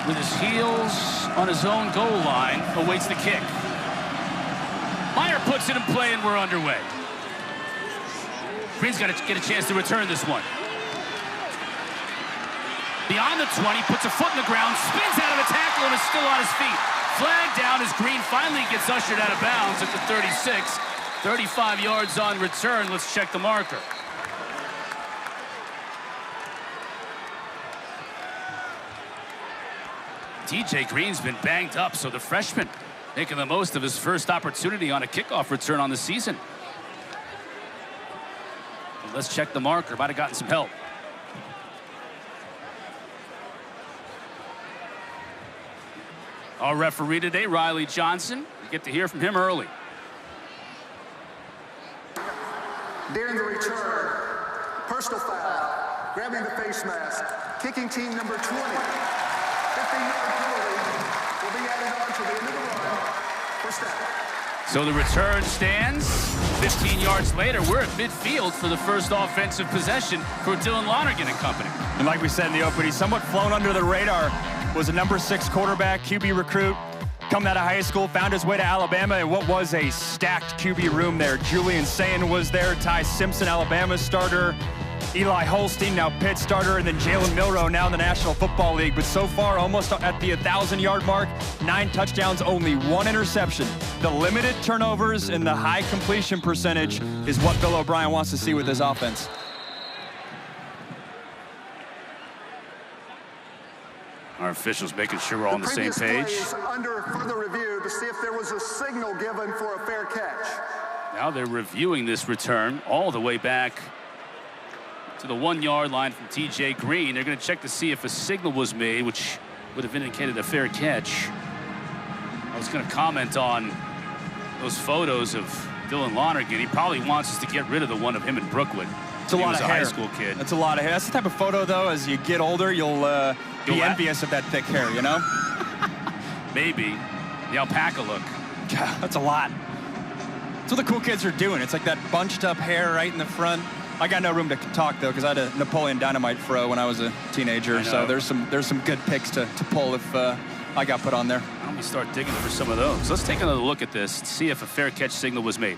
with his heels on his own goal line, awaits the kick. Meyer puts it in play, and we're underway. Green's got to get a chance to return this one. Beyond the 20, puts a foot in the ground, spins out of a tackle, and is still on his feet. Flag down as Green finally gets ushered out of bounds at the 36. 35 yards on return. Let's check the marker. TJ Green's been banged up, so the freshman making the most of his first opportunity on a kickoff return on the season. Let's check the marker. Might have gotten some help. Our referee today, Riley Johnson. We get to hear from him early. During the return, personal foul, grabbing the face mask, kicking team number 20. 15-yard penalty will be added on to the end of the run. First down. So the return stands. 15 yards later, we're at midfield for the first offensive possession for Dylan Lonergan and company. And like we said in the open, he's somewhat flown under the radar. Was a number 6 quarterback, QB recruit, coming out of high school, found his way to Alabama, and what was a stacked QB room there. Julian Sayin was there, Ty Simpson, Alabama starter, Eli Holstein, now Pitt starter, and then Jalen Milroe, now in the National Football League. But so far, almost at the 1,000-yard mark, 9 touchdowns, only 1 interception. The limited turnovers and the high completion percentage is what Bill O'Brien wants to see with his offense. Our officials making sure we're all on the same page. Is under further review to see if there was a signal given for a fair catch. Now they're reviewing this return all the way back to the 1-yard line from TJ Green. They're going to check to see if a signal was made, which would have indicated a fair catch. I was going to comment on those photos of Dylan Lonergan. He probably wants us to get rid of the one of him in Brookwood. It's a lot of hair. High school kid. That's a lot of hair. That's the type of photo, though, as you get older, you'll be envious of that thick hair, you know? Maybe. The alpaca look. God, that's a lot. That's what the cool kids are doing. It's like that bunched up hair right in the front. I got no room to talk, though, because I had a Napoleon Dynamite fro when I was a teenager. So there's some good pics to pull if I got put on there. Why don't we start digging for some of those? Let's take another look at this and see if a fair catch signal was made.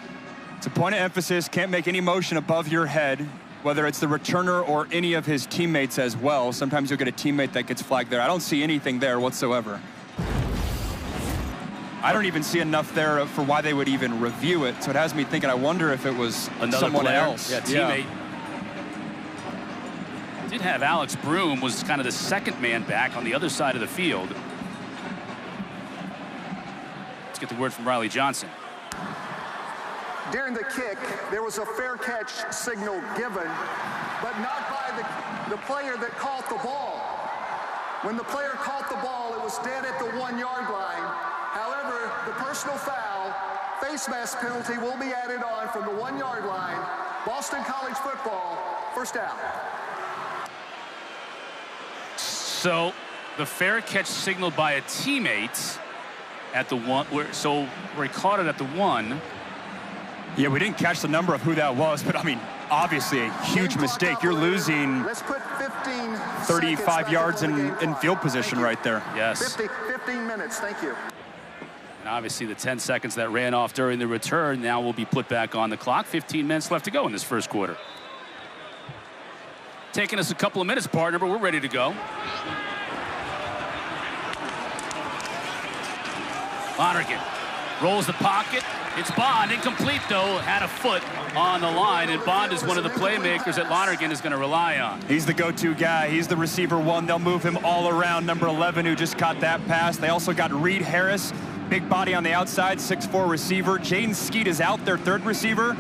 It's a point of emphasis. Can't make any motion above your head, whether it's the returner or any of his teammates as well. Sometimes you'll get a teammate that gets flagged there. I don't see anything there whatsoever. I don't even see enough there for why they would even review it. So it has me thinking, I wonder if it was someone else. Yeah, teammate. Did have Alex Broom, was kind of the second man back on the other side of the field. Let's get the word from Riley Johnson. During the kick, there was a fair catch signal given, but not by the player that caught the ball. When the player caught the ball, it was dead at the 1-yard line. However, the personal foul, face mask penalty will be added on from the 1-yard line. Boston College football, first down. So the fair catch signaled by a teammate at the 1, where he caught it at the 1. Yeah, we didn't catch the number of who that was, but I mean, obviously a huge mistake. You're losing 35 yards in field position right there. Yes. 15 minutes, thank you. And obviously the 10 seconds that ran off during the return now will be put back on the clock. 15 minutes left to go in this first quarter. Taking us a couple of minutes, partner, but we're ready to go. Lonergan rolls the pocket. It's Bond, incomplete though, had a foot on the line, and Bond is one of the playmakers that Lonergan is going to rely on. He's the go-to guy. He's the receiver 1. They'll move him all around. Number 11 who just caught that pass. They also got Reed Harris, big body on the outside, 6'4" receiver. Jaden Skeet is out, their 3rd receiver.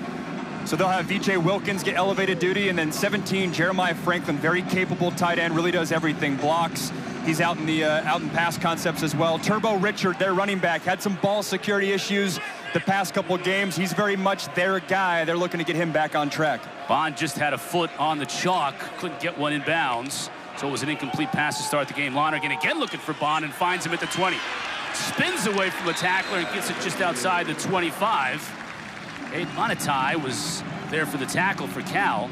So they'll have VJ Wilkins get elevated duty, and then 17, Jeremiah Franklin, very capable tight end, really does everything, blocks. He's out in pass concepts as well. Turbo Richard, their running back, had some ball security issues the past couple of games. He's very much their guy. They're looking to get him back on track. Bond just had a foot on the chalk, couldn't get one in bounds, so it was an incomplete pass to start the game. Lonergan again looking for Bond and finds him at the 20. Spins away from the tackler and gets it just outside the 25. Aiden Monetai was there for the tackle for Cal.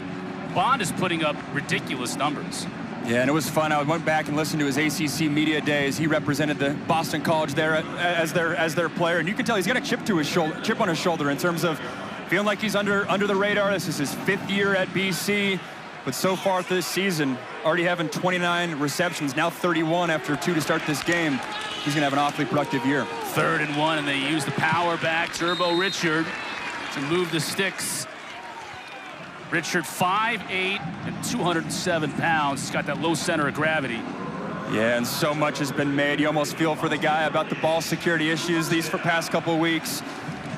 Bond is putting up ridiculous numbers. Yeah, and it was fun. I went back and listened to his ACC media days. He represented the Boston College there as their player, and you can tell he's got a chip on his shoulder in terms of feeling like he's under the radar. This is his 5th year at BC, but so far this season, already having 29 receptions, now 31 after 2 to start this game. He's going to have an awfully productive year. 3rd and 1, and they use the power back, Turbo Richard, to move the sticks. Richard, 5'8" and 207 pounds. He's got that low center of gravity. Yeah, and so much has been made. You almost feel for the guy about the ball security issues these past couple of weeks.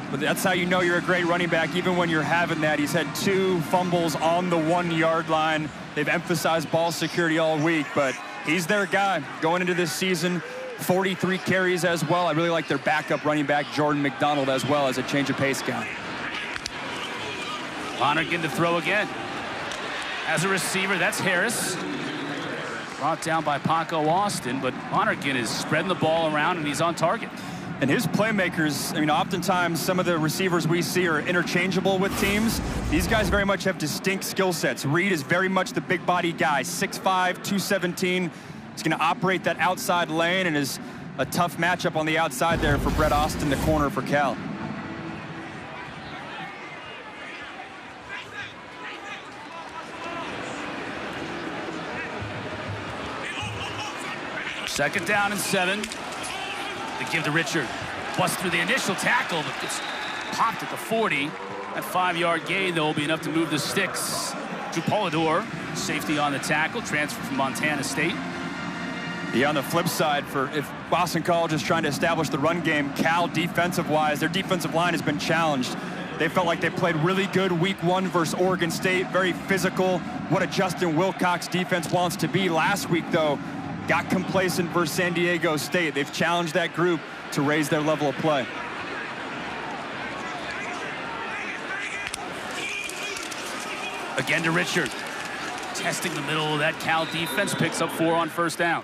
But that's how you know you're a great running back, even when you're having that. He's had 2 fumbles on the 1-yard line. They've emphasized ball security all week, but he's their guy going into this season. 43 carries as well. I really like their backup running back, Jordan McDonald, as well as a change of pace guy. Lonergan to throw again. As a receiver, that's Harris. Brought down by Paco Austin, but Lonergan is spreading the ball around, and he's on target. And his playmakers, I mean, oftentimes some of the receivers we see are interchangeable with teams. These guys very much have distinct skill sets. Reed is very much the big body guy, 6'5", 217. He's going to operate that outside lane, and is a tough matchup on the outside there for Brett Austin, the corner for Cal. Second down and 7. They give to Richard. Bust through the initial tackle, but gets popped at the 40. That 5-yard gain, though, will be enough to move the sticks. Drew Polidor, safety on the tackle, transfer from Montana State. Yeah, on the flip side, if Boston College is trying to establish the run game, Cal defensive-wise, their defensive line has been challenged. They felt like they played really good week 1 versus Oregon State, very physical, what a Justin Wilcox defense wants to be. Last week, though, got complacent versus San Diego State. They've challenged that group to raise their level of play. Again to Richard. Testing the middle of that Cal defense, picks up 4 on first down.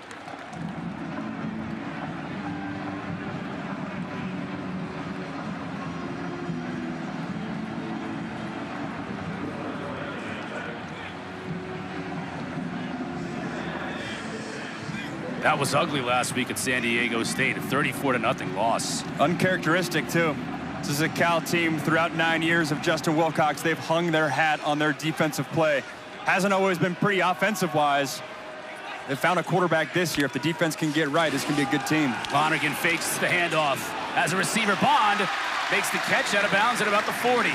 That was ugly last week at San Diego State, a 34-0 loss. Uncharacteristic, too. This is a Cal team throughout 9 years of Justin Wilcox. They've hung their hat on their defensive play. Hasn't always been pretty offensive-wise. They've found a quarterback this year. If the defense can get right, this can be a good team. Lonergan fakes the handoff. As a receiver, Bond makes the catch out of bounds at about the 40.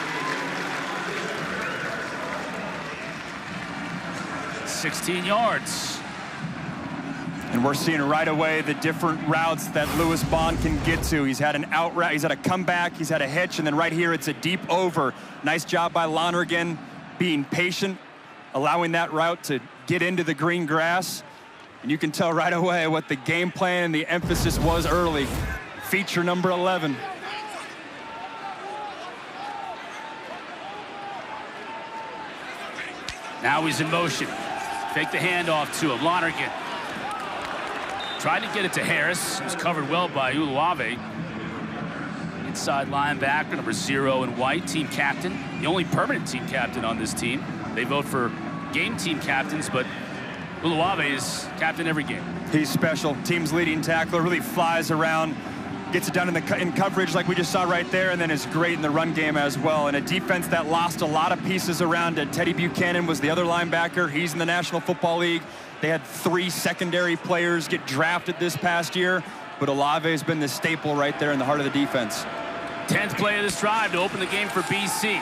16 yards. And we're seeing right away the different routes that Lewis Bond can get to. He's had an out route, he's had a comeback, he's had a hitch, and then right here it's a deep over. Nice job by Lonergan being patient, allowing that route to get into the green grass. And you can tell right away what the game plan and the emphasis was early. Feature number 11. Now he's in motion. Fake the handoff to him. Lonergan tried to get it to Harris. He was covered well by Uluave. Inside linebacker, number 0 in white, team captain. The only permanent team captain on this team. They vote for game team captains, but Uluave is captain every game. He's special. Team's leading tackler, really flies around, gets it done in coverage like we just saw right there, and then is great in the run game as well. And a defense that lost a lot of pieces around it. Teddy Buchanan was the other linebacker. He's in the National Football League. They had 3 secondary players get drafted this past year, but Olave has been the staple right there in the heart of the defense. 10th play of this drive to open the game for BC.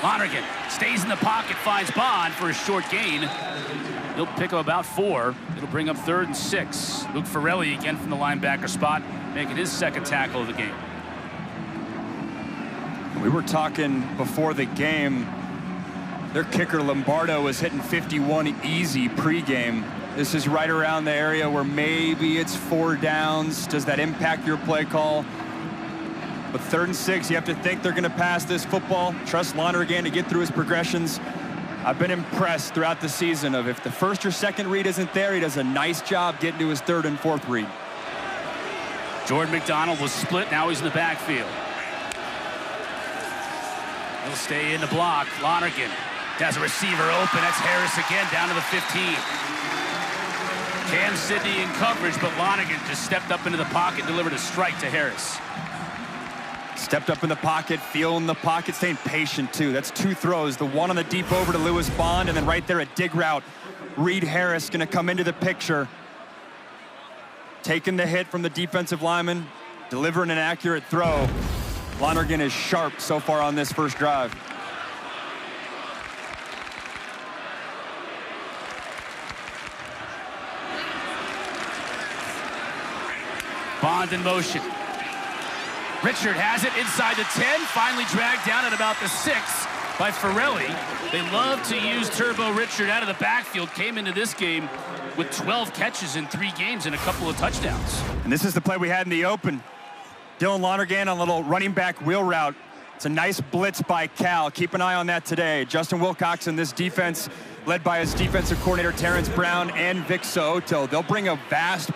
Lonergan stays in the pocket, finds Bond for a short gain. He'll pick up about 4. It'll bring up 3rd and 6. Luke Farrelly again from the linebacker spot, making his second tackle of the game. We were talking before the game. Their kicker, Lombardo, was hitting 51 easy pregame. This is right around the area where maybe it's 4 downs. Does that impact your play call? But 3rd and 6, you have to think they're going to pass this football. Trust Lonergan to get through his progressions. I've been impressed throughout the season of if the first or second read isn't there, he does a nice job getting to his 3rd and 4th read. Jordan McDonald was split. Now he's in the backfield. He'll stay in the block. Lonergan Has a receiver open. That's Harris again, down to the 15. Cam Sidney in coverage, but Lonergan just stepped up into the pocket, delivered a strike to Harris. Stepped up in the pocket, feeling the pocket, staying patient too. That's 2 throws. The one on the deep over to Lewis Bond, and then right there at dig route, Reed Harris gonna come into the picture. Taking the hit from the defensive lineman, delivering an accurate throw. Lonergan is sharp so far on this first drive. Bond in motion. Richard has it inside the 10, finally dragged down at about the 6 by Farrelly. They love to use Turbo Richard out of the backfield. Came into this game with 12 catches in 3 games and a couple of touchdowns. And this is the play we had in the open. Dylan Lonergan on a little running back wheel route. It's a nice blitz by Cal. Keep an eye on that today. Justin Wilcox and this defense, led by his defensive coordinator Terrence Brown and Vic Soto. They'll bring a vast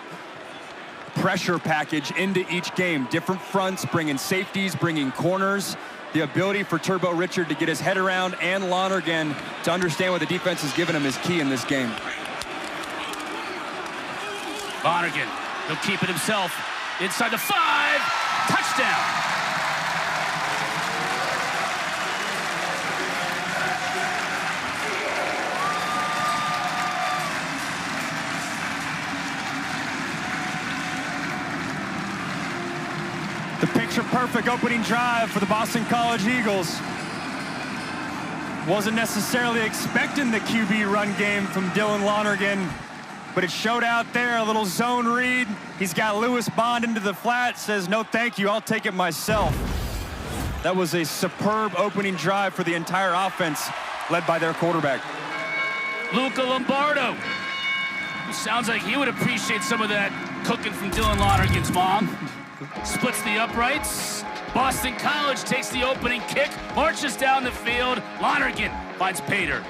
pressure package into each game. Different fronts, bringing safeties, bringing corners. The ability for Turbo Richard to get his head around and Lonergan to understand what the defense has given him is key in this game. Lonergan, he'll keep it himself. Inside the 5, touchdown. The picture-perfect opening drive for the Boston College Eagles. Wasn't necessarily expecting the QB run game from Dylan Lonergan, but it showed out there, a little zone read. He's got Lewis Bond into the flat, says, no thank you, I'll take it myself. That was a superb opening drive for the entire offense, led by their quarterback. Luca Lombardo. Sounds like he would appreciate some of that cooking from Dylan Lonergan's mom. Splits the uprights. Boston College takes the opening kick, marches down the field. Lonergan finds Pater.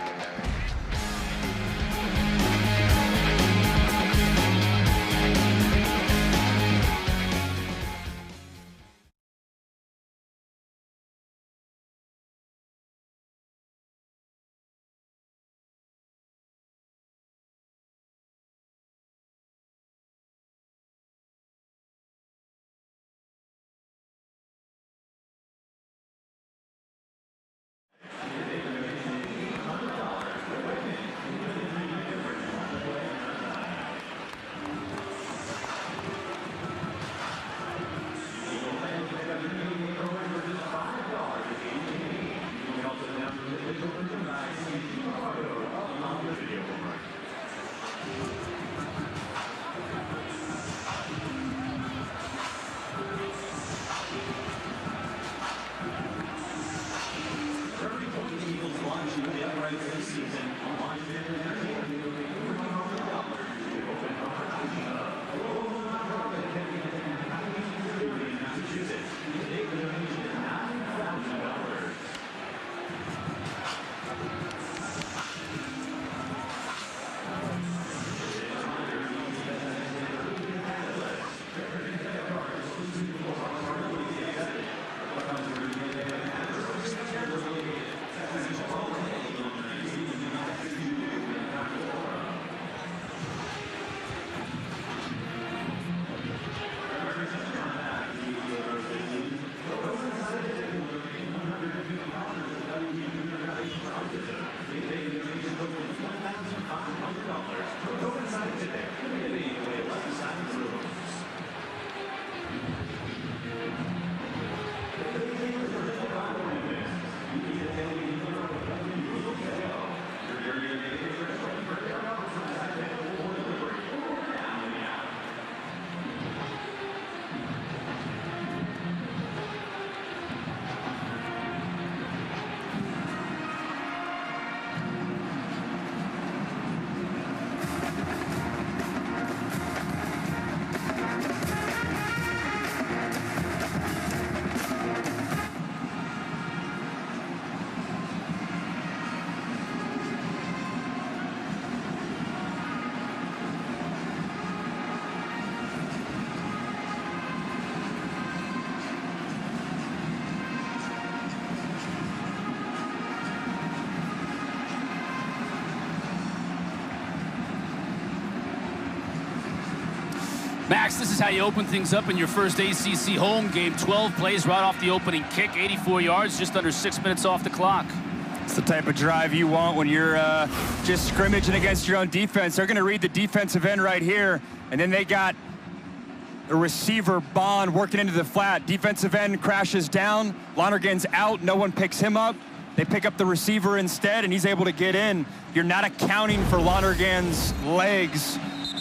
Max, this is how you open things up in your first ACC home game. 12 plays right off the opening kick, 84 yards, just under 6 minutes off the clock. It's the type of drive you want when you're just scrimmaging against your own defense. They're going to read the defensive end right here, and then they got a receiver, Bond, working into the flat. Defensive end crashes down. Lonergan's out. No one picks him up. They pick up the receiver instead, and he's able to get in. You're not accounting for Lonergan's legs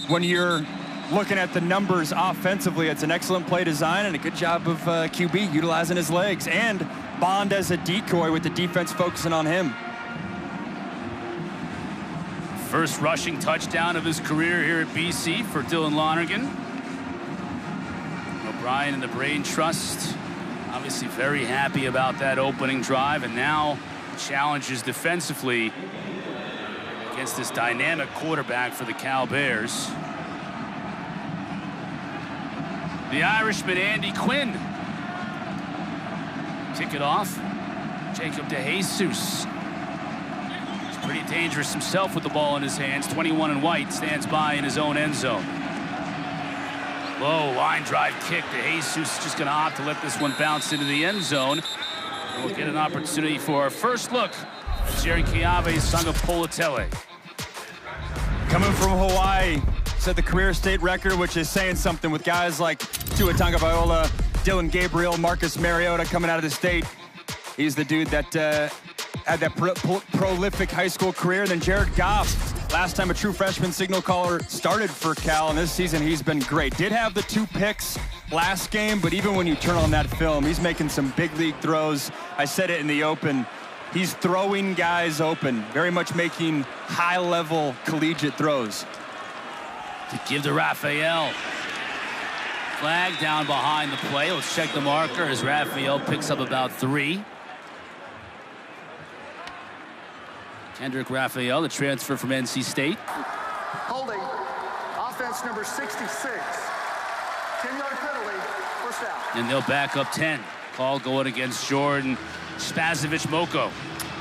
when you're looking at the numbers offensively. It's an excellent play design and a good job of QB utilizing his legs, and Bond as a decoy with the defense focusing on him. First rushing touchdown of his career here at BC for Dylan Lonergan. O'Brien and the Brain Trust obviously very happy about that opening drive, and now challenges defensively against this dynamic quarterback for the Cal Bears. The Irishman, Andy Quinn. Kick it off. Jacob DeJesus. He's pretty dangerous himself with the ball in his hands. 21 in white, stands by in his own end zone. Low line drive kick. DeJesus just going to opt to let this one bounce into the end zone. We'll get an opportunity for our first look at Jerry Kiawe's Sanga Politele. Coming from Hawaii, set the career state record, which is saying something with guys like Tua Tagovailoa, Dylan Gabriel, Marcus Mariota coming out of the state. He's the dude that had that prolific high school career. Then Jared Goff, last time a true freshman signal caller, started for Cal, and this season he's been great. Did have the 2 picks last game, but even when you turn on that film, he's making some big league throws. I said it in the open. He's throwing guys open, very much making high-level collegiate throws. To give to Raphael. Flag down behind the play. Let's check the marker as Raphael picks up about 3. Kendrick Raphael, the transfer from NC State. Holding, offense number 66. 10-yard penalty, first down. And they'll back up 10. Call going against Jordan Spasovic-Moko.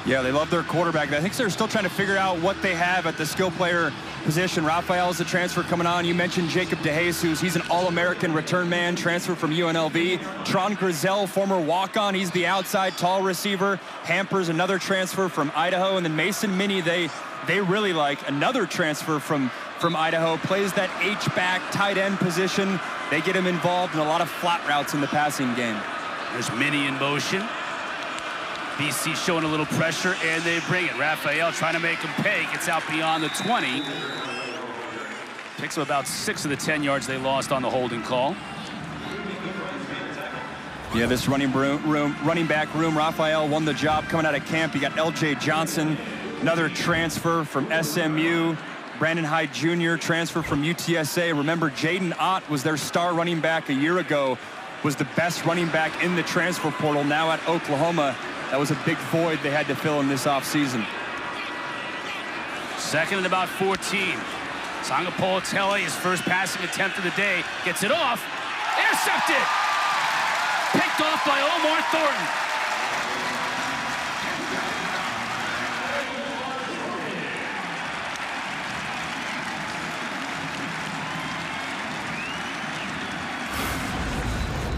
Yeah, they love their quarterback. I think they're still trying to figure out what they have at the skill player position. Raphael's the transfer coming on. You mentioned Jacob DeJesus. He's an All-American return man, transfer from UNLV. Tron Grizel, former walk-on. He's the outside tall receiver. Hampers, another transfer from Idaho. And then Mason Minnie, they really like, another transfer from Idaho. Plays that H-back tight end position. They get him involved in a lot of flat routes in the passing game. There's Minnie in motion. BC showing a little pressure, and they bring it. Raphael trying to make him pay. Gets out beyond the 20. Picks up about 6 of the 10 yards they lost on the holding call. Yeah, this running back room, Raphael won the job coming out of camp. You got L.J. Johnson, another transfer from SMU. Brandon Hyde Jr., transfer from UTSA. Remember, Jaden Ott was their star running back a year ago, was the best running back in the transfer portal, now at Oklahoma. That was a big void they had to fill in this offseason. Second and about 14. Sanga Politele, his first passing attempt of the day, gets it off. Intercepted! Picked off by Omar Thornton.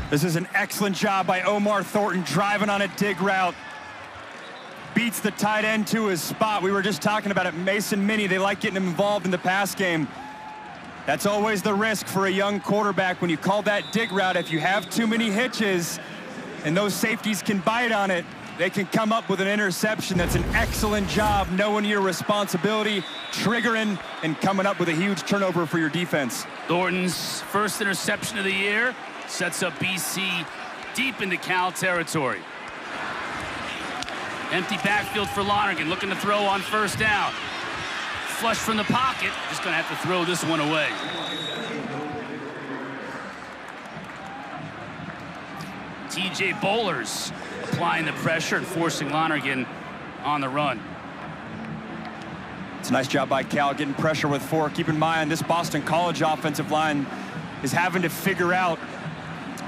This is an excellent job by Omar Thornton, driving on a dig route. Beats the tight end to his spot. We were just talking about it. Mason Minnie, they like getting him involved in the pass game. That's always the risk for a young quarterback when you call that dig route. If you have too many hitches and those safeties can bite on it, they can come up with an interception. That's an excellent job knowing your responsibility, triggering, and coming up with a huge turnover for your defense. Thornton's first interception of the year sets up BC deep into Cal territory. Empty backfield for Lonergan, looking to throw on first down. Flush from the pocket, just gonna have to throw this one away. TJ Bowlers applying the pressure and forcing Lonergan on the run. It's a nice job by Cal getting pressure with 4. Keep in mind, this Boston College offensive line is having to figure out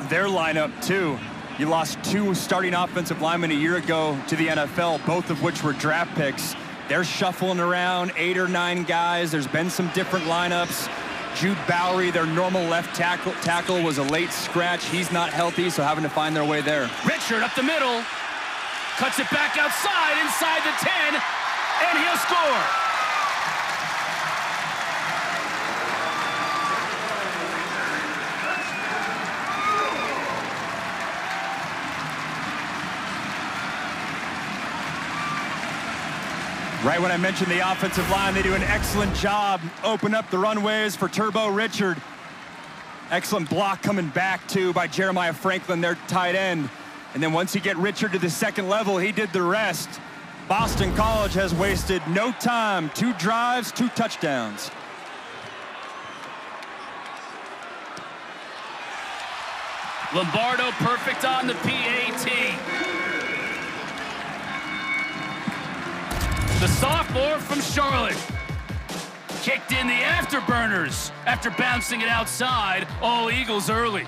their lineup too. You lost 2 starting offensive linemen a year ago to the NFL, both of which were draft picks. They're shuffling around 8 or 9 guys. There's been some different lineups. Jude Bowery, their normal left tackle, was a late scratch. He's not healthy, so having to find their way there. Richard up the middle. Cuts it back outside, inside the 10, and he'll score. Right when I mentioned the offensive line, they do an excellent job. Open up the runways for Turbo Richard. Excellent block coming back, too, by Jeremiah Franklin, their tight end. And then once you get Richard to the second level, he did the rest. Boston College has wasted no time. 2 drives, 2 touchdowns. Lombardo perfect on the PAT. The sophomore from Charlotte kicked in the afterburners after bouncing it outside. All Eagles early.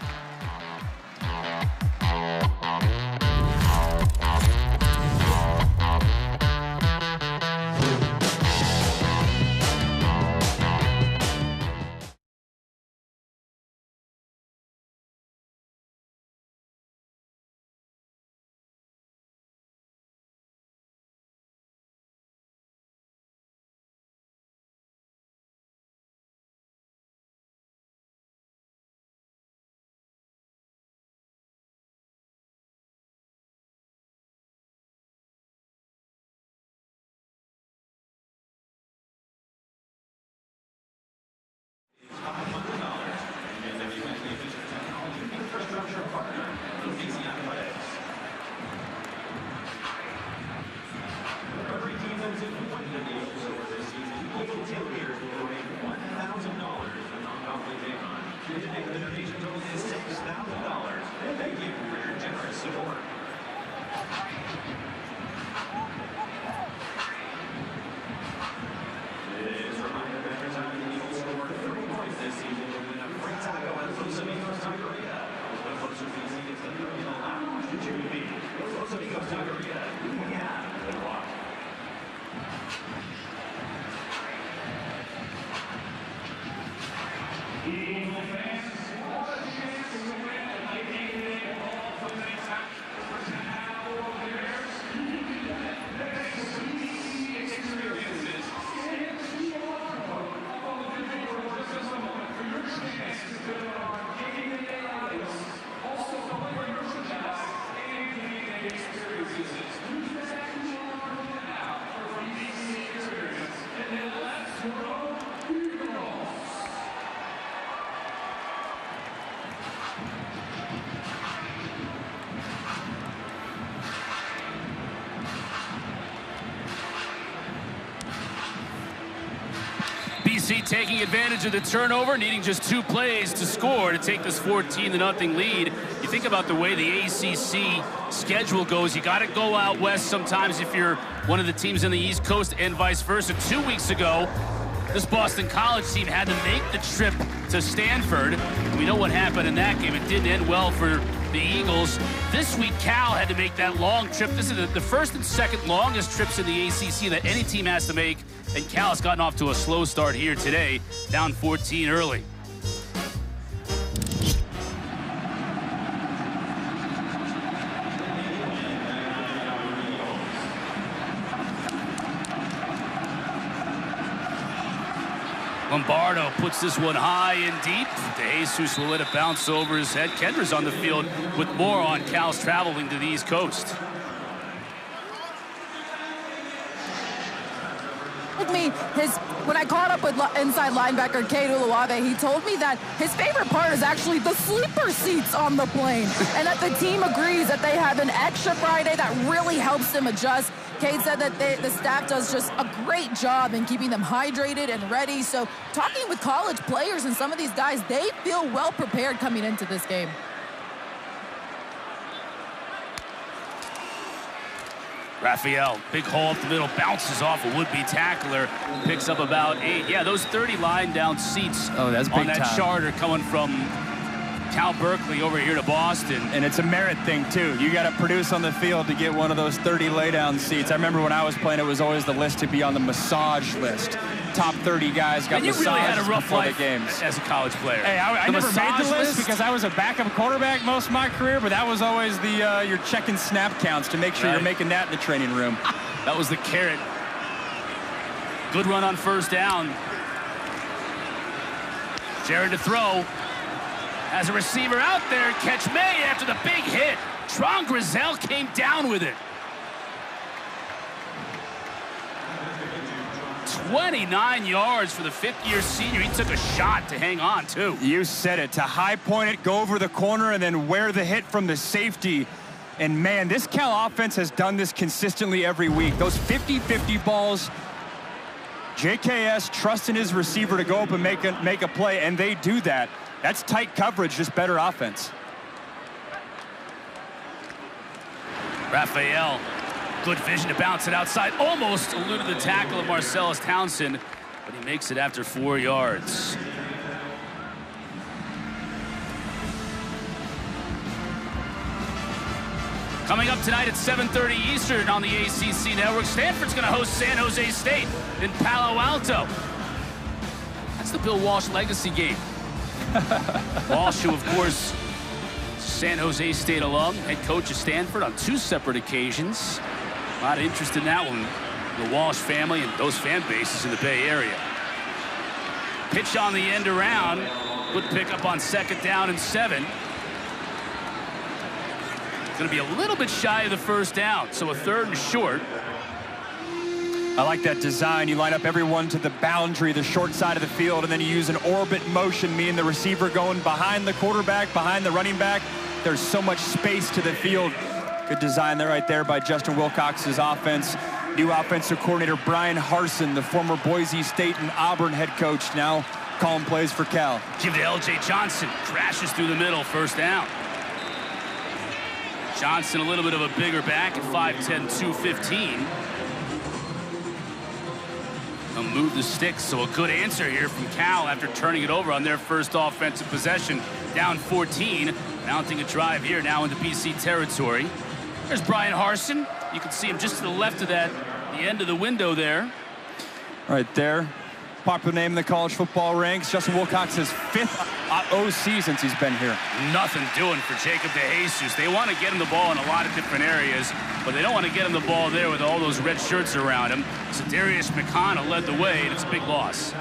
BC taking advantage of the turnover, needing just 2 plays to score to take this 14-0 lead. You think about the way the ACC schedule goes, you got to go out west sometimes if you're one of the teams on the East Coast and vice versa. 2 weeks ago, this Boston College team had to make the trip to Stanford. We know what happened in that game. It didn't end well for the Eagles. This week, Cal had to make that long trip. This is the first and second longest trips in the ACC that any team has to make, and Cal has gotten off to a slow start here today, down 14 early. Lombardo puts this one high and deep. DeJesus will let it bounce over his head. Kendra's on the field with more on Cal's traveling to the East Coast. When I caught up with inside linebacker Kate Uluwave, he told me that his favorite part is actually the sleeper seats on the plane, and that the team agrees that they have an extra Friday that really helps them adjust. Kate said that the staff does just a great job in keeping them hydrated and ready. So talking with college players and some of these guys, they feel well prepared coming into this game. Raphael, big hole up the middle, bounces off a would-be tackler, picks up about 8. Yeah, those 30 line down seats that's big on that time. charter coming from Cal Berkeley over here to Boston. And it's a merit thing, too. You got to produce on the field to get one of those 30 laydown seats. I remember when I was playing, it was always the list to be on the massage list. Top 30 guys got massages really had a rough before life the games. as a college player. Hey, I never made the list list because I was a backup quarterback most of my career, but that was always the you're checking snap counts to make sure you're making that in the training room. That was the carrot. Good run on first down. Jared to throw. Has a receiver out there. Catch made after the big hit. Tron Grizel came down with it. 29 yards for the fifth-year senior. He took a shot to hang on, too. You said it. To high point it, go over the corner, and then wear the hit from the safety. And, man, this Cal offense has done this consistently every week. Those 50-50 balls, JKS trusting his receiver to go up and make a play, and they do that. That's tight coverage, just better offense. Raphael, good vision to bounce it outside. Almost eluded the tackle of Marcellus Townsend, but he makes it after 4 yards. Coming up tonight at 7:30 Eastern on the ACC Network, Stanford's going to host San Jose State in Palo Alto. That's the Bill Walsh legacy game. Walsh, who, of course, San Jose State alum, head coach of Stanford on 2 separate occasions. A lot of interest in that one. The Walsh family and those fan bases in the Bay Area. Pitch on the end around. Good pickup on 2nd down and 7. Going to be a little bit shy of the first down, so a 3rd and short. I like that design. You line up everyone to the boundary, the short side of the field, and then you use an orbit motion, meaning the receiver going behind the quarterback, behind the running back. There's so much space to the field. Good design there right there by Justin Wilcox's offense. New offensive coordinator Brian Harsin, the former Boise State and Auburn head coach, now calling plays for Cal. Give to L.J. Johnson. Crashes through the middle, 1st down. Johnson, a little bit of a bigger back at 5'10", 215. They'll move the sticks, so a good answer here from Cal after turning it over on their first offensive possession. Down 14, mounting a drive here now into BC territory. There's Brian Harsin. You can see him just to the left of that, the end of the window there. Right there. Popular name in the college football ranks. Justin Wilcox's 5th OC since he's been here. Nothing doing for Jacob DeJesus. They want to get him the ball in a lot of different areas, but they don't want to get him the ball there with all those red shirts around him. So Darius McConnell led the way, and it's a big loss.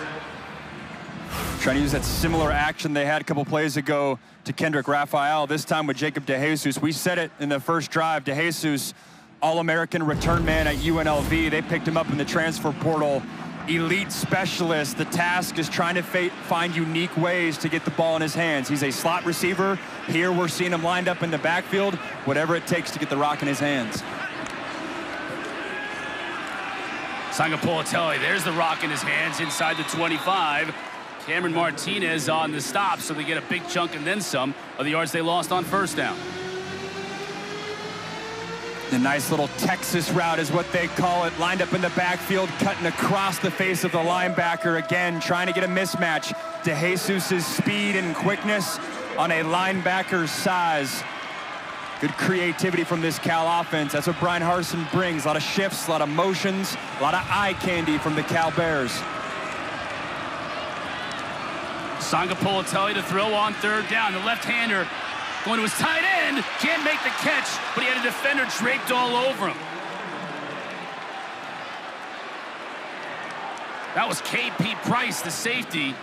Trying to use that similar action they had a couple plays ago to Kendrick Raphael, this time with Jacob DeJesus. We said it in the first drive. DeJesus, All-American return man at UNLV. They picked him up in the transfer portal. Elite specialist. The task is trying to find unique ways to get the ball in his hands. He's a slot receiver. Here we're seeing him lined up in the backfield, whatever it takes to get the rock in his hands. Sangapolitelli, there's the rock in his hands inside the 25. Cameron Martinez on the stop, so they get a big chunk and then some of the yards they lost on 1st down. The nice little Texas route is what they call it. Lined up in the backfield, cutting across the face of the linebacker. Again, trying to get a mismatch. DeJesus' speed and quickness on a linebacker's size. Good creativity from this Cal offense. That's what Brian Harsin brings. A lot of shifts, a lot of motions, a lot of eye candy from the Cal Bears. Sangapolitelli to throw on 3rd down. The left-hander going to his tight end, can't make the catch, but he had a defender draped all over him. That was KP Price, the safety,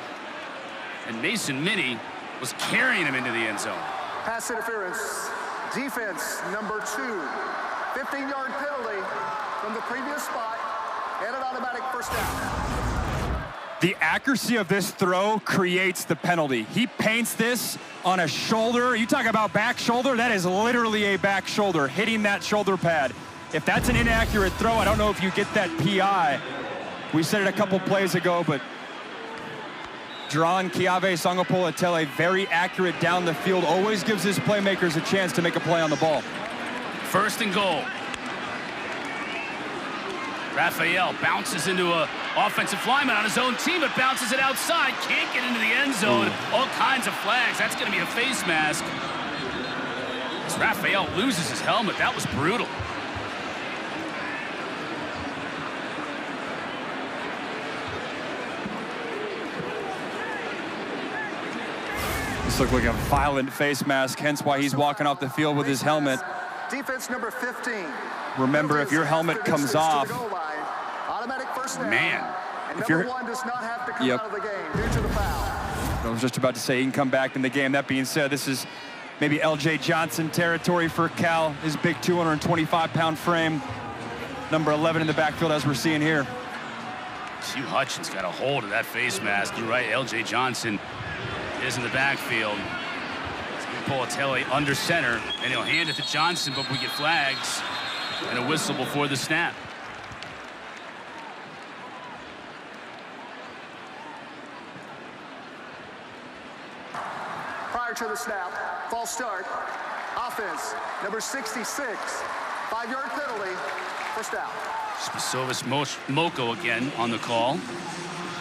and Mason Minnie was carrying him into the end zone. Pass interference, defense number 2, 15-yard penalty from the previous spot, and an automatic 1st down. The accuracy of this throw creates the penalty. He paints this on a shoulder. You talk about back shoulder, that is literally a back shoulder, hitting that shoulder pad. If that's an inaccurate throw, I don't know if you get that PI. We said it a couple plays ago, but Dron Kiave Sangapolitelli, very accurate down the field, always gives his playmakers a chance to make a play on the ball. 1st and goal. Raphael bounces into a Offensive lineman on his own team, but bounces it outside. Can't get into the end zone. All kinds of flags. That's going to be a face mask. As Raphael loses his helmet, that was brutal. This looked like a violent face mask, hence why he's walking off the field with his helmet. Defense number 15. Remember, if your helmet comes off, man, if your one does not have to come out of the game due to the foul. I was just about to say he can come back in the game. That being said, this is maybe L.J. Johnson territory for Cal. His big 225-pound frame. Number 11 in the backfield, as we're seeing here. Hugh Hutchins got a hold of that face mask. You're right, L.J. Johnson is in the backfield. Politelli under center, and he'll hand it to Johnson, but we get flags and a whistle before the snap. Prior to the snap, false start, offense, number 66, 5-yard penalty, first down. Spasovis Moko again on the call.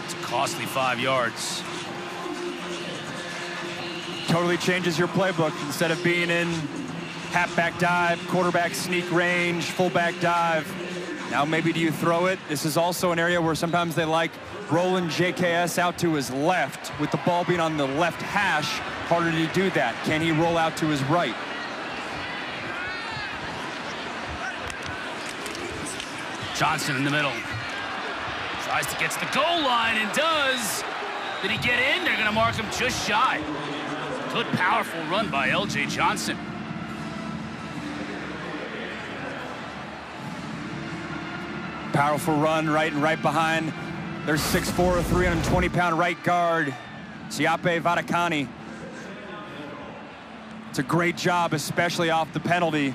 It's a costly 5 yards. Totally changes your playbook. Instead of being in halfback dive, quarterback sneak range, fullback dive, now maybe do you throw it? This is also an area where sometimes they like rolling JKS out to his left. With the ball being on the left hash, harder to do that. Can he roll out to his right? Johnson in the middle. Tries to get to the goal line and does. Did he get in? They're going to mark him just shy. Good, powerful run by L.J. Johnson. Powerful run, right behind. There's 6'4", 320-pound right guard, Siape Vadakani. It's a great job, especially off the penalty,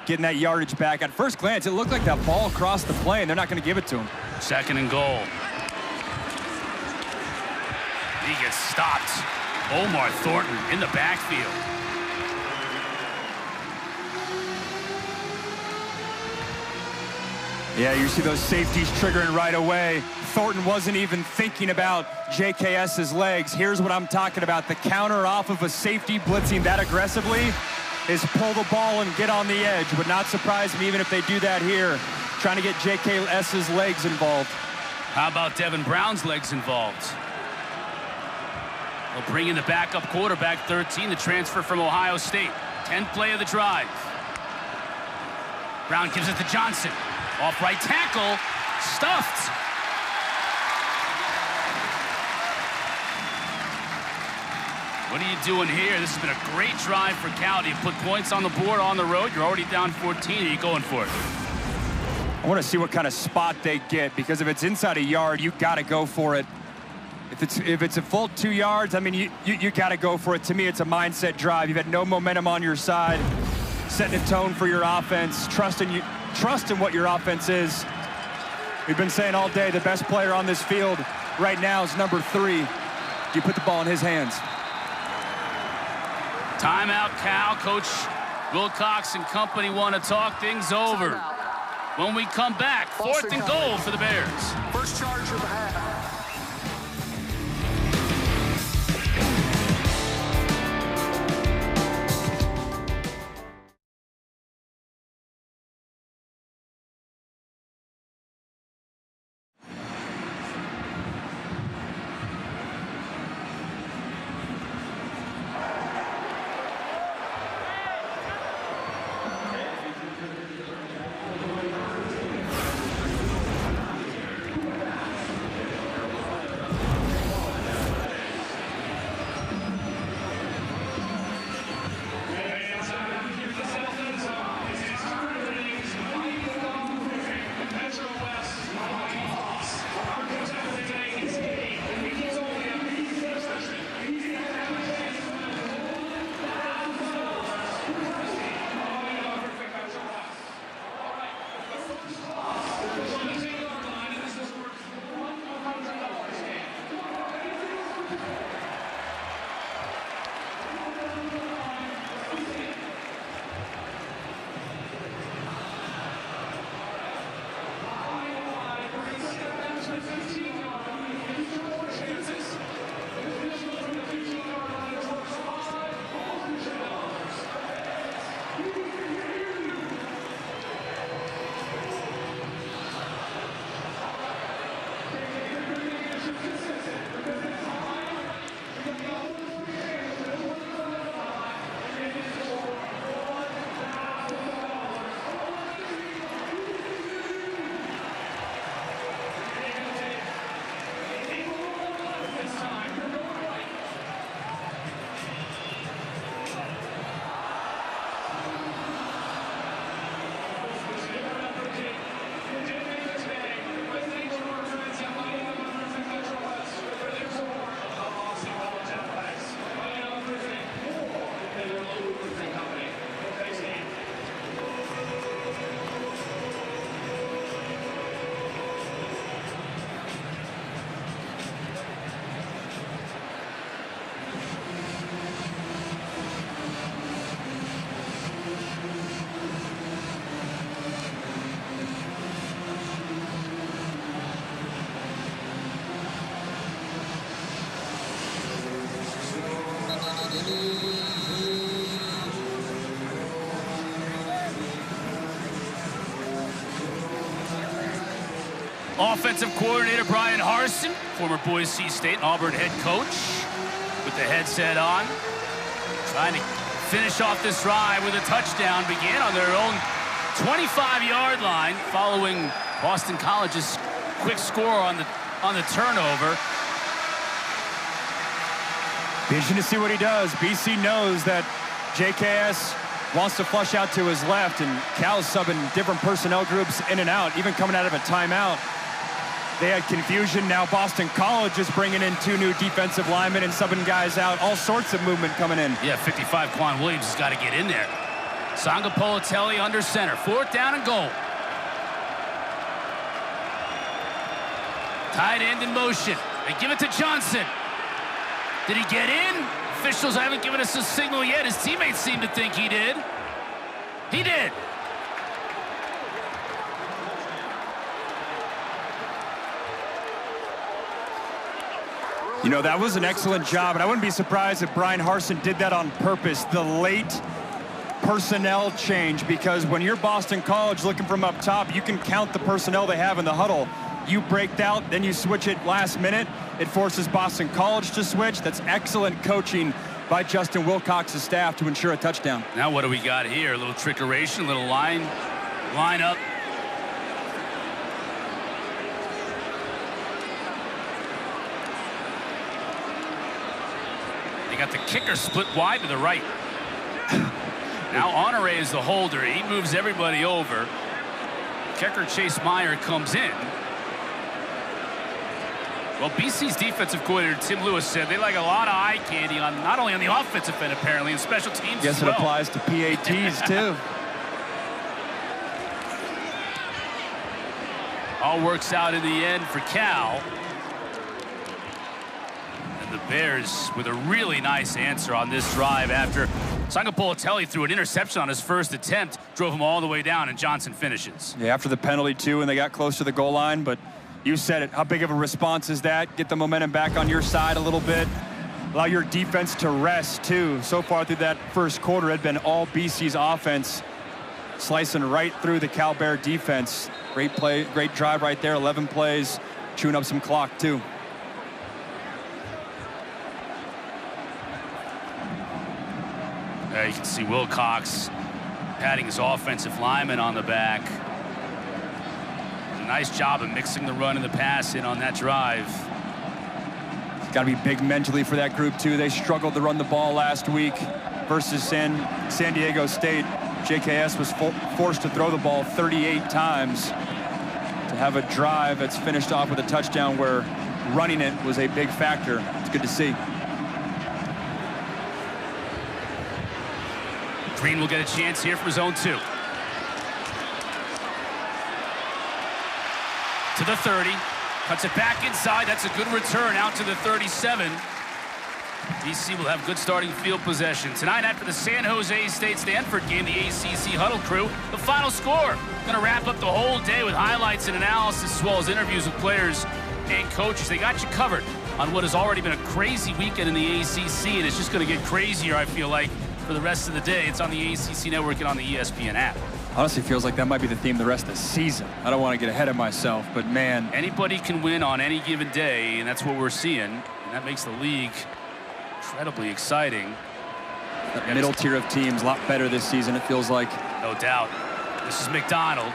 getting that yardage back. At first glance, it looked like that ball crossed the plane. They're not going to give it to him. 2nd and goal. He gets stopped. Omar Thornton in the backfield. Yeah, you see those safeties triggering right away. Thornton wasn't even thinking about JKS's legs. Here's what I'm talking about. The counter off of a safety blitzing that aggressively is pull the ball and get on the edge. Would not surprise me even if they do that here, trying to get JKS's legs involved. How about Devin Brown's legs involved? They'll bring in the backup quarterback, 13, the transfer from Ohio State. 10th play of the drive. Brown gives it to Johnson. Off right tackle, stuffed. What are you doing here? This has been a great drive for Cal. Do you put points on the board on the road? You're already down 14. Are you going for it? I want to see what kind of spot they get, because if it's inside a yard, you got to go for it. If it's a full 2 yards, I mean, you got to go for it. To me, it's a mindset drive. You've had no momentum on your side, setting a tone for your offense, trust in what your offense is. We've been saying all day the best player on this field right now is number 3. You put the ball in his hands. Timeout, Cal. Coach Wilcox and company want to talk things over. When we come back, 4th and goal for the Bears. First charge of the half. Offensive coordinator Brian Harsin, former Boise State and Auburn head coach, with the headset on, trying to finish off this drive with a touchdown. Began on their own 25-yard line, following Boston College's quick score on the turnover. Be interesting to see what he does. BC knows that JKS wants to flush out to his left, and Cal's subbing different personnel groups in and out, even coming out of a timeout. They had confusion. Now Boston College is bringing in 2 new defensive linemen and subbing guys out. All sorts of movement coming in. Yeah, 55, Quan Williams has got to get in there. Sanga Politelli under center. 4th down and goal. Tight end in motion. They give it to Johnson. Did he get in? Officials haven't given us a signal yet. His teammates seem to think he did. He did. You know, that was an excellent job, and I wouldn't be surprised if Brian Harsin did that on purpose. The late personnel change, because when you're Boston College looking from up top, you can count the personnel they have in the huddle. You break out, then you switch it last minute. It forces Boston College to switch. That's excellent coaching by Justin Wilcox's staff to ensure a touchdown. Now what do we got here? A little trickeration, a little line up. They got the kicker split wide to the right. Now Honore is the holder. He moves everybody over. Kicker Chase Meyer comes in. Well, BC's defensive coordinator Tim Lewis said they like a lot of eye candy on not only on the offensive end apparently, and special teams Guess as well. It applies to PATs too. All works out in the end for Cal. And the Bears with a really nice answer on this drive after Sanga Politelli threw an interception on his first attempt, drove him all the way down, and Johnson finishes. Yeah, after the penalty too, and they got close to the goal line, but you said it. How big of a response is that? Get the momentum back on your side a little bit. Allow your defense to rest, too. So far through that first quarter, it had been all BC's offense slicing right through the Cal Bear defense. Great play, great drive right there. 11 plays, chewing up some clock, too. There you can see Wilcox patting his offensive lineman on the back. Nice job of mixing the run and the pass in on that drive. It's got to be big mentally for that group, too. They struggled to run the ball last week versus San Diego State. JKS was forced to throw the ball 38 times. To have a drive that's finished off with a touchdown where running it was a big factor. It's good to see. Green will get a chance here from zone 2. To the 30, cuts it back inside. That's a good return out to the 37. BC will have good starting field possession. Tonight after the San Jose State-Stanford game, the ACC Huddle crew, the final score. Going to wrap up the whole day with highlights and analysis as well as interviews with players and coaches. They got you covered on what has already been a crazy weekend in the ACC, and it's just going to get crazier, I feel like, for the rest of the day. It's on the ACC Network and on the ESPN app. Honestly, feels like that might be the theme the rest of the season. I don't want to get ahead of myself, but man. Anybody can win on any given day, and that's what we're seeing. And that makes the league incredibly exciting. That middle tier of teams, a lot better this season, it feels like. No doubt. This is McDonald.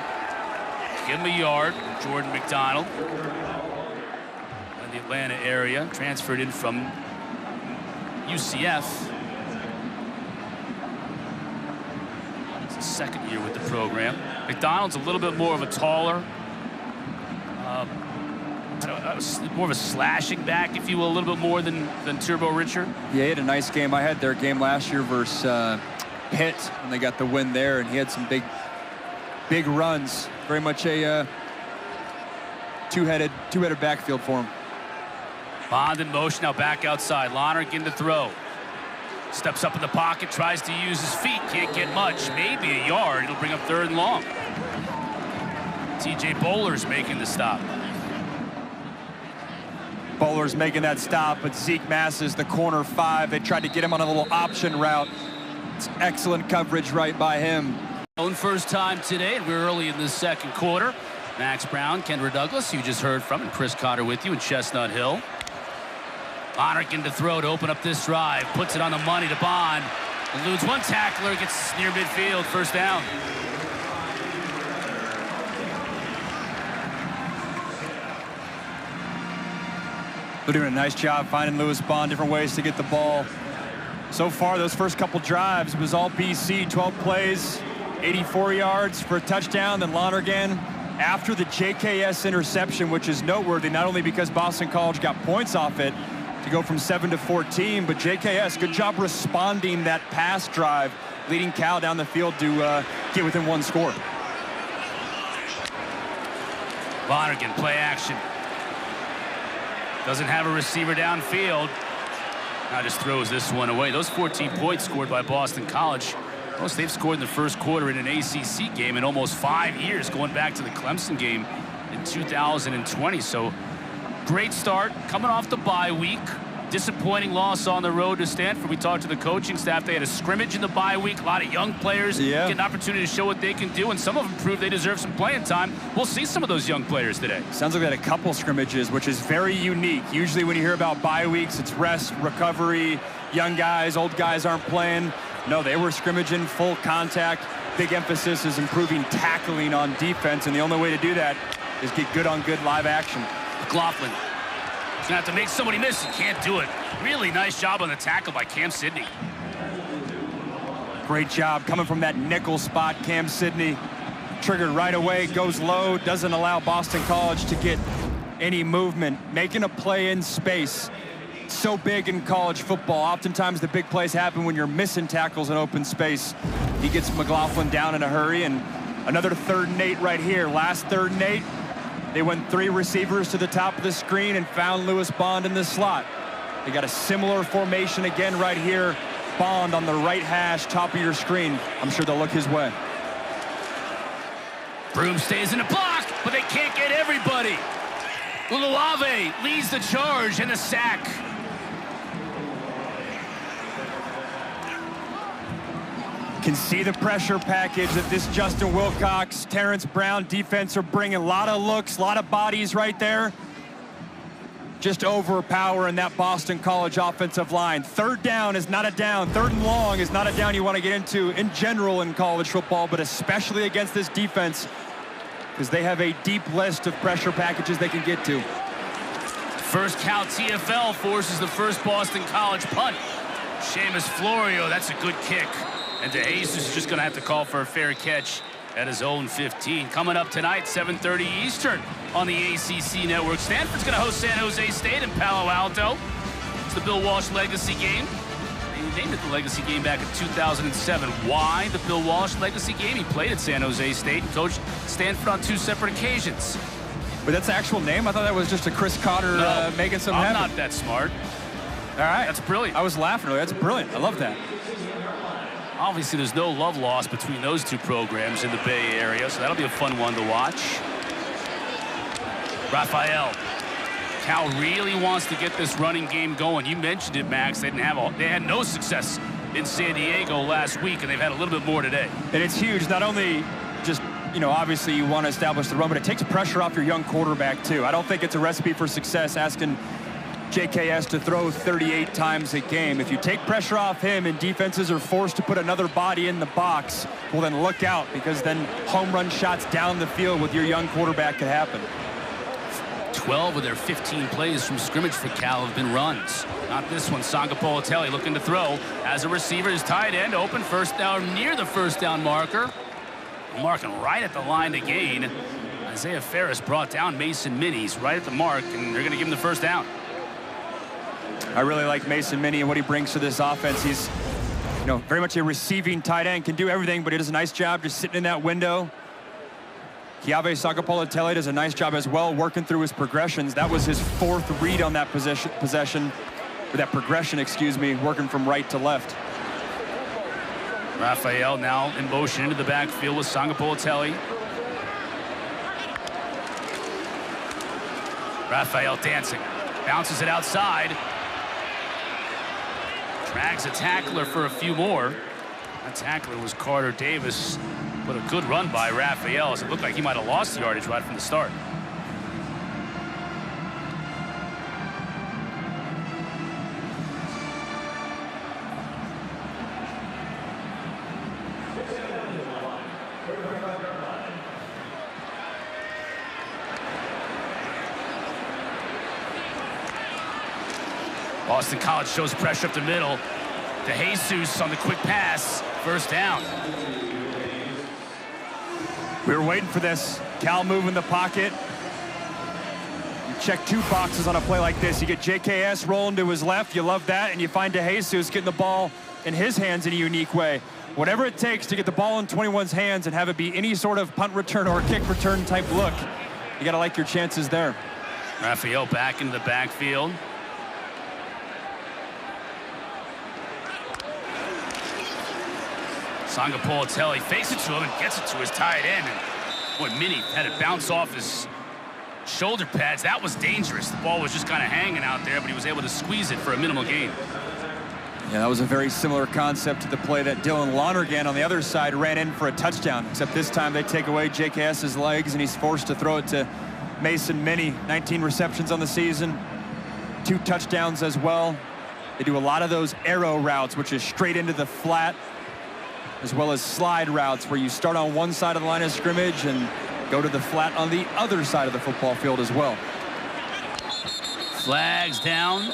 Give him a yard. Jordan McDonald. In the Atlanta area, transferred in from UCF. Second year with the program. McDonald's a little bit more of a taller, more of a slashing back, if you will, a little bit more than Turbo Richard. Yeah, he had a nice game. I had their game last year versus Pitt, and they got the win there, and he had some big runs. Very much a two-headed backfield for him. Bond in motion, now back outside. Lonergan in to throw. Steps up in the pocket, tries to use his feet, can't get much, maybe a yard. It'll bring up 3rd and long. TJ Bowler's making the stop. Bowler's making that stop, but Zeke Masses, the corner 5, they tried to get him on a little option route. It's excellent coverage right by him. Own first time today, and we're early in the second quarter. Max Brown, Kendra Douglas, you just heard from, and Chris Cotter with you in Chestnut Hill. Lonergan to throw to open up this drive. Puts it on the money to Bond. Eludes one tackler, gets near midfield, first down. They're doing a nice job finding Lewis Bond different ways to get the ball. So far, those first couple drives, it was all BC, 12 plays, 84 yards for a touchdown. Then Lonergan, after the JKS interception, which is noteworthy, not only because Boston College got points off it to go from 7 to 14, but JKS, good job responding that pass drive, leading Cal down the field to get within one score. Lonergan, play action. Doesn't have a receiver downfield. Now just throws this one away. Those 14 points scored by Boston College, most they've scored in the first quarter in an ACC game in almost 5 years, going back to the Clemson game in 2020. So great start coming off the bye week. Disappointing loss on the road to Stanford. We talked to the coaching staff. They had a scrimmage in the bye week. A lot of young players get an opportunity to show what they can do, and some of them prove they deserve some playing time. We'll see some of those young players today. Sounds like they had a couple scrimmages, which is very unique. Usually when you hear about bye weeks, it's rest, recovery, young guys, old guys aren't playing. No, they were scrimmaging, full contact. Big emphasis is improving tackling on defense, and the only way to do that is get good on good live action. McLaughlin. He's gonna have to make somebody miss. He can't do it. Really nice job on the tackle by Cam Sidney. Great job coming from that nickel spot. Cam Sidney triggered right away, goes low, doesn't allow Boston College to get any movement. Making a play in space. So big in college football. Oftentimes the big plays happen when you're missing tackles in open space. He gets McLaughlin down in a hurry, and another 3rd and 8 right here. Last 3rd and 8. They went 3 receivers to the top of the screen and found Lewis Bond in the slot. They got a similar formation again right here. Bond on the right hash, top of your screen. I'm sure they'll look his way. Broom stays in the block, but they can't get everybody. Uluave leads the charge and the sack. Can see the pressure package that this Justin Wilcox, Terrence Brown defense are bringing. A lot of looks, a lot of bodies right there. Just overpowering that Boston College offensive line. 3rd down is not a down. 3rd and long is not a down you want to get into in general in college football, but especially against this defense, because they have a deep list of pressure packages they can get to. First Cal TFL forces the first Boston College punt. Seamus Florio, that's a good kick. And DeJesus is just going to have to call for a fair catch at his own 15. Coming up tonight, 7:30 Eastern on the ACC Network. Stanford's going to host San Jose State in Palo Alto. It's the Bill Walsh Legacy Game. They named it the Legacy Game back in 2007. Why the Bill Walsh Legacy Game? He played at San Jose State and coached Stanford on 2 separate occasions. But that's the actual name? I thought that was just a Chris Cotter making some happen. I'm not that smart. All right. That's brilliant. I was laughing earlier. That's brilliant. I love that. Obviously, there's no love lost between those 2 programs in the Bay Area, so that'll be a fun one to watch. Raphael. Cal really wants to get this running game going. You mentioned it, Max. They had no success in San Diego last week, and they've had a little bit more today. And it's huge. Not only just, obviously you want to establish the run, but it takes pressure off your young quarterback, too. I don't think it's a recipe for success asking JKS to throw 38 times a game. If you take pressure off him and defenses are forced to put another body in the box, well, then look out, because then home run shots down the field with your young quarterback could happen. 12 of their 15 plays from scrimmage for Cal have been runs. Not this one. Sanga Politelli looking to throw. As a receiver, his tight end open. First down near the first down marker. Marking right at the line to gain. Isaiah Ferris brought down Mason Minis right at the mark, and they're going to give him the first down. I really like Mason Minnie and what he brings to this offense. He's, very much a receiving tight end, can do everything, but he does a nice job just sitting in that window. Kiave Sagapolitelli does a nice job as well, working through his progressions. That was his 4th read on that progression, excuse me, working from right to left. Raphael now in motion into the backfield with Sagapolitelli. Raphael dancing, bounces it outside. Drags a tackler for a few more. That tackler was Carter Davis. But a good run by Raphael, as it looked like he might have lost yardage right from the start. Boston College shows pressure up the middle. DeJesus on the quick pass. First down. We were waiting for this. Cal move in the pocket. You check 2 boxes on a play like this. You get JKS rolling to his left. You love that. And you find DeJesus getting the ball in his hands in a unique way. Whatever it takes to get the ball in 21's hands and have it be any sort of punt return or kick return type look, you got to like your chances there. Raphael back into the backfield. Sangapolatelli fakes it to him and gets it to his tight end. And boy, Minnie had it bounce off his shoulder pads. That was dangerous. The ball was just kind of hanging out there, but he was able to squeeze it for a minimal gain. Yeah, that was a very similar concept to the play that Dylan Lonergan on the other side ran in for a touchdown, except this time they take away JKS's legs and he's forced to throw it to Mason Minnie. 19 receptions on the season, 2 touchdowns as well. They do a lot of those arrow routes, which is straight into the flat, as well as slide routes where you start on one side of the line of scrimmage and go to the flat on the other side of the football field as well. Flags down.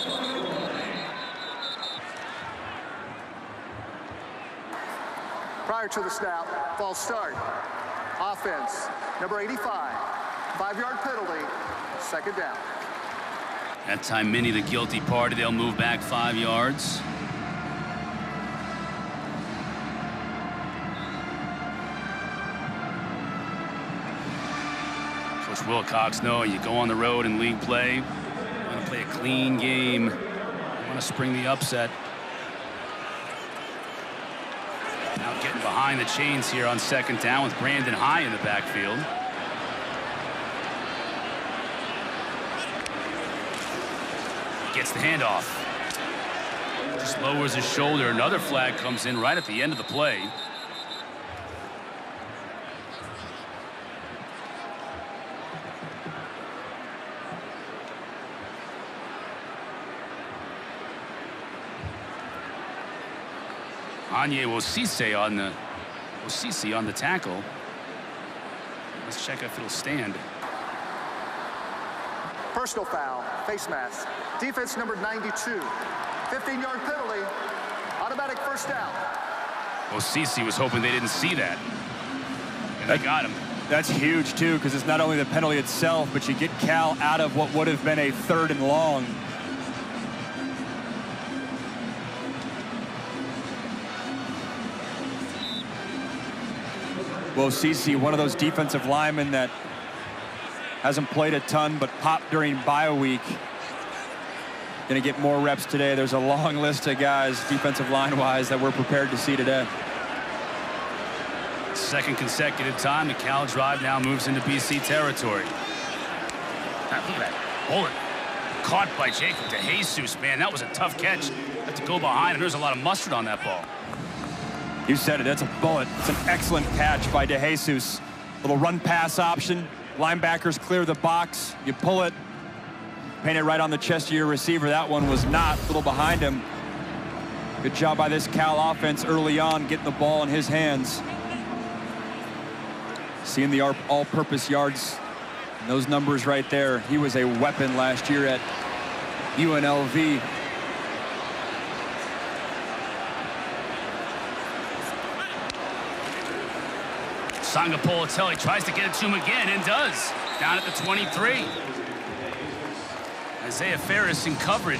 Prior to the snap, false start. Offense, number 85. 5-yard penalty, second down. That time, Minnie the guilty party. They'll move back 5 yards. Coach Wilcox, no, you go on the road in league play. You want to play a clean game. You want to spring the upset. Now getting behind the chains here on second down with Brandon High in the backfield. Gets the handoff. Just lowers his shoulder. Another flag comes in right at the end of the play. Anye Osise on the tackle. Let's check if it'll stand. Personal foul, face mask. Defense number 92. 15-yard penalty, automatic first down. Osise was hoping they didn't see that. And they got him. That's huge, too, because it's not only the penalty itself, but you get Cal out of what would have been a 3rd and long. Well, Osise, one of those defensive linemen that hasn't played a ton, but popped during bye week. Going to get more reps today. There's a long list of guys, defensive line-wise, that we're prepared to see today. Second consecutive time the Cal drive now moves into BC territory. Look at that bullet caught by Jacob DeJesus. Man, that was a tough catch. Had to go behind him. There's a lot of mustard on that ball. You said it. That's a bullet. It's an excellent catch by DeJesus. Little run pass option. Linebackers clear the box. You pull it. Paint it right on the chest of your receiver. That one was not. A little behind him. Good job by this Cal offense early on, getting the ball in his hands. Seeing the all-purpose yards. And those numbers right there. He was a weapon last year at UNLV. Sangapolatelli tries to get it to him again and does. Down at the 23. Isaiah Ferris in coverage.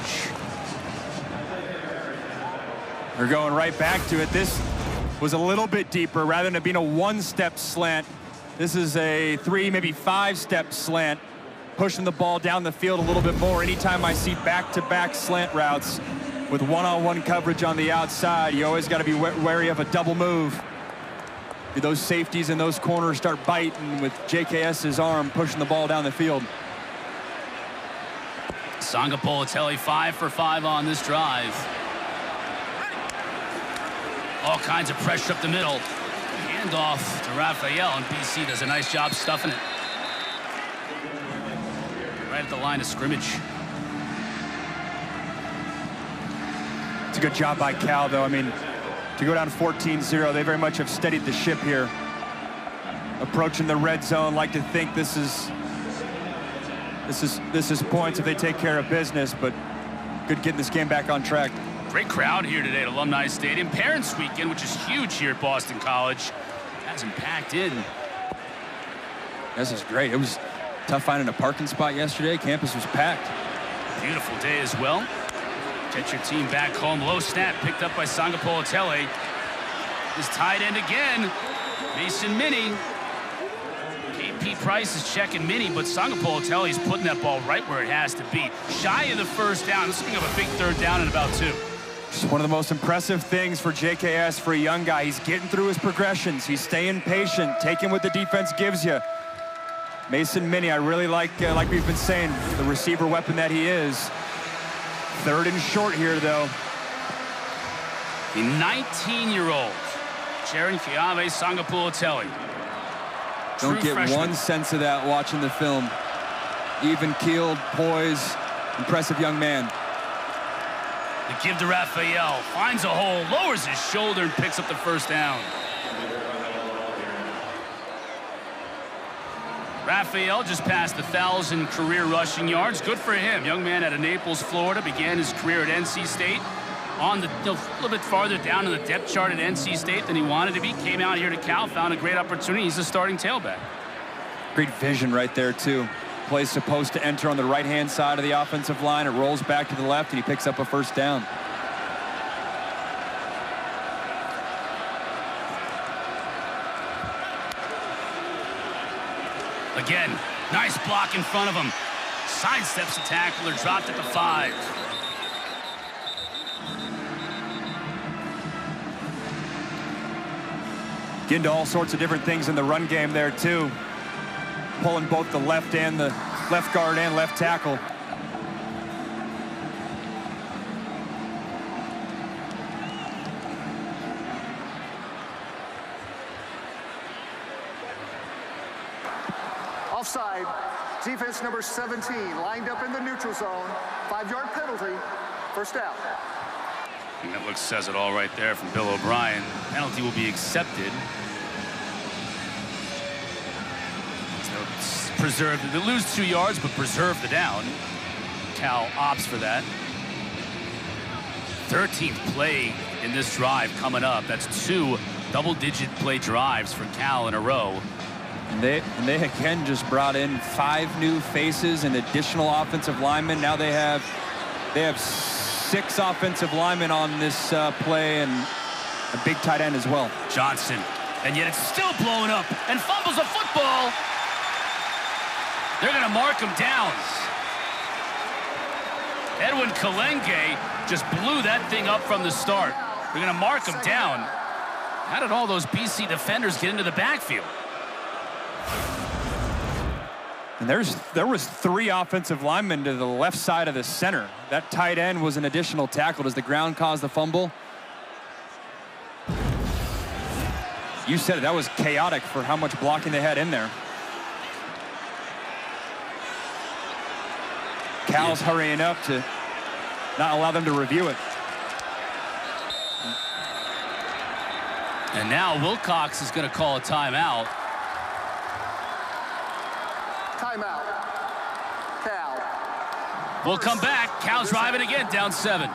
They're going right back to it. This was a little bit deeper rather than it being a 1-step slant. This is a 3, maybe 5-step slant, pushing the ball down the field a little bit more. Anytime I see back-to-back slant routes with one-on-one coverage on the outside, you always got to be wary of a double move. Those safeties and those corners start biting with JKS's arm pushing the ball down the field. Sangapolatelli 5 for 5 on this drive. All kinds of pressure up the middle. Handoff to Raphael, and BC does a nice job stuffing it. Right at the line of scrimmage. It's a good job by Cal, though. I mean, to go down 14-0, they very much have steadied the ship here. Approaching the red zone, like to think this is points if they take care of business, but good getting this game back on track. Great crowd here today at Alumni Stadium. Parents Weekend, which is huge here at Boston College, hasn't packed in. This is great. It was tough finding a parking spot yesterday. Campus was packed. Beautiful day as well. Get your team back home. Low snap picked up by Sangapolatele. His tight end again, Mason Minnie. KP Price is checking Minnie, but Sangapolatele is putting that ball right where it has to be. Shy of the first down. Let's bring up a big third down in about 2. Just one of the most impressive things for JKS for a young guy. He's getting through his progressions. He's staying patient, taking what the defense gives you. Mason Minnie, I really like we've been saying, the receiver weapon that he is. 3rd and short here, though. The 19-year-old, Jaron Kiave Sangapolatele. Don't get freshman. one sense of that watching the film. Even-keeled, poised, impressive young man. The give to Raphael, finds a hole, lowers his shoulder, and picks up the first down. Raphael just passed 1,000 career rushing yards. Good for him. Young man out of Naples, Florida, began his career at NC State. On the a little bit farther down in the depth chart at NC State than he wanted to be. Came out here to Cal, found a great opportunity. He's a starting tailback. Great vision right there, too. Play's supposed to enter on the right-hand side of the offensive line. It rolls back to the left, and he picks up a first down. Again, nice block in front of him. Sidesteps the tackler, dropped at the 5. Get into all sorts of different things in the run game there, too. Pulling both the left guard and left tackle. Offside. Defense number 17 lined up in the neutral zone. 5-yard penalty. First down. And that says it all right there from Bill O'Brien. Penalty will be accepted. So preserve. They lose 2 yards, but preserve the down. Cal opts for that. 13th play in this drive coming up. That's 2 double-digit play drives for Cal in a row. And they again just brought in 5 new faces and additional offensive linemen. Now they have 6 offensive linemen on this play and a big tight end as well. Johnson, and yet it's still blowing up and fumbles a football. They're going to mark him down. Edwin Kalenge just blew that thing up from the start. They're going to mark him down. How did all those BC defenders get into the backfield? And there was 3 offensive linemen to the left side of the center. That tight end was an additional tackle. Does the ground cause the fumble? You said it. That was chaotic for how much blocking they had in there. Cal's hurrying up to not allow them to review it. And now Wilcox is going to call a timeout. Timeout. Cal. We'll come back. Cal's driving again, down 7.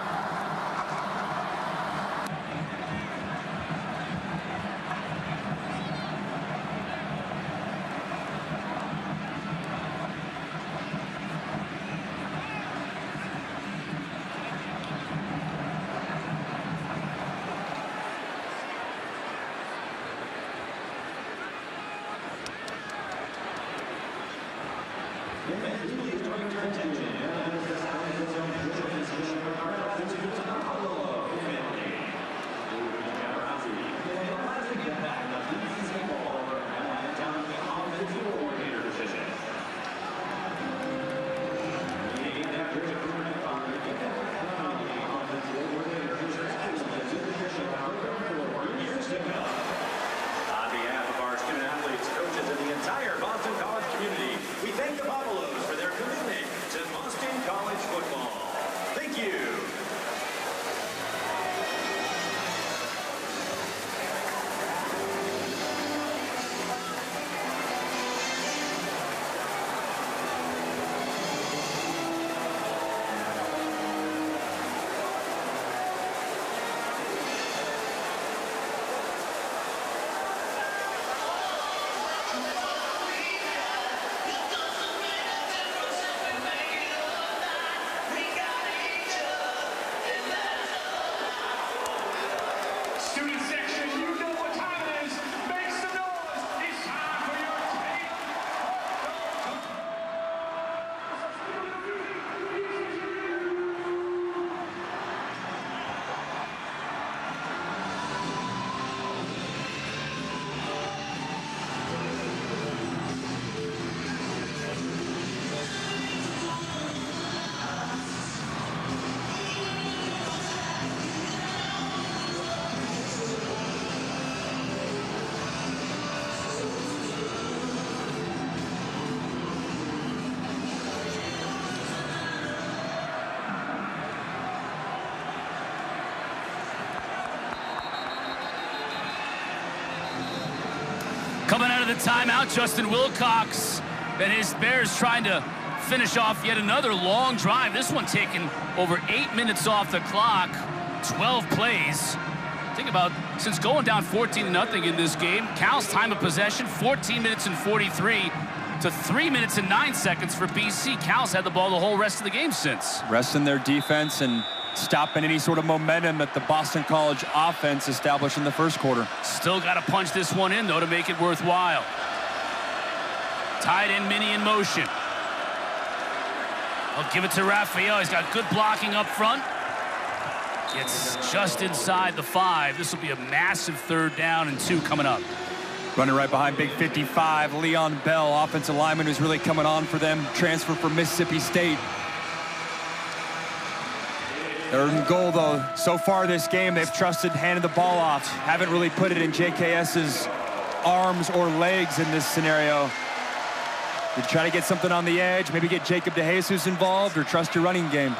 Student section, you know what time it is. Make some noise. It's time for your Coming out of the timeout, Justin Wilcox and his Bears trying to finish off yet another long drive. This one taking over 8 minutes off the clock, 12 plays. Think about, since going down 14-0 in this game, Cal's time of possession, 14 minutes and 43 to 3 minutes and 9 seconds for BC. Cal's had the ball the whole rest of the game since. Resting their defense and stopping any sort of momentum that the Boston College offense established in the first quarter. Still got to punch this one in, though, to make it worthwhile. Tight end mini in motion. I'll give it to Raphael. He's got good blocking up front. Gets just inside the 5. This will be a massive 3rd down and 2 coming up. Running right behind big 55, Leon Bell, offensive lineman who's really coming on for them. Transfer from Mississippi State. 3rd and goal, though. So far this game, they've trusted handing the ball off. Haven't really put it in JKS's arms or legs in this scenario. You try to get something on the edge, maybe get Jacob DeJesus involved, or trust your running game.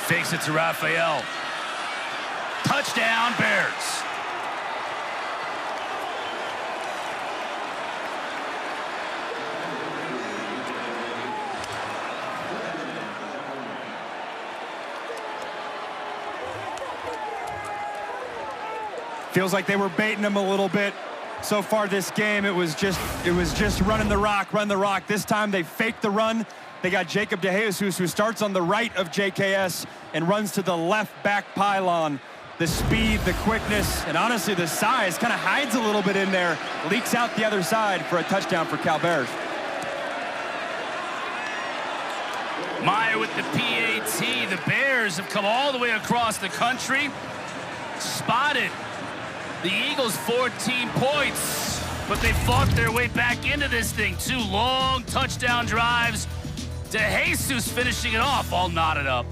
Fakes it to Raphael. Touchdown, Bears. Feels like they were baiting him a little bit. So far this game, it was just running the rock, run the rock. This time they faked the run. They got Jacob DeJesus, who starts on the right of JKS and runs to the left back pylon. The speed, the quickness, and honestly the size kind of hides a little bit in there, leaks out the other side for a touchdown for Cal Bears. Meyer with the PAT. The Bears have come all the way across the country. Spotted the Eagles 14 points, but they fought their way back into this thing. 2 long touchdown drives. DeJesus finishing it off, all knotted up.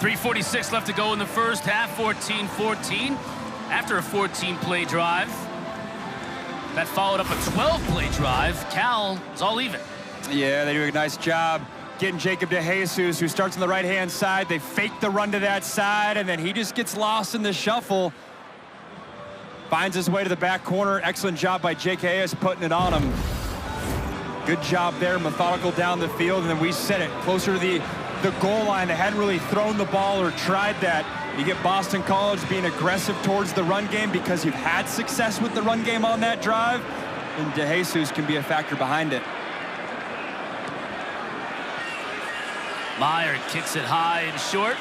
3:46 left to go in the first half, 14-14. After a 14-play drive, that followed up a 12-play drive. Cal is all even. Yeah, they do a nice job getting Jacob DeJesus, who starts on the right-hand side. They fake the run to that side, and then he just gets lost in the shuffle. Finds his way to the back corner. Excellent job by Jake Hayes putting it on him. Good job there, methodical down the field, and then we set it closer to the goal line. They hadn't really thrown the ball or tried that. You get Boston College being aggressive towards the run game because you've had success with the run game on that drive, and DeJesus can be a factor behind it. Meyer kicks it high and short.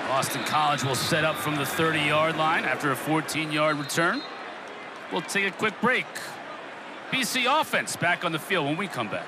Boston College will set up from the 30-yard line after a 14-yard return. We'll take a quick break. BC offense back on the field when we come back.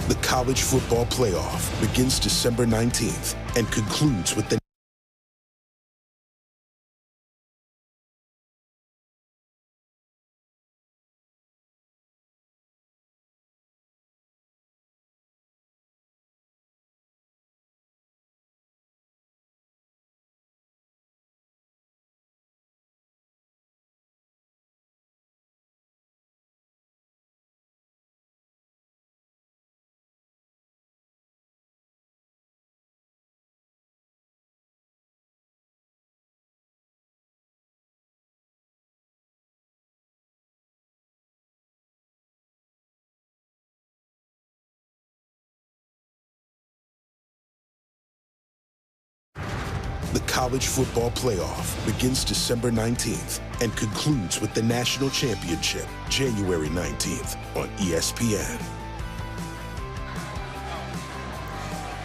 The College Football Playoff begins December 19th and concludes with the College Football Playoff begins December 19th and concludes with the National Championship January 19th on ESPN.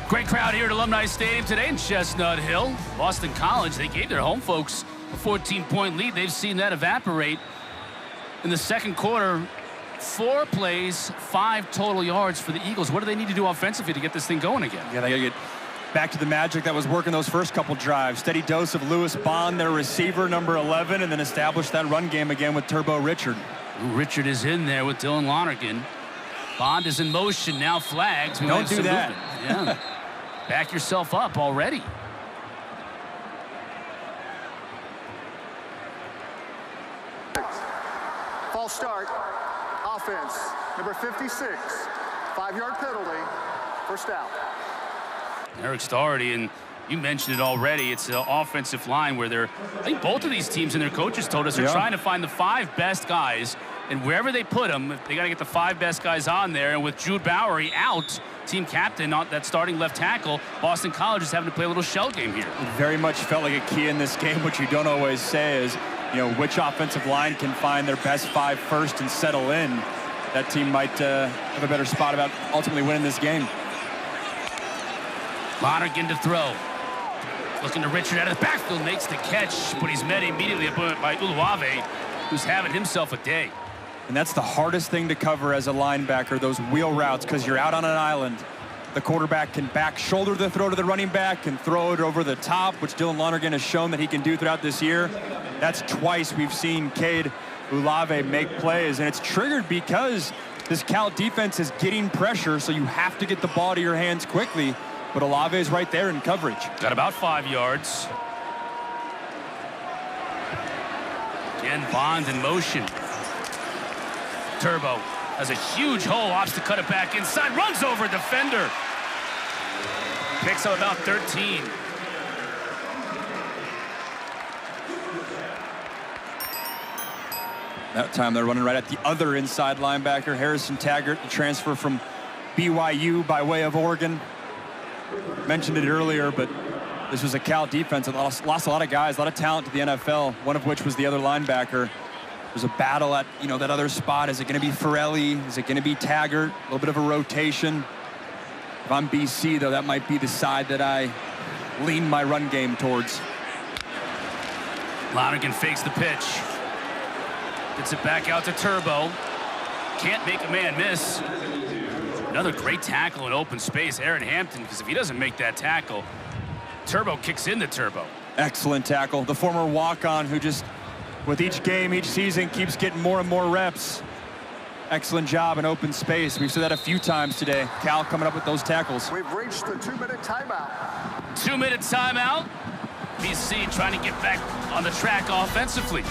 Great crowd here at Alumni Stadium today in Chestnut Hill. Boston College, they gave their home folks a 14-point lead. They've seen that evaporate in the second quarter. 4 plays, 5 total yards for the Eagles. What do they need to do offensively to get this thing going again? Yeah, they got to get back to the magic that was working those first couple drives. Steady dose of Lewis Bond, their receiver, number 11, and then establish that run game again with Turbo Richard. Richard is in there with Dylan Lonergan. Bond is in motion, now flags. Don't do that. Yeah. Back yourself up already. False start. Offense. Number 56. 5-yard penalty. First out. Eric Stardy, and you mentioned it already, it's the offensive line where I think both of these teams and their coaches told us they're trying to find the 5 best guys And wherever they put him, they got to get the 5 best guys on there. And with Jude Bowery out, team captain on that starting left tackle, Boston College is having to play a little shell game here. It very much felt like a key in this game, which you don't always say is, which offensive line can find their best 5 first and settle in. That team might have a better spot about ultimately winning this game. Lonergan to throw. Looking to Richard out of the backfield, makes the catch, but he's met immediately by Uluave, who's having himself a day. And that's the hardest thing to cover as a linebacker, those wheel routes, because you're out on an island. The quarterback can back shoulder the throw to the running back, can throw it over the top, which Dylan Lonergan has shown that he can do throughout this year. That's twice we've seen Cade Uluave make plays, and it's triggered because this Cal defense is getting pressure, so you have to get the ball to your hands quickly. But Olave is right there in coverage. Got about 5 yards. Again, Bond in motion. Turbo has a huge hole, opts to cut it back inside, runs over a defender. Picks up about 13. That time they're running right at the other inside linebacker, Harrison Taggart, the transfer from BYU by way of Oregon. Mentioned it earlier, but this was a Cal defense that lost a lot of guys, a lot of talent to the NFL, one of which was the other linebacker. There's a battle at, that other spot. Is it going to be Farrelly? Is it going to be Taggart? A little bit of a rotation. If I'm BC, though, that might be the side that I lean my run game towards. Lonergan fakes the pitch. Gets it back out to Turbo. Can't make a man miss. Another great tackle in open space, Aaron Hampton, because if he doesn't make that tackle, Turbo kicks into Turbo. Excellent tackle. The former walk-on who just, with each game, each season, keeps getting more and more reps. Excellent job in open space. We've said that a few times today. Cal coming up with those tackles. We've reached the 2-minute timeout. 2-minute timeout. BC trying to get back on the track offensively.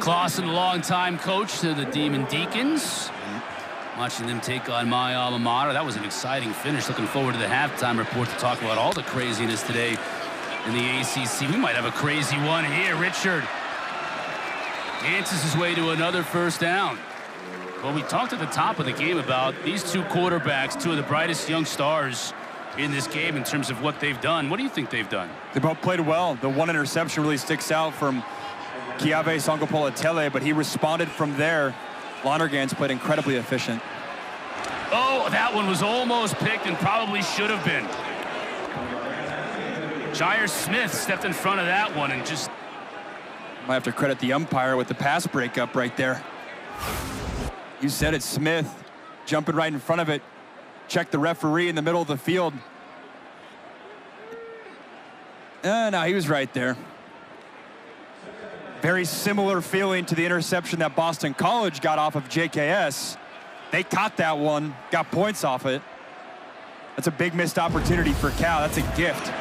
Clausen, the longtime coach to the Demon Deacons. Watching them take on my alma mater. That was an exciting finish. Looking forward to the halftime report to talk about all the craziness today in the ACC. We might have a crazy one here. Richard dances his way to another first down. Well, we talked at the top of the game about these two quarterbacks, two of the brightest young stars in this game in terms of what they've done. What do you think they've done? They both played well. The one interception really sticks out from Kiave Sangopola-Tele, but he responded from there. Lonergan's played incredibly efficient. Oh, that one was almost picked and probably should have been. Jair Smith stepped in front of that one and just... Might have to credit the umpire with the pass breakup right there. You said it, Smith jumping right in front of it. Check the referee in the middle of the field. No, he was right there. Very similar feeling to the interception that Boston College got off of JKS. They caught that one, got points off it. That's a big missed opportunity for Cal. That's a gift.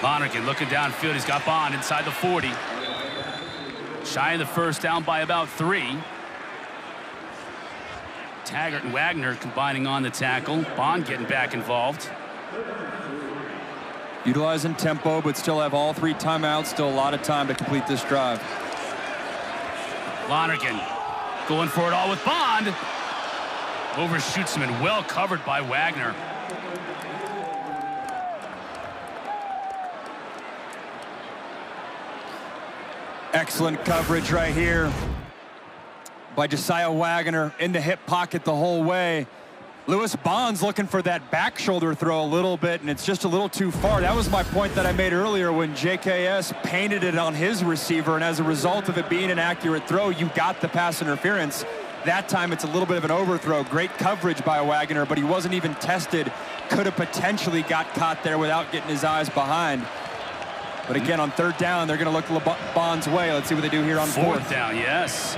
Lonergan looking downfield. He's got Bond inside the 40. Shy of the first down by about 3. Taggart and Wagner combining on the tackle. Bond getting back involved. Utilizing tempo, but still have all 3 timeouts. Still a lot of time to complete this drive. Lonergan going for it all with Bond. Overshoots him and well covered by Wagner. Excellent coverage right here by Josiah Wagner in the hip pocket the whole way. Lewis Bond's looking for that back shoulder throw a little bit, and it's just a little too far. That was my point that I made earlier when JKS painted it on his receiver, and as a result of it being an accurate throw, you got the pass interference. That time it's a little bit of an overthrow. Great coverage by Wagner, but he wasn't even tested. Could have potentially got caught there without getting his eyes behind. But again, on 3rd down, they're going to look Bond's way. Let's see what they do here on 4th down, yes.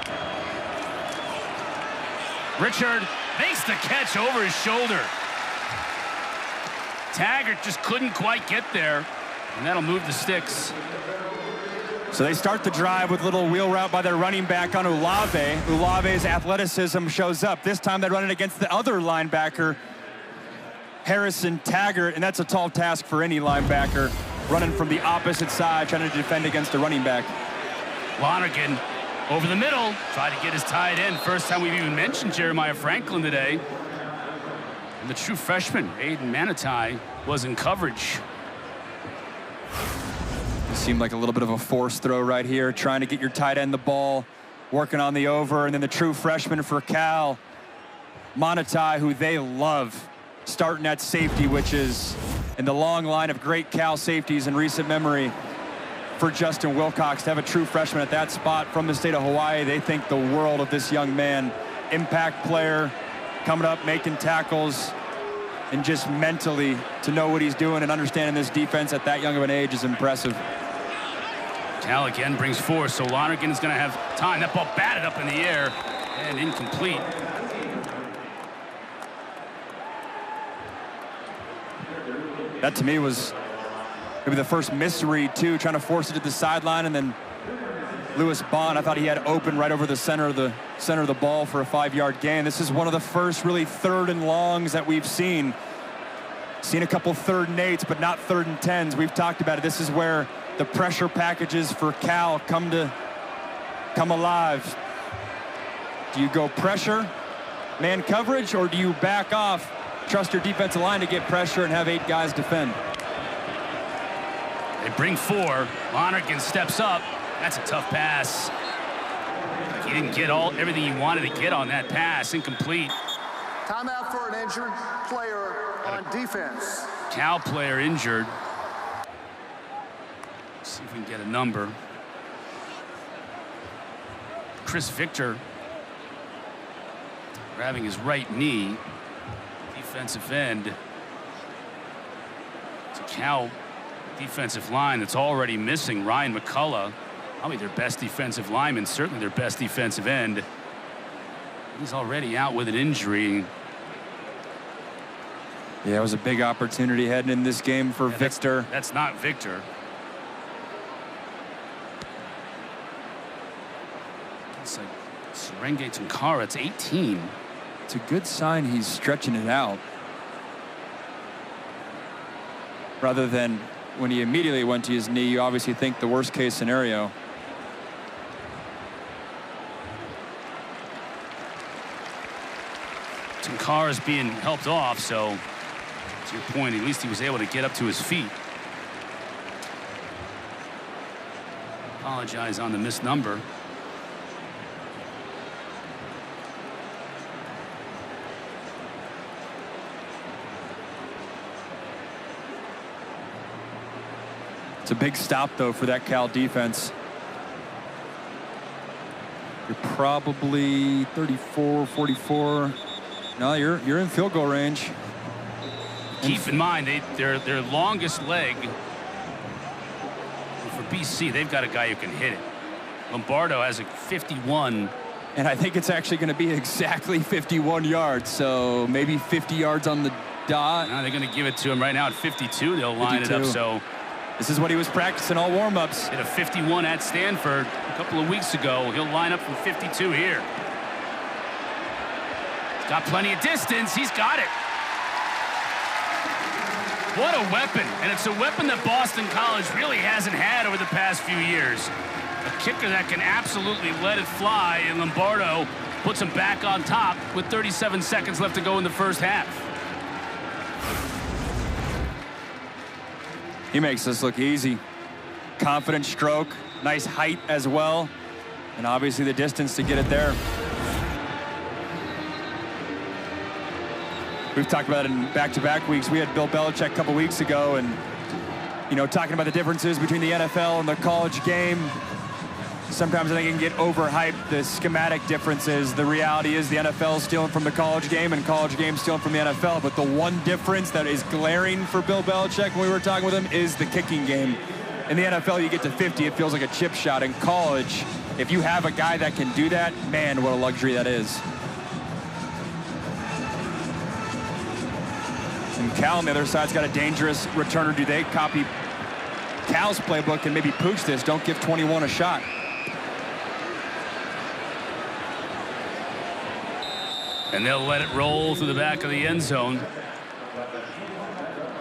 Richard makes the catch over his shoulder. Taggart just couldn't quite get there, and that'll move the sticks. So they start the drive with a little wheel route by their running back on Ulave. Ulave's athleticism shows up. This time they're running against the other linebacker, Harrison Taggart, and that's a tall task for any linebacker. Running from the opposite side, trying to defend against a running back. Lonergan over the middle, tried to get his tight end. First time we've even mentioned Jeremiah Franklin today. And the true freshman, Aiden Manitai, was in coverage. It seemed like a little bit of a forced throw right here, trying to get your tight end the ball, working on the over, and then the true freshman for Cal, Manitai, who they love, starting at safety, which is in the long line of great Cal safeties in recent memory for Justin Wilcox. To have a true freshman at that spot from the state of Hawaii, they think the world of this young man. Impact player, coming up, making tackles, and just mentally to know what he's doing and understanding this defense at that young of an age is impressive. Cal again brings 4, so Lonergan is going to have time. That ball batted up in the air and incomplete. That to me was maybe the first misread too, trying to force it to the sideline, and then Lewis Bond, I thought he had open right over the center of the ball for a 5-yard gain. This is one of the first really 3rd and longs that we've seen. Seen a couple 3rd and 8s, but not 3rd and 10s. We've talked about it. This is where the pressure packages for Cal come alive. Do you go pressure, man coverage, or do you back off, trust your defensive line to get pressure and have 8 guys defend? They bring 4. Lonergan steps up. That's a tough pass. He didn't get everything he wanted to get on that pass. Incomplete. Timeout for an injured player on defense. Cal player injured. Let's see if we can get a number. Chris Victor grabbing his right knee. Defensive end. It's a Cal defensive line that's already missing Ryan McCullough, probably their best defensive lineman, certainly their best defensive end. He's already out with an injury. Yeah, it was a big opportunity heading in this game for Victor. That's not Victor. It's like Serengei Tunkara. It's 18. It's a good sign he's stretching it out, rather than when he immediately went to his knee. You obviously think the worst case scenario. Tunkara's being helped off, so to your point, at least he was able to get up to his feet. Apologize on the missed number. It's a big stop, though, for that Cal defense. You're probably 34, 44. No, you're in field goal range. Keep in mind, their longest leg for BC, they've got a guy who can hit it. Lombardo has a 51. And I think it's actually going to be exactly 51 yards, so maybe 50 yards on the dot. No, they're going to give it to him right now at 52. They'll line 52. It up. So this is what he was practicing all warm-ups. Hit a 51 at Stanford a couple of weeks ago. He'll line up from 52 here. He's got plenty of distance. He's got it. What a weapon. And it's a weapon that Boston College really hasn't had over the past few years. A kicker that can absolutely let it fly, and Lombardo puts him back on top with 37 seconds left to go in the first half. He makes this look easy. Confident stroke, nice height as well, and obviously the distance to get it there. We've talked about it in back-to-back weeks. We had Bill Belichick a couple weeks ago, and talking about the differences between the NFL and the college game. Sometimes I think it can get overhyped, the schematic differences. The reality is the NFL is stealing from the college game and college game stealing from the NFL. But the one difference that is glaring for Bill Belichick when we were talking with him is the kicking game. In the NFL, you get to 50, it feels like a chip shot. In college, if you have a guy that can do that, man, what a luxury that is. And Cal on the other side's got a dangerous returner. Do they copy Cal's playbook and maybe pooch this? Don't give 21 a shot. And they'll let it roll through the back of the end zone.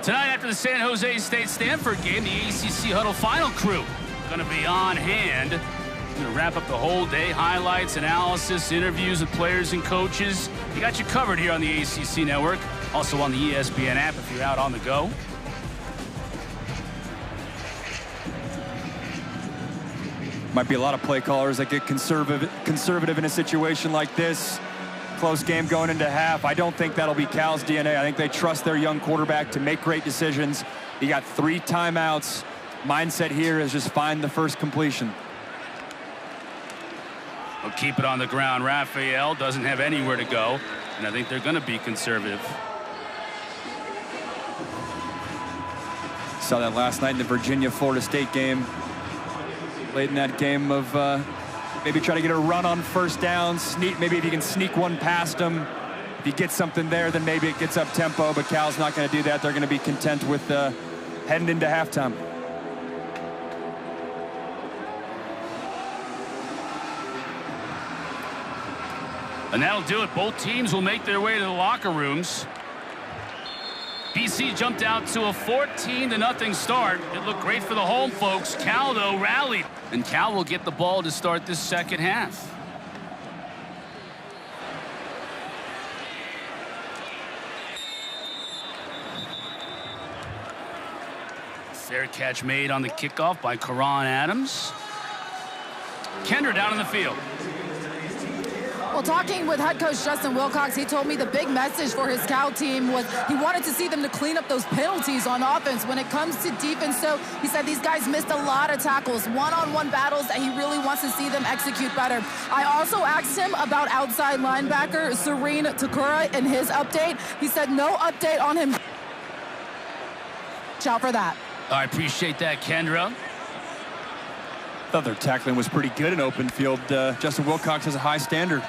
Tonight, after the San Jose State-Stanford game, the ACC Huddle Final crew going to be on hand. Going to wrap up the whole day. Highlights, analysis, interviews with players and coaches. We got you covered here on the ACC Network. Also on the ESPN app if you're out on the go. Might be a lot of play callers that get conservative in a situation like this. Close game going into half. I don't think that'll be Cal's DNA. I think they trust their young quarterback to make great decisions. You got 3 timeouts. Mindset here is just find the first completion. We'll keep it on the ground. Raphael doesn't have anywhere to go, and I think they're going to be conservative. Saw that last night in the Virginia-Florida State game. Late in that game of maybe try to get a run on first down. Maybe if you can sneak one past them. If you get something there, then maybe it gets up tempo, but Cal's not going to do that. They're going to be content with heading into halftime. And that'll do it. Both teams will make their way to the locker rooms. BC jumped out to a 14-0 start. It looked great for the home folks. Cal, though, rallied. And Cal will get the ball to start this second half. Fair catch made on the kickoff by Karan Adams. Kendra down in the field. Well, talking with head coach Justin Wilcox, he told me the big message for his Cal team was he wanted to see them to clean up those penalties on offense when it comes to defense. So he said these guys missed a lot of tackles, one-on-one battles that he really wants to see them execute better. I also asked him about outside linebacker Serene Takura and his update. He said no update on him. Watch out for that. I appreciate that, Kendra. I thought their tackling was pretty good in open field. Justin Wilcox has a high standard.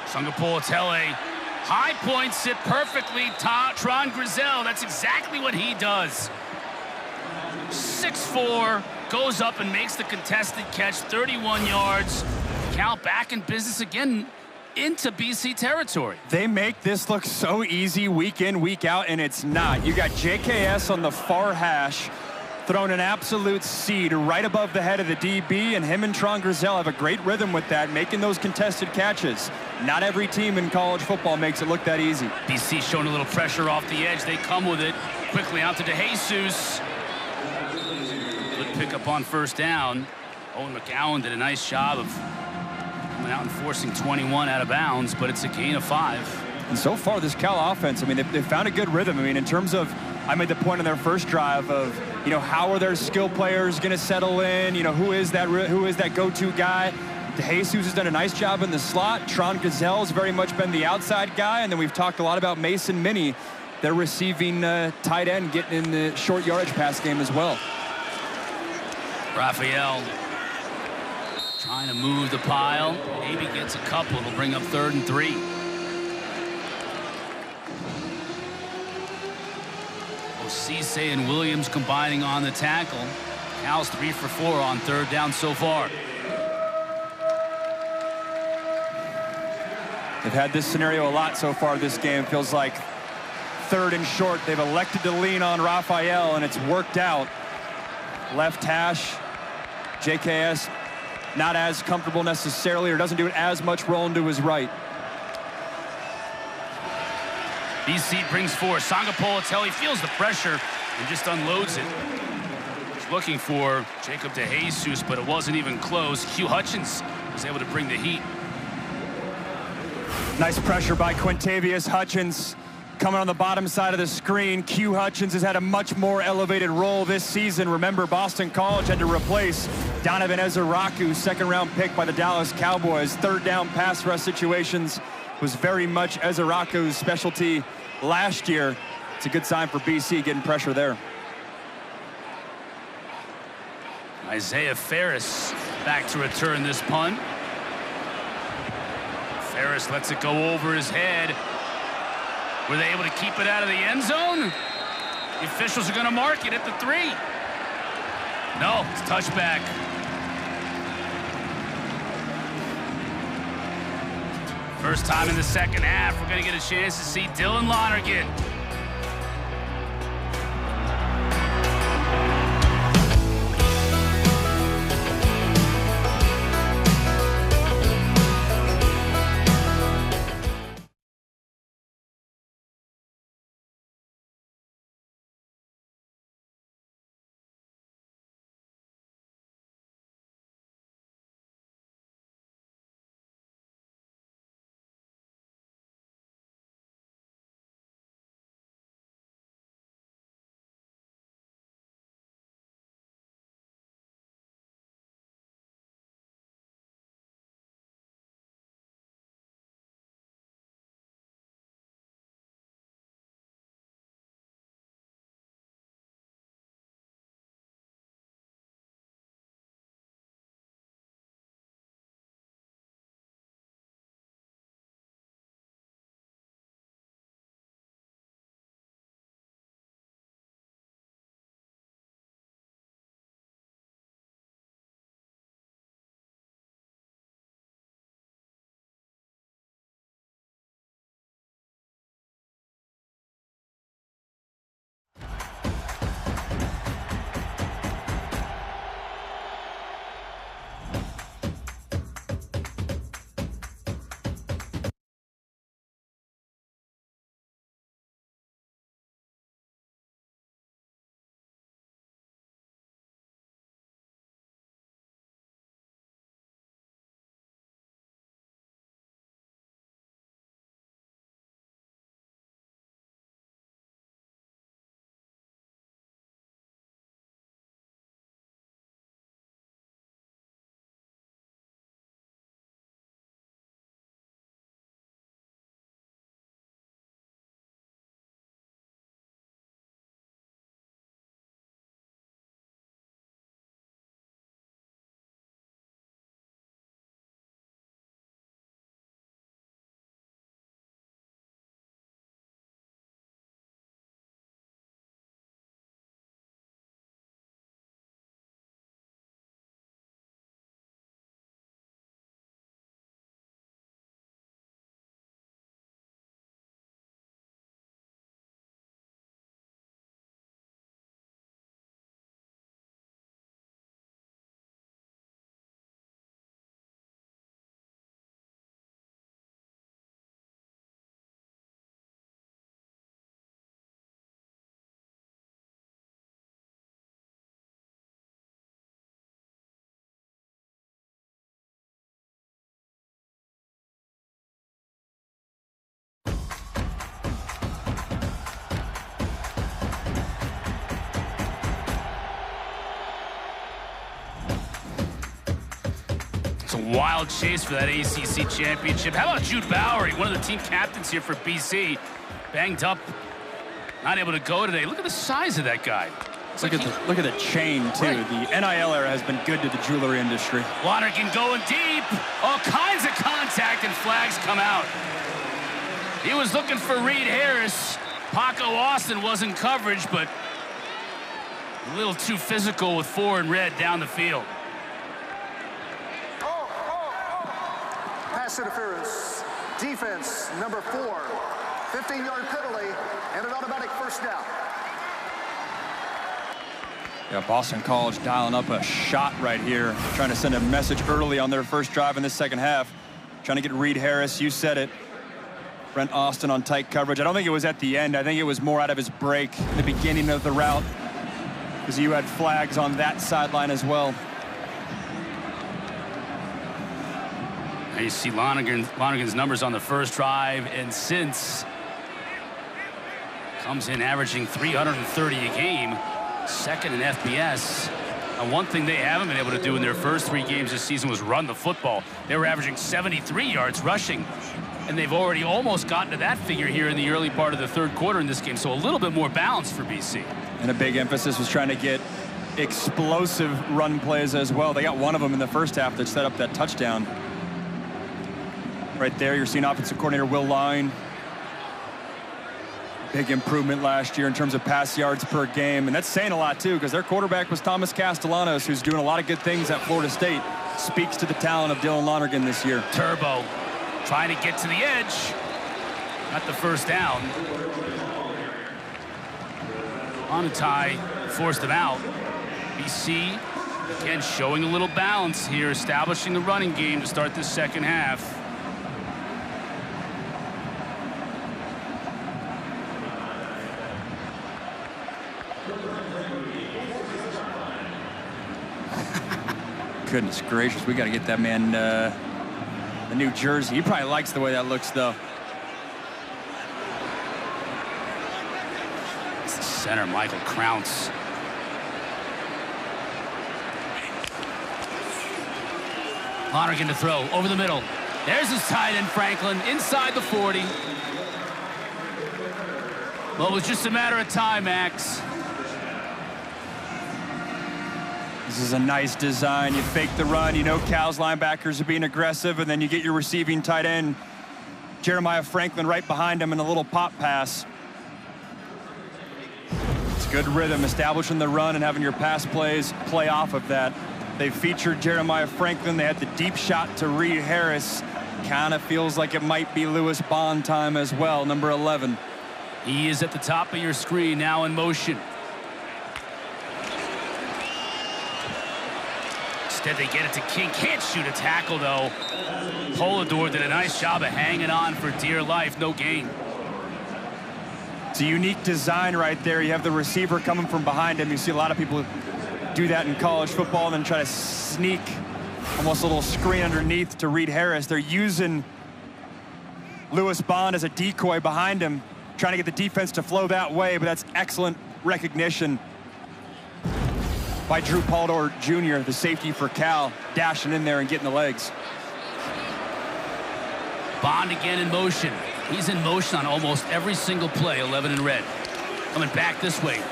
Sungapole Tele High points it perfectly. Tron Grizel, that's exactly what he does. 6'4", goes up and makes the contested catch, 31 yards. Cal back in business again into BC territory. They make this look so easy week in, week out, and it's not. You got JKS on the far hash, throwing an absolute seed right above the head of the DB, and him and Tron Grizel have a great rhythm with that, making those contested catches. Not every team in college football makes it look that easy. BC showing a little pressure off the edge. They come with it quickly out to DeJesus. Good pickup on first down. Owen McGowan did a nice job of coming out and forcing 21 out of bounds, but it's a gain of 5. And so far, this Cal offense, I mean, they've found a good rhythm. I mean, in terms of, I made the point in their first drive of, you know, how are their skill players going to settle in? You know, who is that go-to guy? DeJesus has done a nice job in the slot. Tron Grizel has very much been the outside guy. And then we've talked a lot about Mason Minnie, their receiving tight end, getting in the short yardage pass game as well. Raphael trying to move the pile. Maybe gets a couple. It'll bring up 3rd and 3. Cisse and Williams combining on the tackle. Cal's 3 for 4 on 3rd down so far. They've had this scenario a lot so far this game. Feels like 3rd and short. They've elected to lean on Raphael, and it's worked out. Left hash, JKS not as comfortable necessarily, or doesn't do it as much rolling to his right. BC brings forward Sangapolatel. He feels the pressure and just unloads it. He's looking for Jacob DeJesus, but it wasn't even close. Hugh Hutchins was able to bring the heat. Nice pressure by Quintavious Hutchins. Coming on the bottom side of the screen, Q Hutchins has had a much more elevated role this season. Remember, Boston College had to replace Donovan Ezeraku, 2nd-round pick by the Dallas Cowboys. 3rd down pass rush situations was very much Ezeraku's specialty last year. It's a good sign for BC getting pressure there. Isaiah Ferris back to return this punt. Ferris lets it go over his head. Were they able to keep it out of the end zone? The officials are going to mark it at the 3. No, it's touchback. First time in the second half, we're going to get a chance to see Dylan Lonergan wild chase for that ACC championship. How about Jude Bowery, one of the team captains here for BC? Banged up, not able to go today. Look at the size of that guy. Look at the chain, too. Right. The NIL era has been good to the jewelry industry. Lonergan going deep. All kinds of contact, and flags come out. He was looking for Reed Harris. Paco Austin was in coverage, but a little too physical with 4 in red down the field. Pass interference. Defense, number 4. 15-yard penalty and an automatic first down. Yeah, Boston College dialing up a shot right here, trying to send a message early on their first drive in this second half. Trying to get Reed Harris, you said it. Brent Austin on tight coverage. I don't think it was at the end. I think it was more out of his break in the beginning of the route, because you had flags on that sideline as well. Now you see Lonergan's numbers on the first drive, and since comes in averaging 330 a game. Second in FBS. And one thing they haven't been able to do in their first 3 games this season was run the football. They were averaging 73 yards rushing, and they've already almost gotten to that figure here in the early part of the third quarter in this game. So a little bit more balance for BC. And a big emphasis was trying to get explosive run plays as well. They got one of them in the first half that set up that touchdown. Right there, you're seeing offensive coordinator Will Line. Big improvement last year in terms of pass yards per game. And that's saying a lot, too, because their quarterback was Thomas Castellanos, who's doing a lot of good things at Florida State. Speaks to the talent of Dylan Lonergan this year. Turbo trying to get to the edge. Got the first down. Onutai forced him out. BC, again, showing a little balance here, establishing the running game to start this second half. Goodness gracious, we got to get that man the new jersey. He probably likes the way that looks, though. It's the center, Michael Crounce. Lonergan to throw over the middle. There's his tight end, Franklin, inside the 40. Well, it was just a matter of time, Max. This is a nice design. You fake the run. You know Cal's linebackers are being aggressive, and then you get your receiving tight end, Jeremiah Franklin, right behind him in a little pop pass. It's good rhythm, establishing the run and having your pass plays play off of that. They featured Jeremiah Franklin. They had the deep shot to Reed Harris. Kind of feels like it might be Lewis Bond time as well, number 11. He is at the top of your screen, now in motion. Instead, they get it to King. Can't shoot a tackle, though. Polidor did a nice job of hanging on for dear life. No gain. It's a unique design right there. You have the receiver coming from behind him. You see a lot of people do that in college football and then try to sneak almost a little screen underneath to Reed Harris. They're using Lewis Bond as a decoy behind him, trying to get the defense to flow that way, but that's excellent recognition by Drew Polidor Jr., the safety for Cal, dashing in there and getting the legs. Bond again in motion. He's in motion on almost every single play, 11 in red. Coming back this way.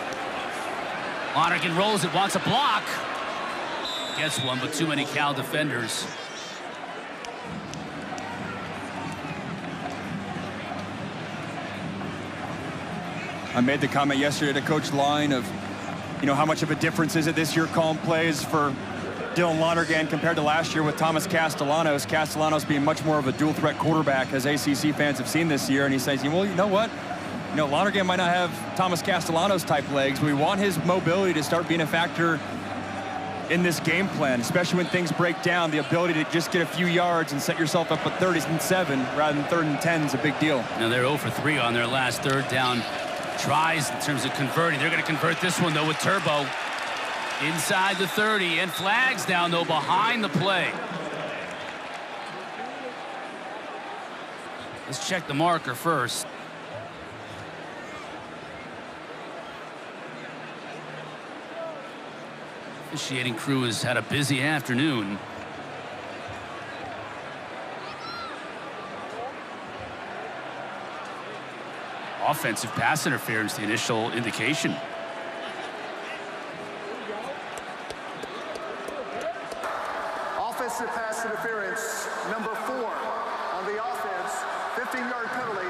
Lonergan rolls it, wants a block. Gets one, but too many Cal defenders. I made the comment yesterday to Coach Line of, you know, how much of a difference is it this year calling plays for Dylan Lonergan compared to last year with Thomas Castellanos. Castellanos being much more of a dual threat quarterback, as ACC fans have seen this year. And he says, well, you know what? You know, Lonergan might not have Thomas Castellanos type legs, but we want his mobility to start being a factor in this game plan, especially when things break down. The ability to just get a few yards and set yourself up with 3rd and 7 rather than 3rd and 10 is a big deal. Now they're 0 for 3 on their last third down tries in terms of converting. They're going to convert this one, though, with Turbo. Inside the 30, and flags down, though, behind the play. Let's check the marker first. Officiating crew has had a busy afternoon. Offensive pass interference, the initial indication. Offensive pass interference, number 4 on the offense, 15-yard penalty,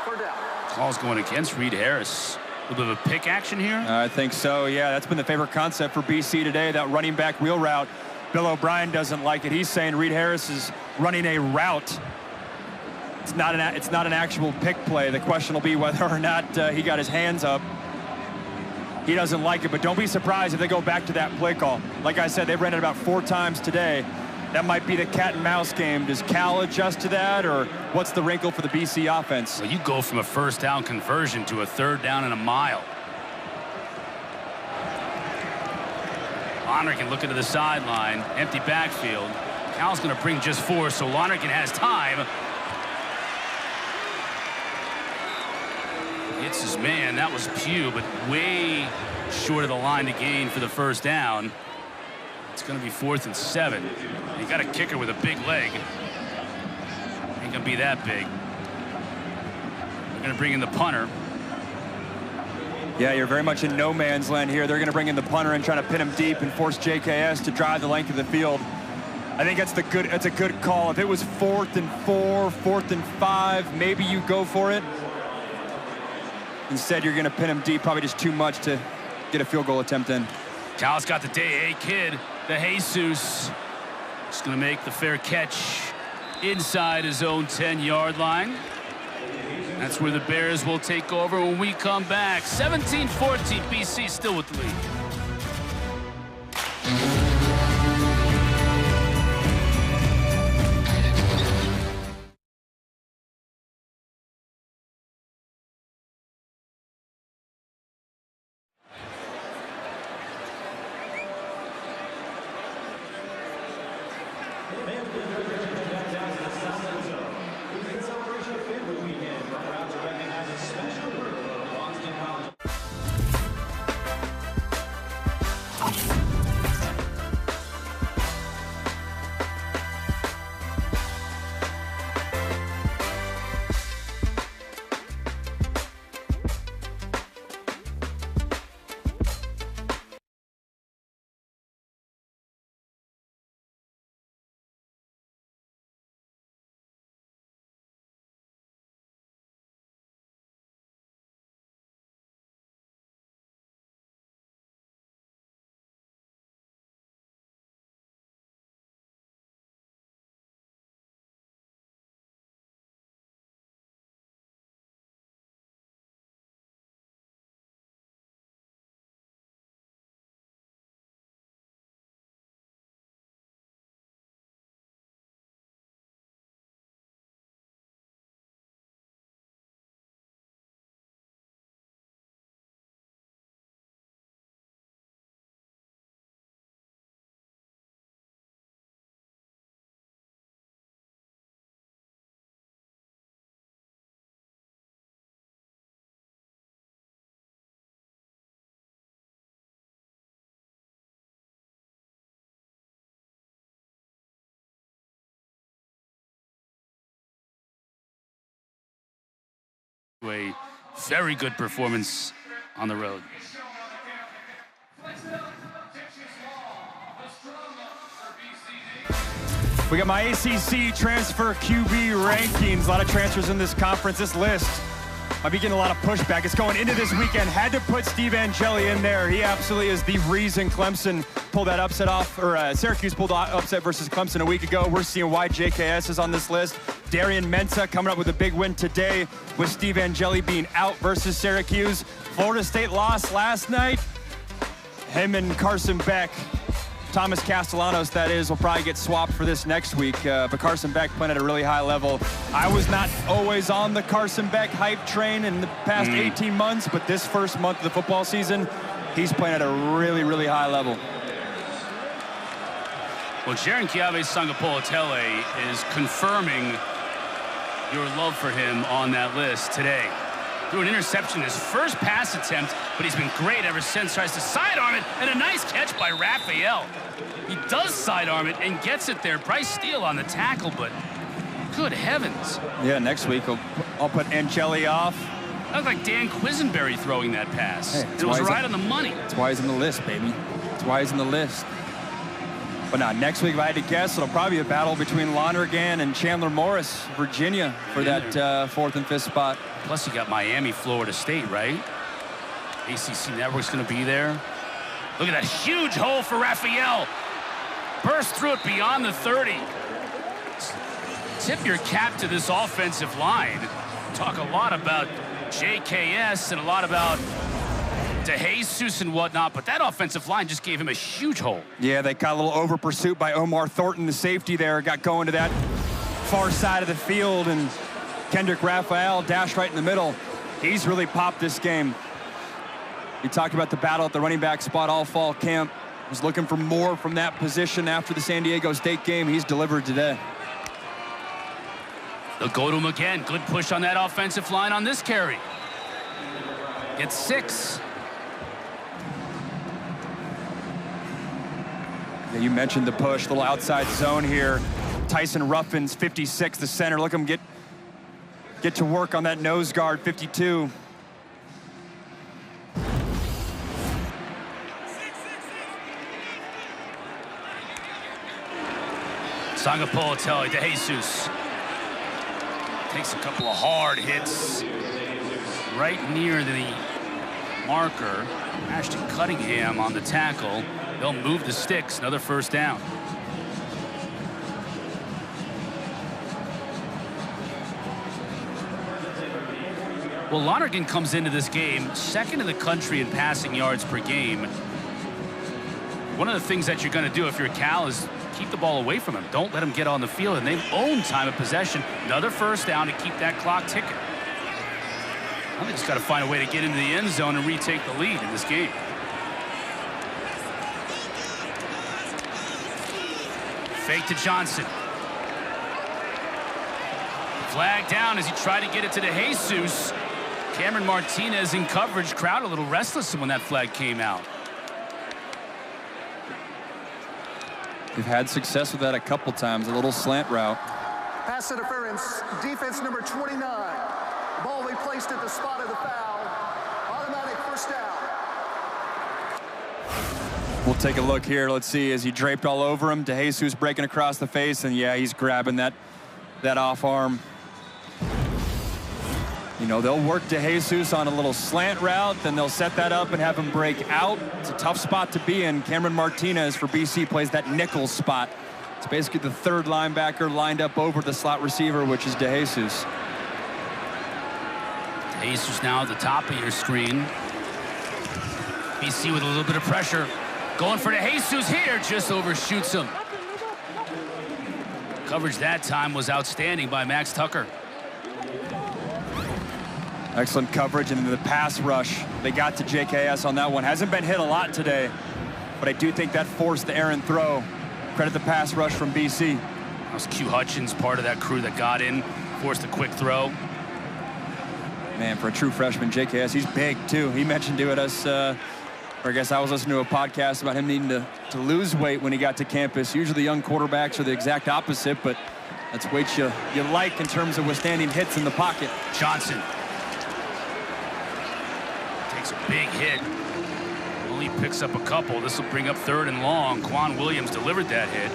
3rd down. Call's going against Reed Harris. A little bit of a pick action here? I think so, yeah. That's been the favorite concept for BC today, that running back wheel route. Bill O'Brien doesn't like it. He's saying Reed Harris is running a route. It's not an actual pick play. The question will be whether or not he got his hands up. He doesn't like it, but don't be surprised if they go back to that play call. Like I said, they've ran it about 4 times today. That might be the cat and mouse game. Does Cal adjust to that, or what's the wrinkle for the BC offense? Well, you go from a 1st down conversion to a 3rd down and a mile. Lonergan looking to the sideline, empty backfield. Cal's going to bring just 4, so Lonergan has time. Hits his man. That was Pugh, but way short of the line to gain for the 1st down. It's going to be 4th and 7. You got a kicker with a big leg. Ain't going to be that big. They're going to bring in the punter. Yeah, you're very much in no man's land here. They're going to bring in the punter and try to pin him deep and force JKS to drive the length of the field. I think that's a good call. If it was 4th and 4, 4th and 5, maybe you go for it. Instead, you're going to pin him deep, probably just too much to get a field goal attempt in. Cal's got the day A kid, the Jesus. Just going to make the fair catch inside his own 10-yard line. That's where the Bears will take over when we come back. 17-14, BC still with the lead. A very good performance on the road. We got my ACC transfer QB rankings. A lot of transfers in this conference. This list might be getting a lot of pushback. It's going into this weekend. Had to put Steve Angeli in there. He absolutely is the reason Clemson pulled that upset off, or Syracuse pulled upset versus Clemson a week ago. We're seeing why JKS is on this list. Darian Mensah coming up with a big win today with Steve Angeli being out versus Syracuse. Florida State lost last night. Him and Carson Beck, Thomas Castellanos, that is, will probably get swapped for this next week. But Carson Beck playing at a really high level. I was not always on the Carson Beck hype train in the past 18 months, but this first month of the football season, he's playing at a really, really high level. Well, Jaron Kiave-Sangapolatele is confirming your love for him on that list today. Threw an interception his first pass attempt, but he's been great ever since. Tries to sidearm it, and a nice catch by Raphael. He does sidearm it and gets it there. Bryce Steele on the tackle, but good heavens. Yeah, next week I'll put Angeli off. Looked like Dan Quisenberry throwing that pass. Hey, it was right on the money. That's why he's in the list, baby. That's why he's in the list. But now, next week, if I had to guess, it'll probably be a battle between Lonergan and Chandler Morris, Virginia, for that 4th and 5th spot. Plus, you got Miami, Florida State, right? ACC Network's going to be there. Look at that huge hole for Raphael. Burst through it beyond the 30. Tip your cap to this offensive line. Talk a lot about JKS and a lot about DeJesus and whatnot, but that offensive line just gave him a huge hole. Yeah, they got a little over pursuit by Omar Thornton, the safety there, got going to that far side of the field, and Kendrick Raphael dashed right in the middle. He's really popped this game. We talked about the battle at the running back spot all fall camp. Was looking for more from that position after the San Diego State game. He's delivered today. They'll go to him again. Good push on that offensive line on this carry. Gets 6. Yeah, you mentioned the push, little outside zone here. Tyson Ruffins, 56, the center. Look him get to work on that nose guard, 52. Sangapolatelli to Jesus. Takes a couple of hard hits right near the marker. Ashton Cunningham on the tackle. They'll move the sticks. Another first down. Well, Lonergan comes into this game 2nd in the country in passing yards per game. One of the things that you're going to do if you're Cal is keep the ball away from him. Don't let him get on the field, and they've owned time of possession. Another first down to keep that clock ticking. I think just got to find a way to get into the end zone and retake the lead in this game. Fake to Johnson. Flag down as he tried to get it to DeJesus. Cameron Martinez in coverage. Crowd a little restless when that flag came out. They've had success with that a couple times, a little slant route. Pass interference, defense number 29. Ball replaced at the spot of the foul. Automatic first down. We'll take a look here. Let's see, as he draped all over him, DeJesus breaking across the face, and yeah, he's grabbing that off arm. You know, they'll work DeJesus on a little slant route, then they'll set that up and have him break out. It's a tough spot to be in. Cameron Martinez for BC plays that nickel spot. It's basically the 3rd linebacker lined up over the slot receiver, which is DeJesus. DeJesus now at the top of your screen. BC with a little bit of pressure. Going for DeJesus here, just overshoots him. Coverage that time was outstanding by Max Tucker. Excellent coverage, and the pass rush. They got to JKS on that one. Hasn't been hit a lot today, but I do think that forced the errant throw. Credit the pass rush from BC. That was Q Hutchins, part of that crew that got in, forced a quick throw. Man, for a true freshman, JKS, he's big too. He mentioned to us, or I guess I was listening to a podcast about him needing to lose weight when he got to campus. Usually young quarterbacks are the exact opposite, but that's weight you like in terms of withstanding hits in the pocket. Johnson. Takes a big hit. Only picks up a couple. This will bring up 3rd and long. Quan Williams delivered that hit.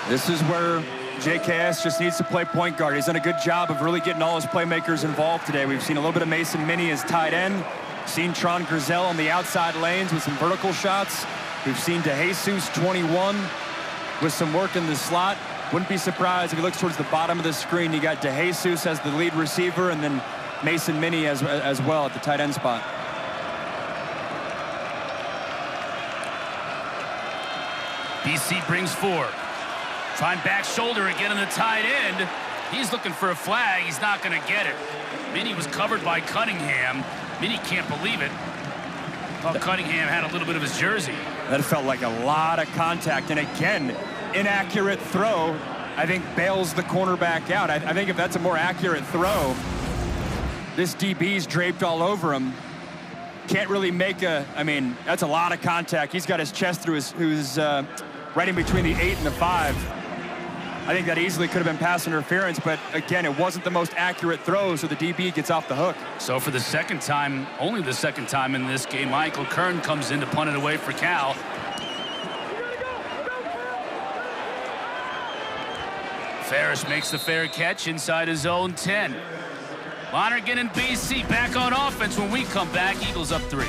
This is where JKS just needs to play point guard. He's done a good job of really getting all his playmakers involved today. We've seen a little bit of Mason Minnie as tight end. Seen Tron Grizel on the outside lanes with some vertical shots. We've seen DeJesus 21 with some work in the slot. Wouldn't be surprised if he looks towards the bottom of the screen. You got DeJesus as the lead receiver, and then Mason Minnie as well at the tight end spot. BC brings 4. Trying back shoulder again on the tight end. He's looking for a flag. He's not going to get it. Minnie was covered by Cunningham. Minnie can't believe it. Thought Cunningham had a little bit of his jersey. That felt like a lot of contact, and again, inaccurate throw, I think, bails the cornerback out. I think if that's a more accurate throw, this DB's draped all over him. Can't really make I mean, that's a lot of contact. He's got his chest through his right in between the 8 and the 5. I think that easily could have been pass interference, but again, it wasn't the most accurate throw, so the DB gets off the hook. So for the second time, only the second time in this game, Michael Kern comes in to punt it away for Cal. Ferris makes the fair catch inside his own 10. Lonergan and BC back on offense. When we come back, Eagles up 3.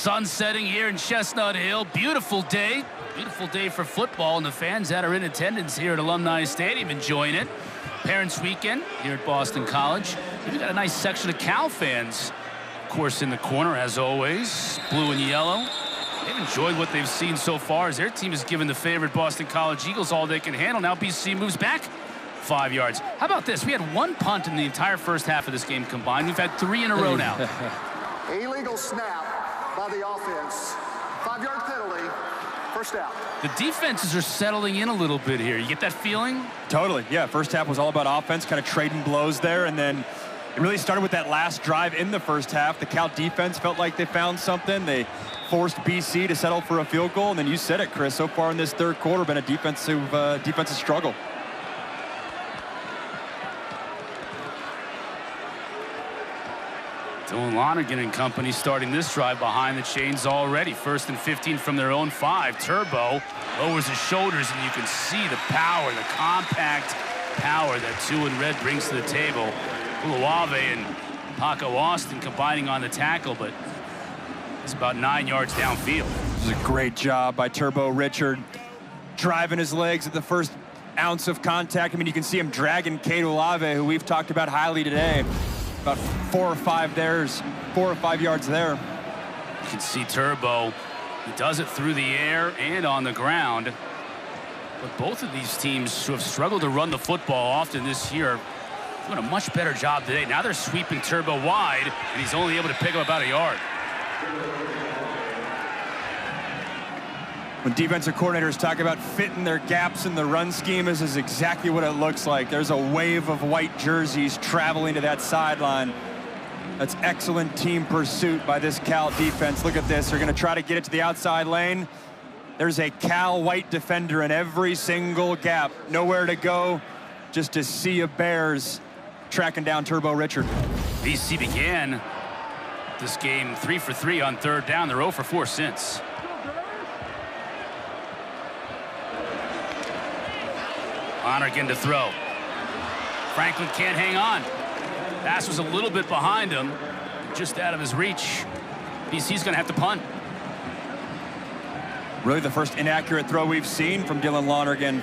Sun setting here in Chestnut Hill. Beautiful day for football, and the fans that are in attendance here at Alumni Stadium enjoying it. Parents Weekend here at Boston College. We've got a nice section of Cal fans, of course, in the corner as always, blue and yellow. They've enjoyed what they've seen so far as their team has given the favorite Boston College Eagles all they can handle. Now BC moves back 5 yards. How about this? We had one punt in the entire first half of this game combined. We've had 3 in a row now. Illegal snap by the offense. 5-yard penalty. First down. The defenses are settling in a little bit here. You get that feeling? Totally, yeah. First half was all about offense, kind of trading blows there, and then it really started with that last drive in the first half. The Cal defense felt like they found something. They forced BC to settle for a field goal, and then you said it, Chris. So far in this third quarter, been a defensive struggle. Dylan Lonergan and company starting this drive behind the chains already. 1st and 15 from their own 5. Turbo lowers his shoulders, and you can see the power, the compact power that 2 in red brings to the table. Uluave and Paco Austin combining on the tackle, but it's about 9 yards downfield. This is a great job by Turbo Richard, driving his legs at the first ounce of contact. I mean, you can see him dragging Cade Uluave, who we've talked about highly today. About 4 or 5 yards there. You can see Turbo. He does it through the air and on the ground. But both of these teams who have struggled to run the football often this year Doing a much better job today. Now they're sweeping Turbo wide, and he's only able to pick up about a yard. When defensive coordinators talk about fitting their gaps in the run scheme, this is exactly what it looks like. There's a wave of white jerseys traveling to that sideline. That's excellent team pursuit by this Cal defense. Look at this. They're going to try to get it to the outside lane. There's a Cal white defender in every single gap. Nowhere to go, just a sea of Bears tracking down Turbo Richard. BC began this game 3 for 3 on third down. They're 0 for 4 since. Lonergan to throw. Franklin can't hang on. Pass was a little bit behind him, just out of his reach. BC's going to have to punt. Really the first inaccurate throw we've seen from Dylan Lonergan.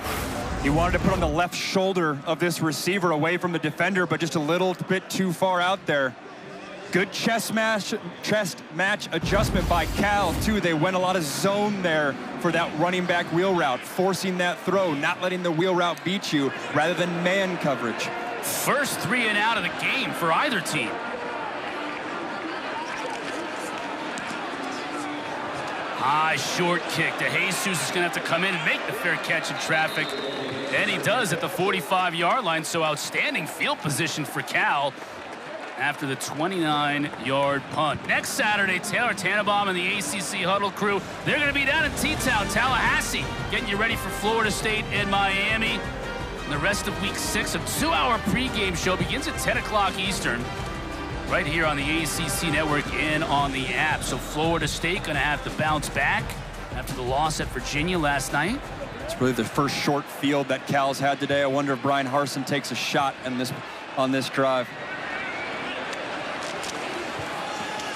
He wanted to put on the left shoulder of this receiver away from the defender, but just a little bit too far out there. Good chest match adjustment by Cal, too. They went a lot of zone there for that running back wheel route, forcing that throw, not letting the wheel route beat you, rather than man coverage. First 3 and out of the game for either team. High short kick. DeJesus is going to have to come in and make the fair catch in traffic. And he does at the 45-yard line, so outstanding field position for Cal after the 29-yard punt. Next Saturday, Taylor Tannenbaum and the ACC Huddle crew, they're going to be down in T-Town, Tallahassee, getting you ready for Florida State and Miami. And the rest of week 6, a 2-hour pregame show begins at 10 o'clock Eastern, right here on the ACC Network and on the app. So Florida State going to have to bounce back after the loss at Virginia last night. It's really the first short field that Cal's had today. I wonder if Brian Harsin takes a shot on this drive.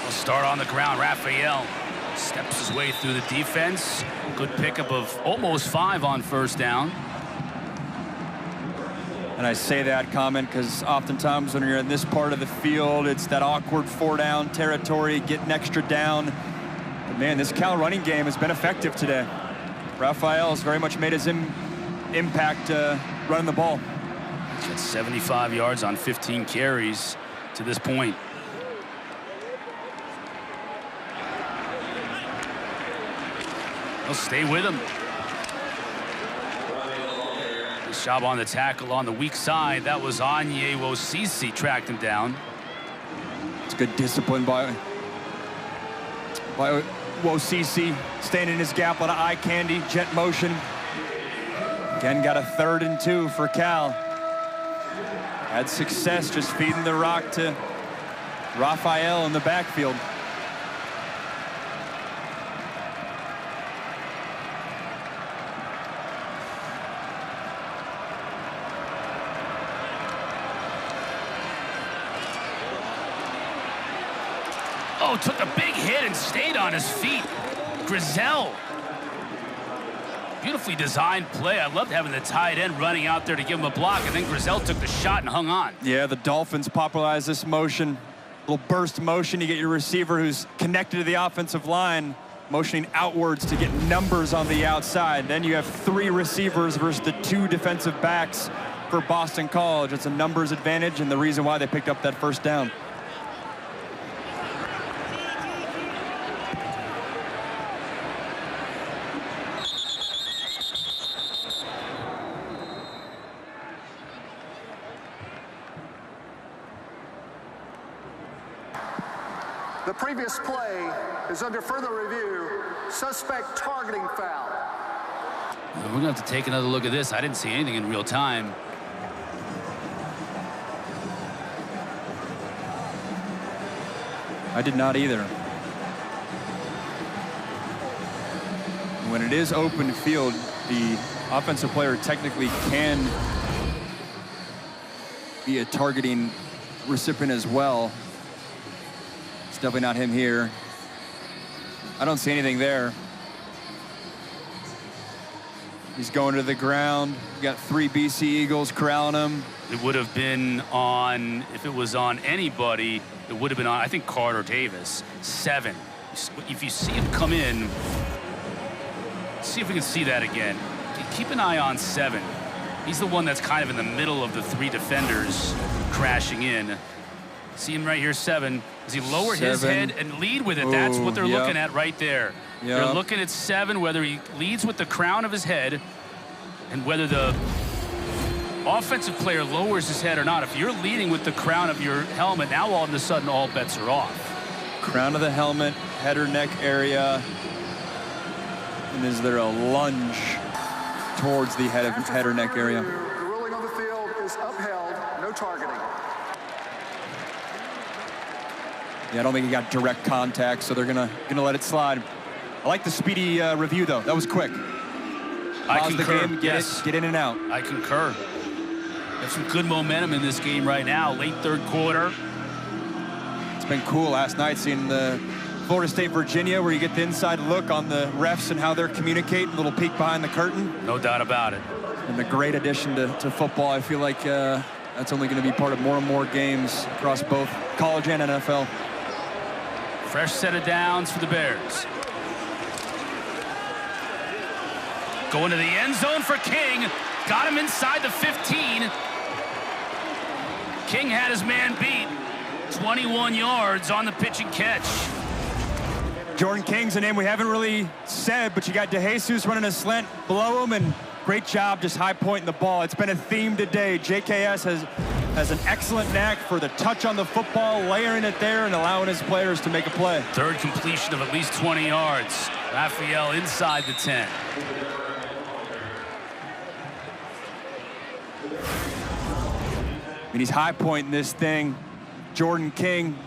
We'll start on the ground. Raphael steps his way through the defense. Good pickup of almost 5 on first down. And I say that comment because oftentimes when you're in this part of the field, it's that awkward 4-down territory, getting extra down. But man, this Cal running game has been effective today. Raphael has very much made his impact running the ball. He's got 75 yards on 15 carries to this point. He'll stay with him. Nice job on the tackle on the weak side. That was Anye Wosisi tracked him down. It's good discipline by Wosisi, staying in his gap, a lot of eye candy, jet motion. Again, got a 3rd and 2 for Cal. Had success just feeding the rock to Raphael in the backfield. Oh, took a big hit and stayed on his feet. Grizel. Beautifully designed play. I loved having the tight end running out there to give him a block, and then Grizel took the shot and hung on. Yeah, the Dolphins popularized this motion. Little burst motion. You get your receiver who's connected to the offensive line, motioning outwards to get numbers on the outside. Then you have 3 receivers versus the 2 defensive backs for Boston College. It's a numbers advantage and the reason why they picked up that first down. The previous play is under further review. Suspect targeting foul. We're going to have to take another look at this. I didn't see anything in real time. I did not either. When it is open field, the offensive player technically can be a targeting recipient as well. It's definitely not him here. I don't see anything there. He's going to the ground. You got 3 BC Eagles corralling him. It would have been on, if it was on anybody, it would have been on, I think, Carter Davis. 7. If you see him come in, see if we can see that again. Keep an eye on 7. He's the one that's kind of in the middle of the three defenders crashing in. See him right here, 7. Does he lower his head and lead with it? Ooh, that's what they're yep. looking at right there. Yep. They're looking at 7, whether he leads with the crown of his head and whether the offensive player lowers his head or not. If you're leading with the crown of your helmet, now all of a sudden all bets are off. Crown of the helmet, head or neck area. And is there a lunge towards the head or neck area? The ruling on the field is upheld, no targeting. Yeah, I don't think he got direct contact, so they're gonna let it slide. I like the speedy review, though. That was quick. I Pause concur. the game, get in and out. I concur. There's some good momentum in this game right now. Late third quarter. It's been cool last night seeing the Florida State, Virginia, where you get the inside look on the refs and how they're communicating, a little peek behind the curtain. No doubt about it. And a great addition to football. I feel like that's only going to be part of more and more games across both college and NFL. Fresh set of downs for the Bears. Going to the end zone for King. Got him inside the 15. King had his man beat. 21 yards on the pitch and catch. Jordan King's a name we haven't really said, but you got DeJesus running a slant below him, and great job just high pointing the ball. It's been a theme today. JKS has an excellent knack for the touch on the football, layering it there and allowing his players to make a play. Third completion of at least 20 yards. Raphael inside the 10. I mean, he's high pointing this thing. Jordan King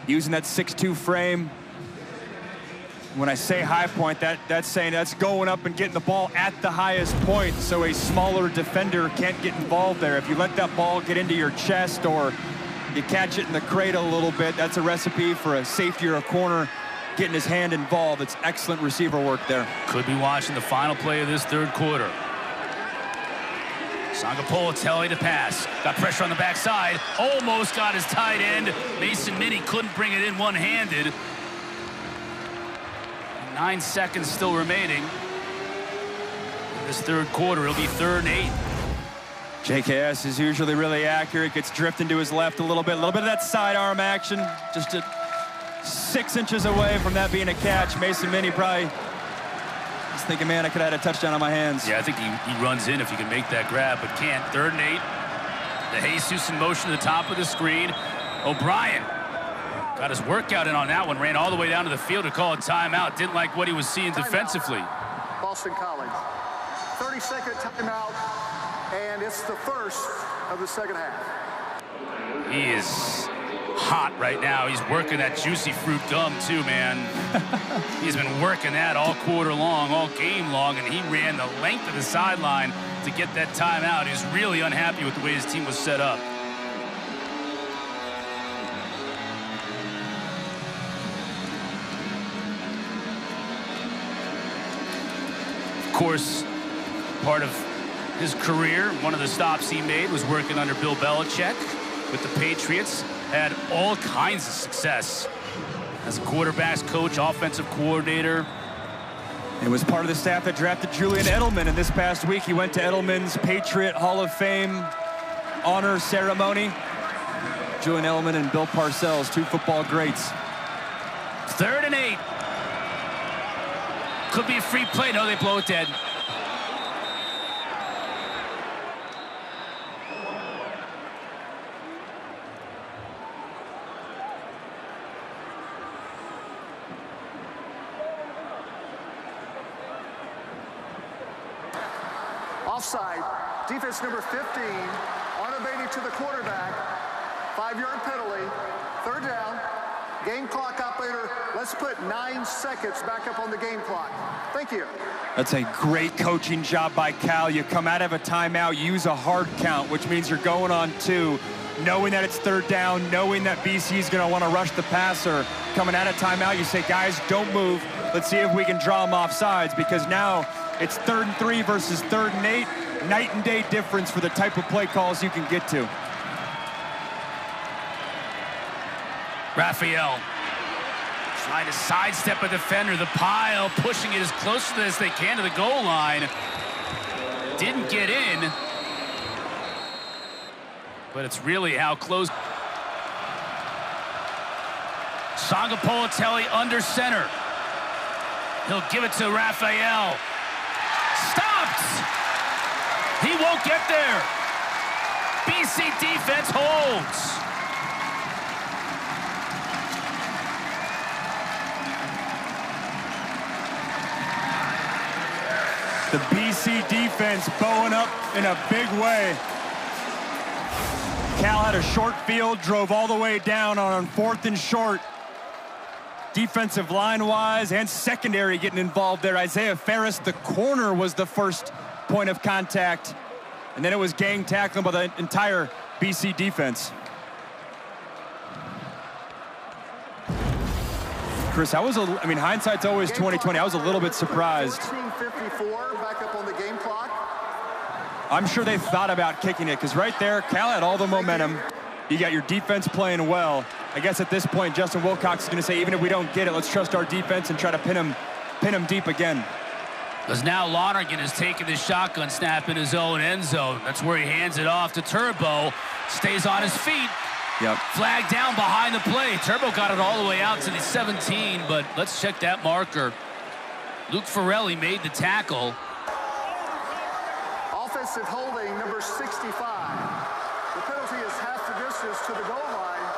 using that 6'2" frame. When I say high point, that's saying that's going up and getting the ball at the highest point, so a smaller defender can't get involved there. If you let that ball get into your chest or you catch it in the cradle a little bit, that's a recipe for a safety or a corner getting his hand involved. It's excellent receiver work there. Could be watching the final play of this third quarter. Sangapolatelli to pass. Got pressure on the backside. Almost got his tight end. Mason Minnie couldn't bring it in one-handed. 9 seconds still remaining. In this third quarter, it'll be 3rd and 8. JKS is usually really accurate. Gets drifting to his left a little bit of that sidearm action. Just 6 inches away from that being a catch. Mason Minnie probably just thinking, man, I could have had a touchdown on my hands. Yeah, I think he runs in if he can make that grab, but can't. 3rd and 8. DeJesus in motion to the top of the screen. O'Brien got his workout in on that one, ran all the way down to the field to call a timeout. Didn't like what he was seeing defensively. Boston College. 30-second timeout, and it's the first of the second half. He is hot right now. He's working that juicy fruit gum too, man. He's been working that all quarter long, all game long, and he ran the length of the sideline to get that timeout. He's really unhappy with the way his team was set up. Of course, part of his career, one of the stops he made was working under Bill Belichick with the Patriots. Had all kinds of success as a quarterbacks coach, offensive coordinator. It was part of the staff that drafted Julian Edelman, and this past week he went to Edelman's Patriot Hall of Fame honor ceremony. Julian Edelman and Bill Parcells, 2 football greats. 3rd and 8. Could be a free play. No, they blow it dead. Offside. Defense number 15. Unabated to the quarterback. 5-yard penalty. 3rd down. Game clock operator. Let's put 9 seconds back up on the game clock. Thank you. That's a great coaching job by Cal. You come out of a timeout, use a hard count, which means you're going on 2, knowing that it's 3rd down, knowing that BC is going to want to rush the passer. Coming out of timeout, you say, guys, don't move. Let's see if we can draw them off sides, because now it's 3rd and 3 versus 3rd and 8. Night and day difference for the type of play calls you can get to. Raphael trying to sidestep a defender. The pile pushing it as close as they can to the goal line. Didn't get in. But it's really how close. Sangapolitelli under center. He'll give it to Raphael. Stopped! He won't get there. BC defense holds. The BC defense bowing up in a big way. Cal had a short field, drove all the way down on 4th and short. Defensive line-wise and secondary getting involved there. Isaiah Ferris, the corner, was the first point of contact. And then it was gang tackling by the entire BC defense. Chris, I mean, hindsight's always 20/20. I was a little bit surprised. 14:54, back up on the game clock. I'm sure they thought about kicking it, because right there, Cal had all the momentum. You got your defense playing well. I guess at this point, Justin Wilcox is going to say, even if we don't get it, let's trust our defense and try to pin him deep again. Because now Lonergan has taken the shotgun snap in his own end zone. That's where he hands it off to Turbo. Stays on his feet. Yep. Flag down behind the play. Turbo got it all the way out to the 17, but let's check that marker. Luke Forelli made the tackle. Offensive holding, number 65. The penalty is half the distance to the goal line.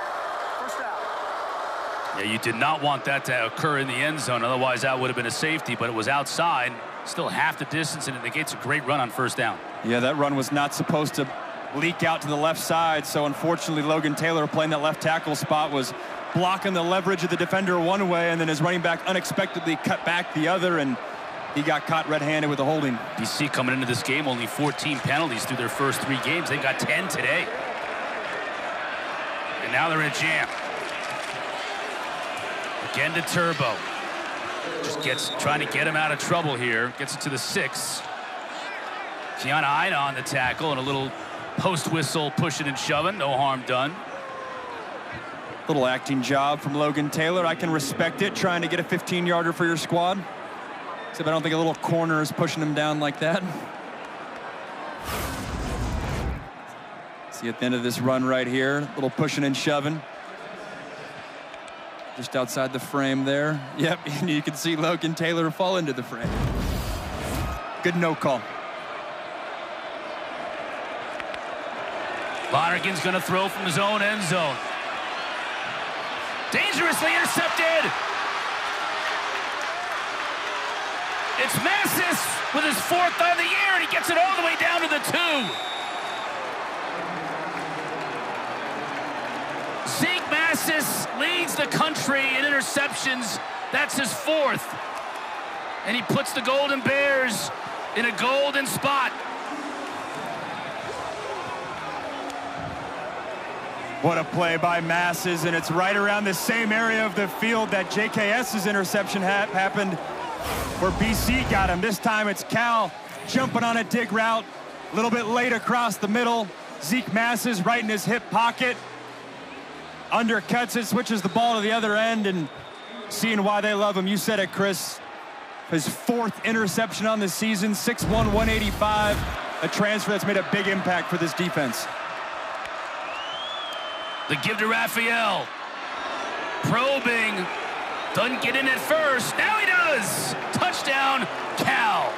First out. Yeah, you did not want that to occur in the end zone. Otherwise, that would have been a safety, but it was outside. Still half the distance, and it negates a great run on first down. Yeah, that run was not supposed to leak out to the left side, so unfortunately Logan Taylor, playing that left tackle spot, was blocking the leverage of the defender one way, and then his running back unexpectedly cut back the other, and he got caught red-handed with the holding. BC coming into this game, only 14 penalties through their first 3 games. They got 10 today. And now they're in a jam. Again to Turbo. Just trying to get him out of trouble here. Gets it to the 6. Kiana Ina on the tackle, and a little post whistle, pushing and shoving. No harm done. Little acting job from Logan Taylor. I can respect it, trying to get a 15-yarder for your squad. Except I don't think a little corner is pushing him down like that. See at the end of this run right here, little pushing and shoving. Just outside the frame there. Yep, and you can see Logan Taylor fall into the frame. Good no call. Lonergan's going to throw from his own end zone. Dangerously intercepted. It's Massis with his 4th on the year, and he gets it all the way down to the 2. Zeke Massis leads the country in interceptions. That's his 4th. And he puts the Golden Bears in a golden spot. What a play by Massis, and it's right around the same area of the field that JKS's interception happened, where BC got him. This time it's Cal jumping on a dig route, a little bit late across the middle. Zeke Massis right in his hip pocket, undercuts it, switches the ball to the other end, and seeing why they love him. You said it, Chris. His 4th interception on the season, 6'1", 185, a transfer that's made a big impact for this defense. The give to Raphael. Probing. Doesn't get in at first. Now he does. Touchdown, Cal.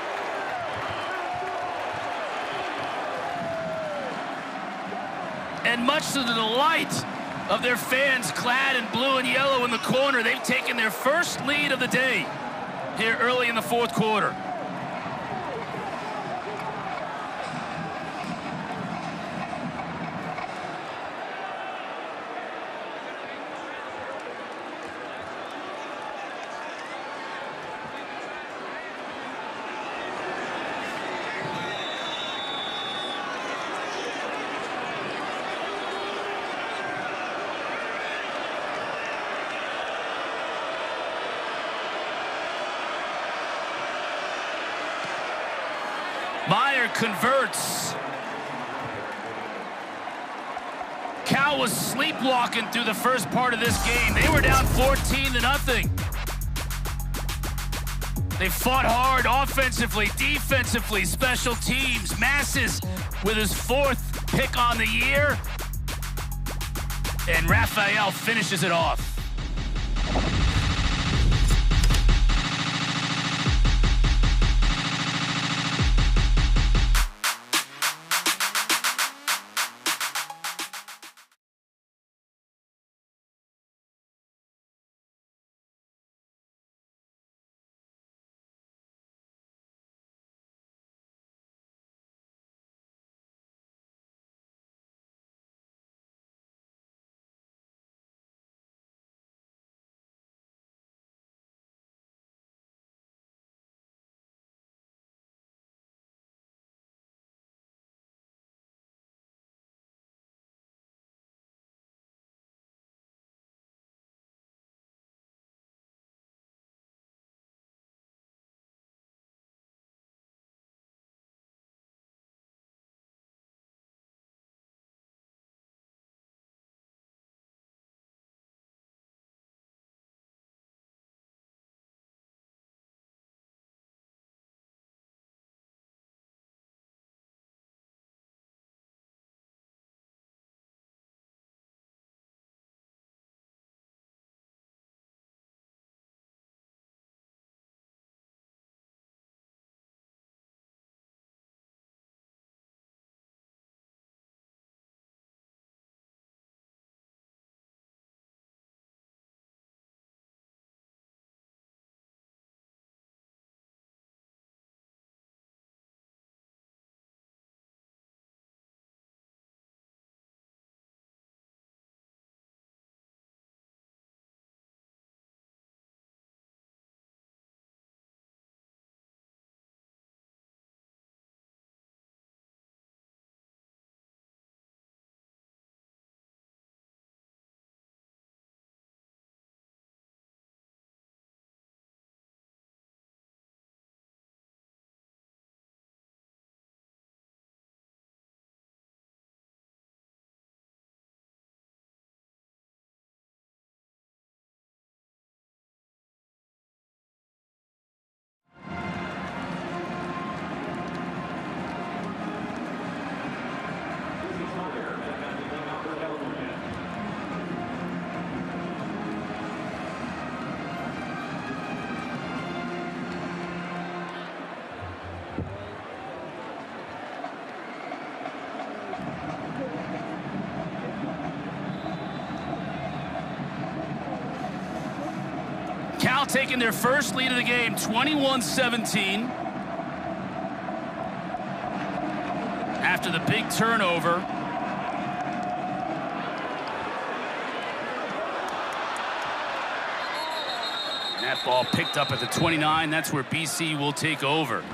And much to the delight of their fans clad in blue and yellow in the corner, they've taken their first lead of the day here early in the 4th quarter. Meyer converts. Cal was sleepwalking through the first part of this game. They were down 14-0. They fought hard offensively, defensively, special teams. Massis with his 4th pick on the year. And Raphael finishes it off. Cal taking their first lead of the game, 21-17. After the big turnover. And that ball picked up at the 29. That's where BC will take over.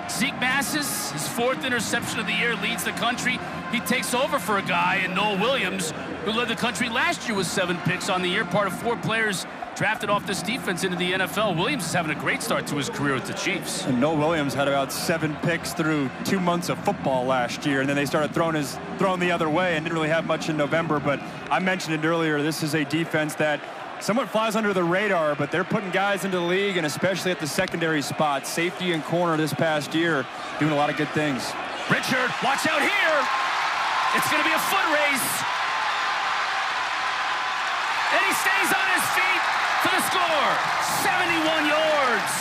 Zeke Massis, his 4th interception of the year, leads the country. He takes over for a guy in Noel Williams, who led the country last year with 7 picks on the year, part of 4 players drafted off this defense into the NFL. Williams is having a great start to his career with the Chiefs. And Noel Williams had about 7 picks through 2 months of football last year, and then they started throwing the other way and didn't really have much in November. But I mentioned it earlier, this is a defense that somewhat flies under the radar, but they're putting guys into the league, and especially at the secondary spot, safety and corner this past year, doing a lot of good things. Richard, watch out here. It's going to be a foot race. And he stays on his feet for the score. 71 yards.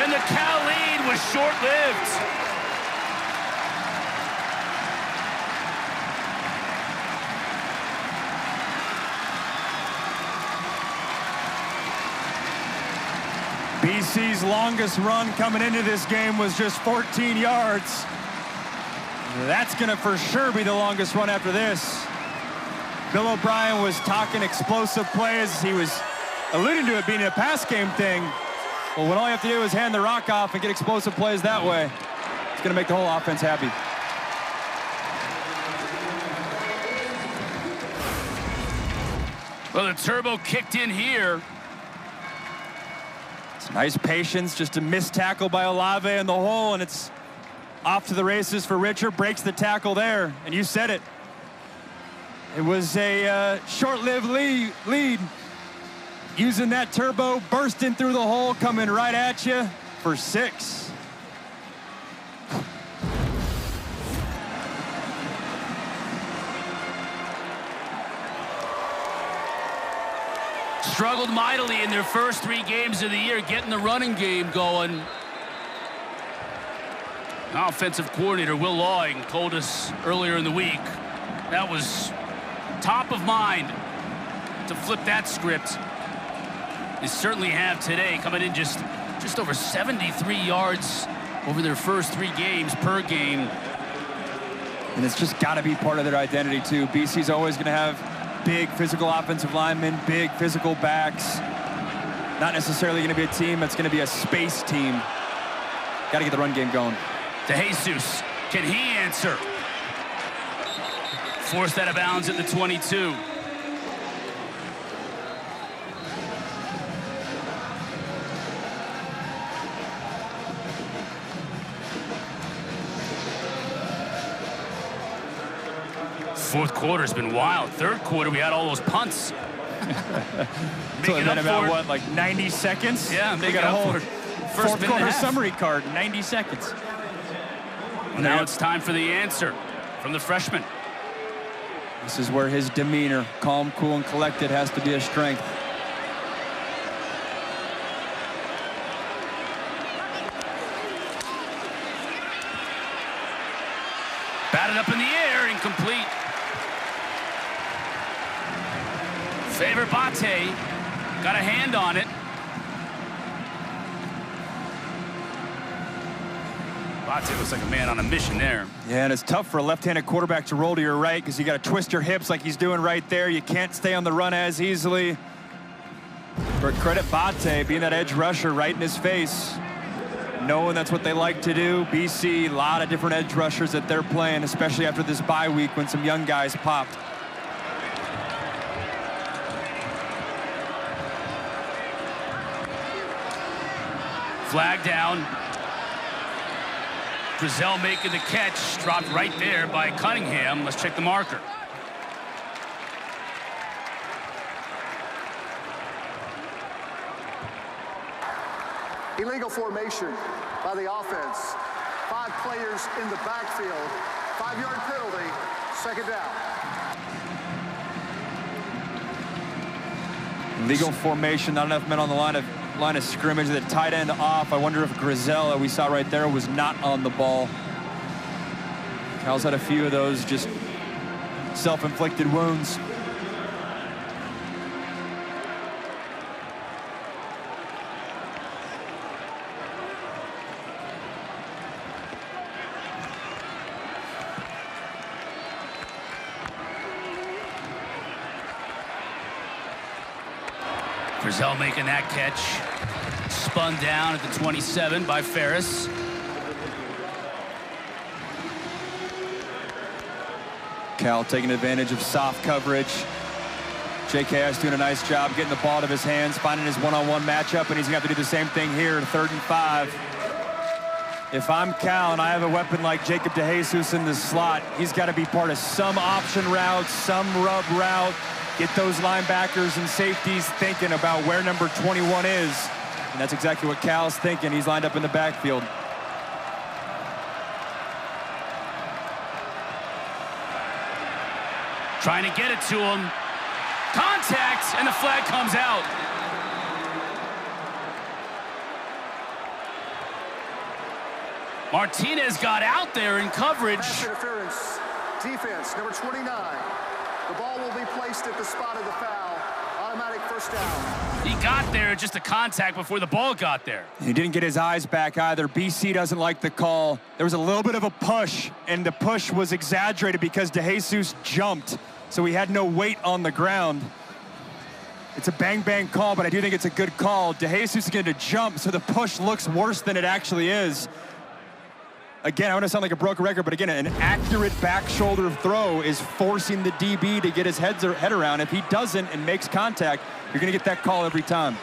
And the Cal lead was short-lived. BC's longest run coming into this game was just 14 yards. That's going to for sure be the longest run after this. Bill O'Brien was talking explosive plays. He was alluding to it being a pass game thing. Well, when all you have to do is hand the rock off and get explosive plays that way, it's going to make the whole offense happy. Well, the turbo kicked in here. It's nice patience, just a missed tackle by Olave in the hole, and it's off to the races for Richard. Breaks the tackle there, and you said it. It was a short-lived lead. Using that turbo, bursting through the hole, coming right at you for 6. struggled mightily in their first 3 games of the year, getting the running game going. Offensive coordinator Will Lawing told us earlier in the week that was top of mind to flip that script. They certainly have today, coming in just over 73 yards over their first 3 games per game. And it's just got to be part of their identity, too. BC's always going to have big physical offensive linemen, big physical backs. Not necessarily going to be a team that's going to be a space team. Got to get the run game going. DeJesus, can he answer? Forced out of bounds at the 22. Fourth quarter's been wild. Third quarter, we had all those punts. So it been about, what, like 90 seconds? Yeah, they got a whole first fourth quarter summary card, 90 seconds. Now it's time for the answer from the freshman. This is where his demeanor, calm, cool, and collected, has to be a strength. Batted up in the air, incomplete. Faber Bate got a hand on it. Bate looks like a man on a mission there. Yeah, and it's tough for a left-handed quarterback to roll to your right because you got to twist your hips like he's doing right there. You can't stay on the run as easily. But credit Bate being that edge rusher right in his face, knowing that's what they like to do. BC, a lot of different edge rushers that they're playing, especially after this bye week when some young guys popped. Flag down. Grizel making the catch, dropped right there by Cunningham. Let's check the marker. Illegal formation by the offense. 5 players in the backfield. 5-yard penalty, second down. Legal formation, not enough men on the line of scrimmage. The tight end off. I wonder if Grizel, that we saw right there, was not on the ball. Cal's had a few of those just self-inflicted wounds. Grizel making that catch. Spun down at the 27 by Ferris. Cal taking advantage of soft coverage. JKS doing a nice job getting the ball out of his hands, finding his one-on-one matchup, and he's going to have to do the same thing here, 3rd and 5. If I'm Cal and I have a weapon like Jacob DeJesus in the slot, he's got to be part of some option route, some rub route, get those linebackers and safeties thinking about where number 21 is. And that's exactly what Cal's thinking. He's lined up in the backfield. Trying to get it to him. Contact, and the flag comes out. Martinez got out there in coverage. Pass interference, defense, number 29. The ball will be placed at the spot of the foul. Automatic first down. He got there, just a contact before the ball got there. He didn't get his eyes back either. BC doesn't like the call. There was a little bit of a push, and the push was exaggerated because DeJesus jumped, so he had no weight on the ground. It's a bang-bang call, but I do think it's a good call. DeJesus is going to jump, so the push looks worse than it actually is. Again, I want to sound like a broken record, but again, an accurate back shoulder throw is forcing the DB to get his head around. If he doesn't and makes contact, you're going to get that call every time.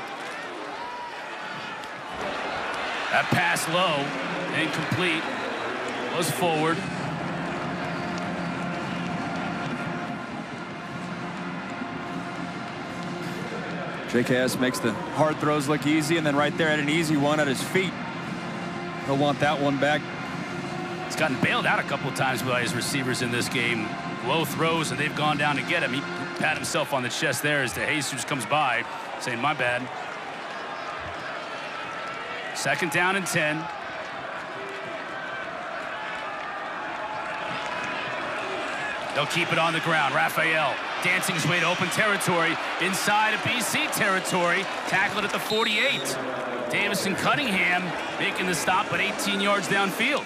That pass low, incomplete, was forward. JKS makes the hard throws look easy, and then right there at an easy one at his feet. He'll want that one back. He's gotten bailed out a couple of times by his receivers in this game. Low throws, and they've gone down to get him. He pat himself on the chest there as DeJesus comes by. Saying my bad. 2nd down and 10. They'll keep it on the ground. Raphael dancing his way to open territory inside of BC territory. Tackled at the 48. Davison Cunningham making the stop, but 18 yards downfield.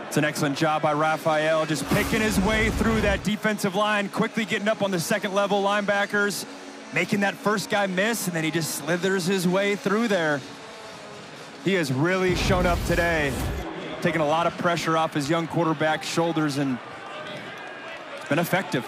It's an excellent job by Raphael, just picking his way through that defensive line, quickly getting up on the 2nd level linebackers, making that first guy miss, and then he just slithers his way through there. He has really shown up today, taking a lot of pressure off his young quarterback's shoulders, and it's been effective.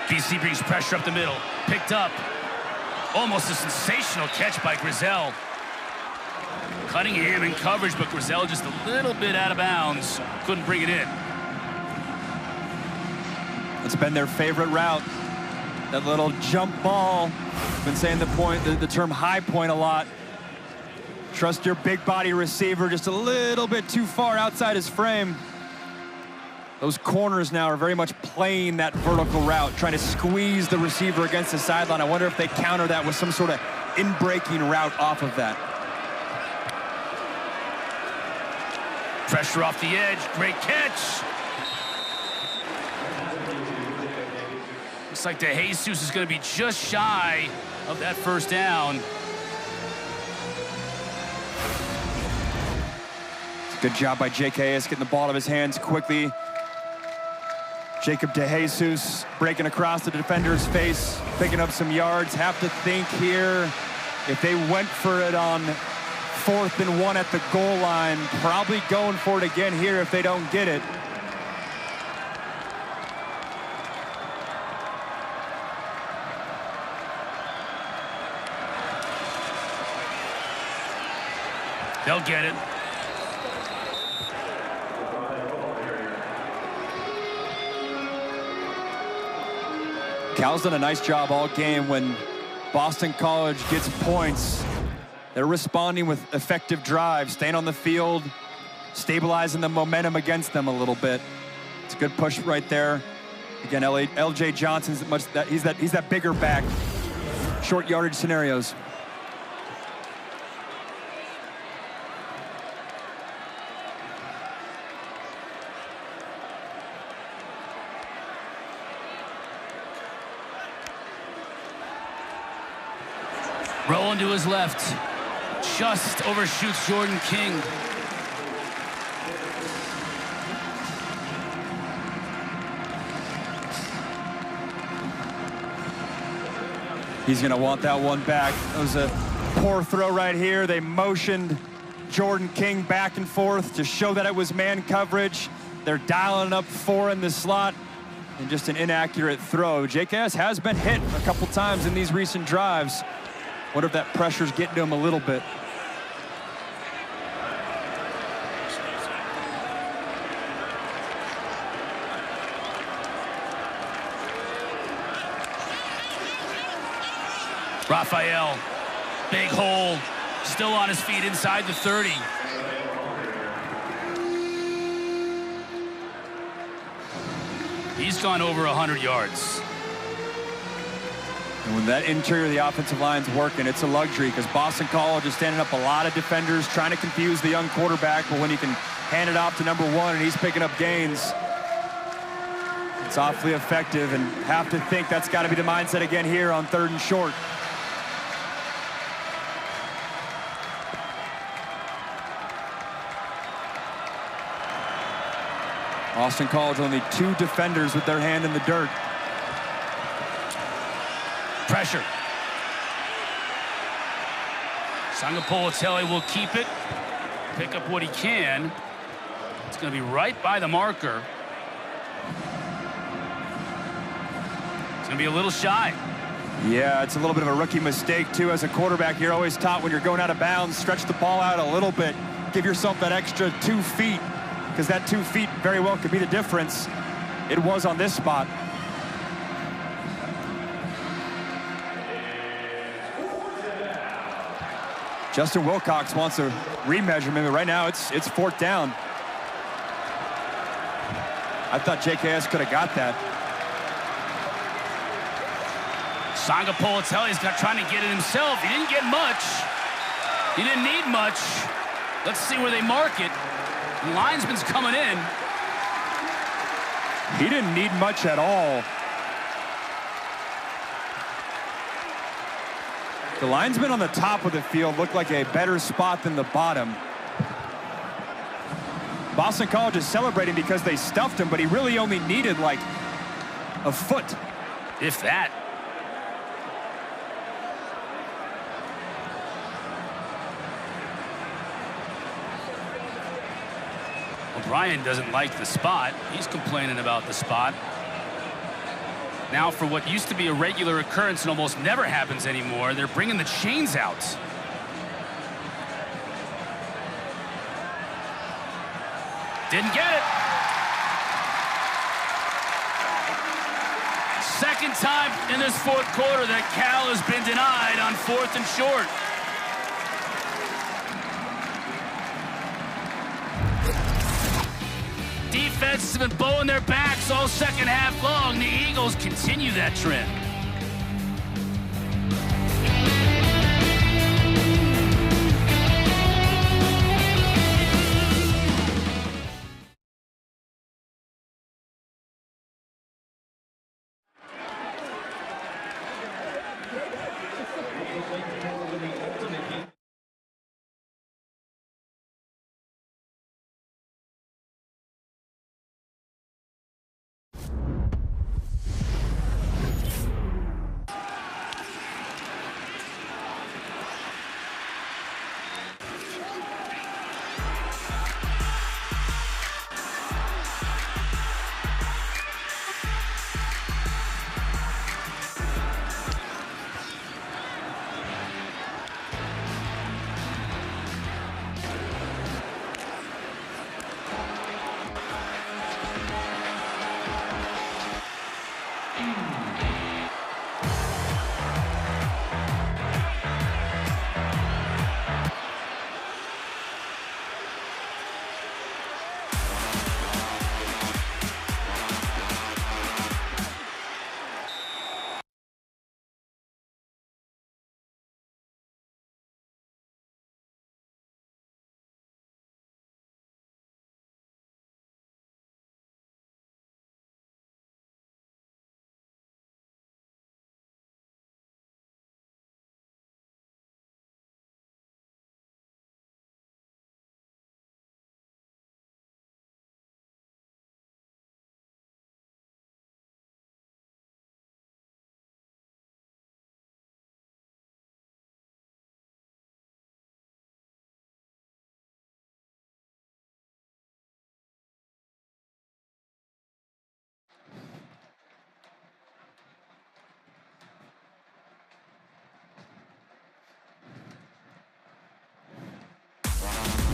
BC brings pressure up the middle. Picked up. Almost a sensational catch by Grizel. Cunningham in coverage, but Grizel just a little bit out of bounds. Couldn't bring it in. It's been their favorite route. That little jump ball. Been saying the term high point a lot. Trust your big body receiver just a little bit too far outside his frame. Those corners now are very much playing that vertical route, trying to squeeze the receiver against the sideline. I wonder if they counter that with some sort of in-breaking route off of that. Pressure off the edge, great catch. Looks like DeJesus is going to be just shy of that 1st down. Good job by JKS getting the ball out of his hands quickly. Jacob DeJesus breaking across the defender's face, picking up some yards. Have to think here, if they went for it on 4th and 1 at the goal line, probably going for it again here if they don't get it. They'll get it. Cal's done a nice job all game. When Boston College gets points, they're responding with effective drives, staying on the field, stabilizing the momentum against them a little bit. It's a good push right there. Again, LJ Johnson's he's that bigger back, short yardage scenarios. Rolling to his left, just overshoots Jordan King. He's going to want that one back. That was a poor throw right here. They motioned Jordan King back and forth to show that it was man coverage. They're dialing up 4 in the slot, and just an inaccurate throw. JKS has been hit a couple times in these recent drives. Wonder if that pressure's getting to him a little bit. Raphael, big hole, still on his feet inside the 30. He's gone over 100 yards. And when that interior of the offensive line's working, it's a luxury, because Boston College is standing up a lot of defenders trying to confuse the young quarterback, but when you can hand it off to number 1 and he's picking up gains, it's awfully effective. And have to think that's got to be the mindset again here on 3rd and short. Boston College only 2 defenders with their hand in the dirt. Pressure. Sangapolatele will keep it, pick up what he can. It's going to be right by the marker. It's going to be a little shy. Yeah, it's a little bit of a rookie mistake, too. As a quarterback, you're always taught when you're going out of bounds, stretch the ball out a little bit. Give yourself that extra 2 feet, because that 2 feet very well could be the difference. It was on this spot. Justin Wilcox wants a remeasurement, but right now it's 4th down. I thought JKS could have got that. Sangapolatelli's trying to get it himself. He didn't get much. He didn't need much. Let's see where they mark it. The linesman's coming in. He didn't need much at all. The linesman on the top of the field looked like a better spot than the bottom. Boston College is celebrating because they stuffed him, but he really only needed like a foot. If that. O'Brien doesn't like the spot. He's complaining about the spot. Now for what used to be a regular occurrence and almost never happens anymore, they're bringing the chains out. Didn't get it. Second time in this 4th quarter that Cal has been denied on 4th and short. Defenses have been bowing their backs all second half long. The Eagles continue that trend.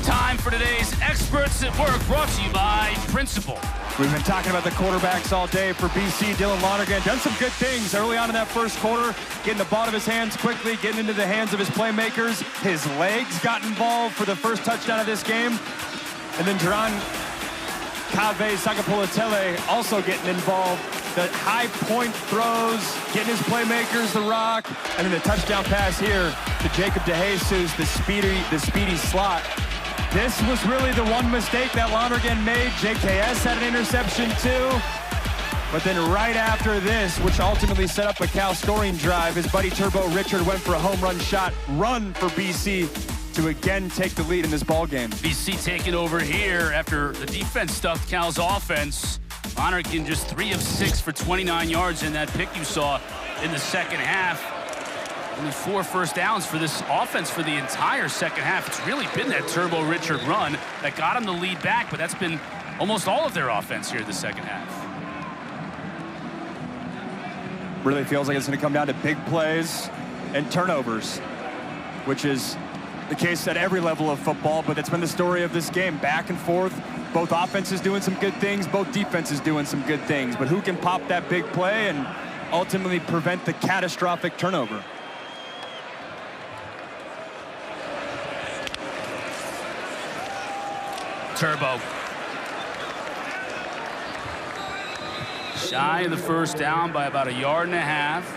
Time for today's Experts at Work, brought to you by Principal. We've been talking about the quarterbacks all day for BC. Dylan Lonergan done some good things early on in that first quarter, getting the ball out of his hands quickly, getting into the hands of his playmakers. His legs got involved for the first touchdown of this game. And then Duran Cave Sangapolatelli also getting involved. The high point throws, getting his playmakers the rock, and then the touchdown pass here to Jacob DeJesus, the speedy slot. This was really the one mistake that Lonergan made. JKS had an interception too. But then right after this, which ultimately set up a Cal scoring drive, his buddy Turbo Richard went for a home run shot, run for BC to again take the lead in this ball game. BC taking over here after the defense stuffed Cal's offense. Lonergan just 3 of 6 for 29 yards in that pick you saw in the second half. Only 4 first downs for this offense for the entire second half. It's really been that Turbo Richard run that got him the lead back, but that's been almost all of their offense here in the second half. Really feels like it's going to come down to big plays and turnovers, which is the case at every level of football, but that's been the story of this game. Back and forth, both offenses doing some good things, both defenses doing some good things, but who can pop that big play and ultimately prevent the catastrophic turnover? Turbo. Shy of the first down by about 1.5 yards.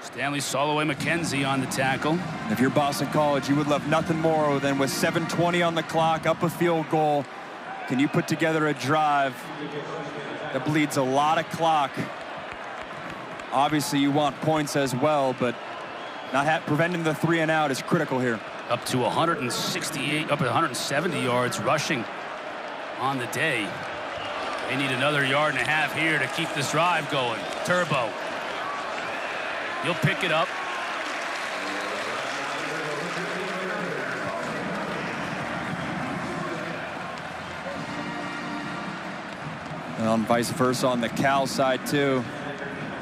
Stanley Soloway McKenzie on the tackle. If you're Boston College, you would love nothing more than with 7:20 on the clock, up a field goal, can you put together a drive that bleeds a lot of clock? Obviously, you want points as well, but not preventing the 3 and out is critical here. Up to 168, up at 170 yards rushing on the day. They need another 1.5 yards here to keep this drive going. Turbo. He'll pick it up. And on vice versa on the Cal side too.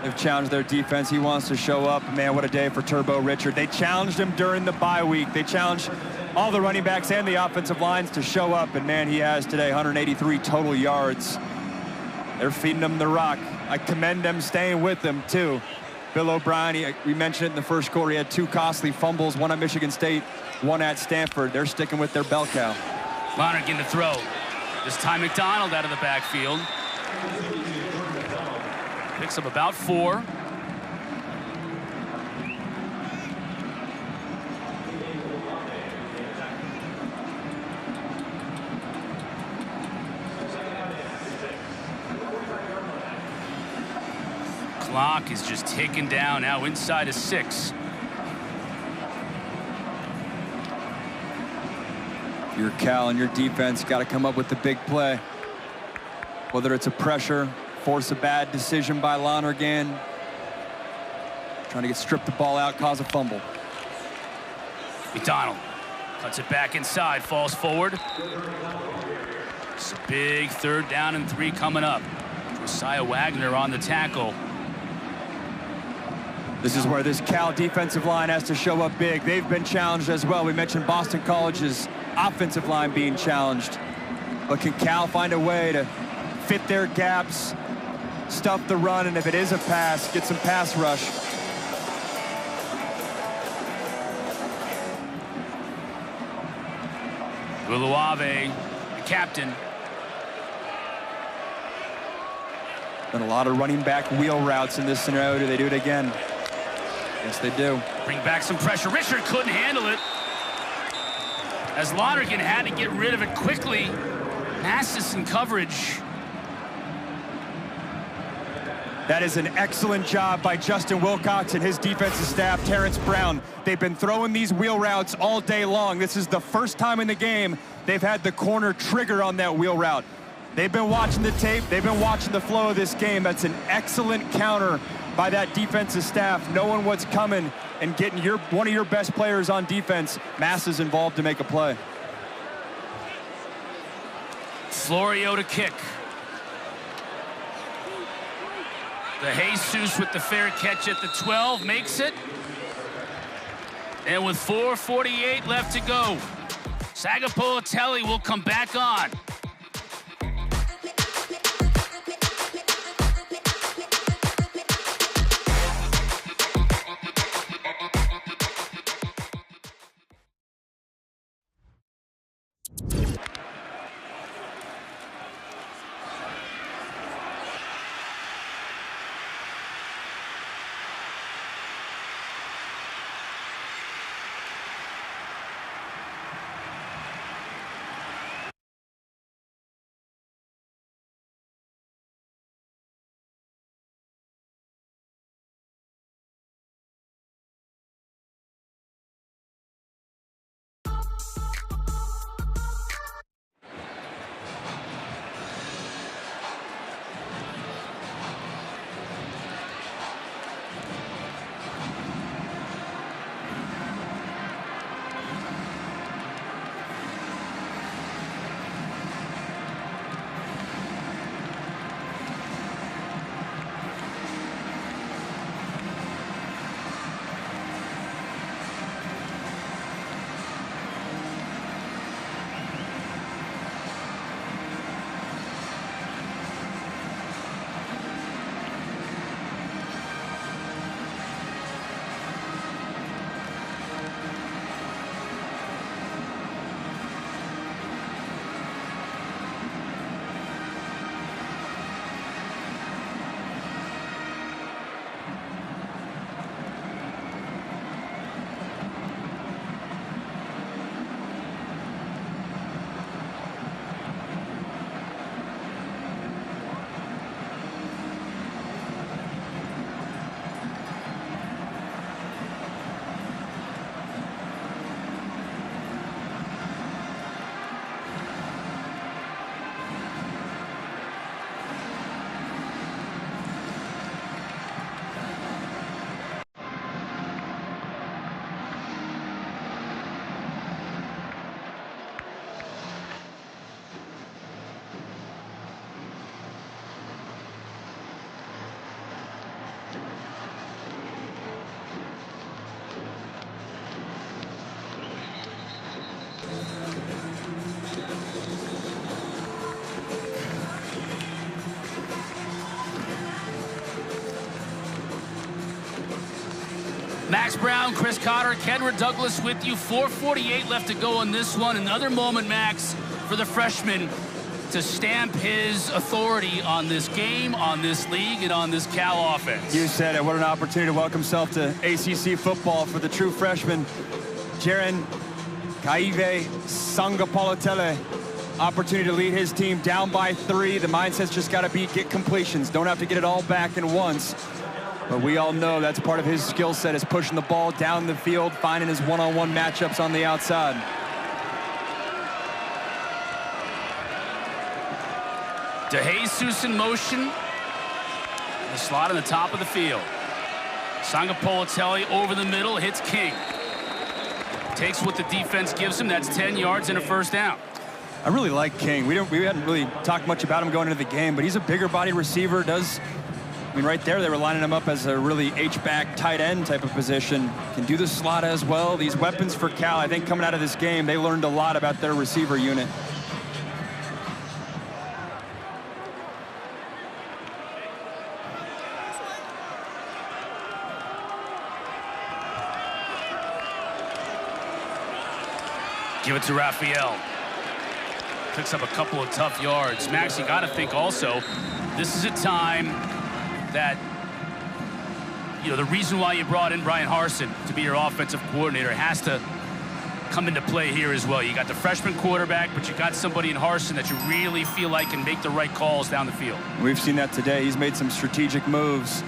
They've challenged their defense. He wants to show up. Man, what a day for Turbo Richard. They challenged him during the bye week. They challenged all the running backs and the offensive lines to show up. And man, he has today 183 total yards. They're feeding him the rock. I commend them staying with him too. Bill O'Brien, we mentioned it in the first quarter, he had 2 costly fumbles, one at Michigan State, one at Stanford. They're sticking with their bell cow. Lonergan to throw. This time McDonald out of the backfield. Picks up about 4. Clock is just ticking down now inside of 6. Your Cal and your defense got to come up with the big play. Whether it's a pressure, force a bad decision by Lonergan, trying to strip the ball out, cause a fumble. McDonald cuts it back inside, falls forward. It's a big 3rd down and 3 coming up. Josiah Wagner on the tackle. This is where this Cal defensive line has to show up big. They've been challenged as well. We mentioned Boston College's offensive line being challenged. But can Cal find a way to fit their gaps, stuff the run, and if it is a pass, get some pass rush? Uluave, the captain. Been a lot of running back wheel routes in this scenario. Do they do it again? Yes, they do. Bring back some pressure. Richard couldn't handle it. As Lonergan had to get rid of it quickly. Massis in coverage. That is an excellent job by Justin Wilcox and his defensive staff, Terrence Brown. They've been throwing these wheel routes all day long. This is the first time in the game they've had the corner trigger on that wheel route. They've been watching the tape. They've been watching the flow of this game. That's an excellent counter by that defensive staff, knowing what's coming and getting one of your best players on defense, Massis, involved to make a play. Florio to kick. The Jesus with the fair catch at the 12 makes it. And with 4:48 left to go, Sagapolatelli will come back on. Max Brown, Chris Cotter, Kendra Douglas with you. 4:48 left to go on this one. Another moment, Max, for the freshman to stamp his authority on this game, on this league, and on this Cal offense. You said it. What an opportunity to welcome himself to ACC football for the true freshman, Jaren Kaive Sangapolatele. Opportunity to lead his team down by 3. The mindset's just got to be get completions. Don't have to get it all back in once. But we all know that's part of his skill set, is pushing the ball down the field, finding his one-on-one matchups on the outside. DeJesus in motion. The slot in the top of the field. Sangapolatele over the middle, hits King. Takes what the defense gives him. That's 10 yards and a first down. I really like King. We hadn't really talked much about him going into the game, but he's a bigger body receiver. I mean, right there, they were lining him up as a really H-back tight end type of position. Can do the slot as well. These weapons for Cal, I think coming out of this game, they learned a lot about their receiver unit. Give it to Raphael. Picks up a couple of tough yards. Max, you got to think also, this is a time that, you know, the reason why you brought in Brian Harsin to be your offensive coordinator has to come into play here as well. You got the freshman quarterback, but you got somebody in Harsin that you really feel like can make the right calls down the field. We've seen that today. He's made some strategic moves.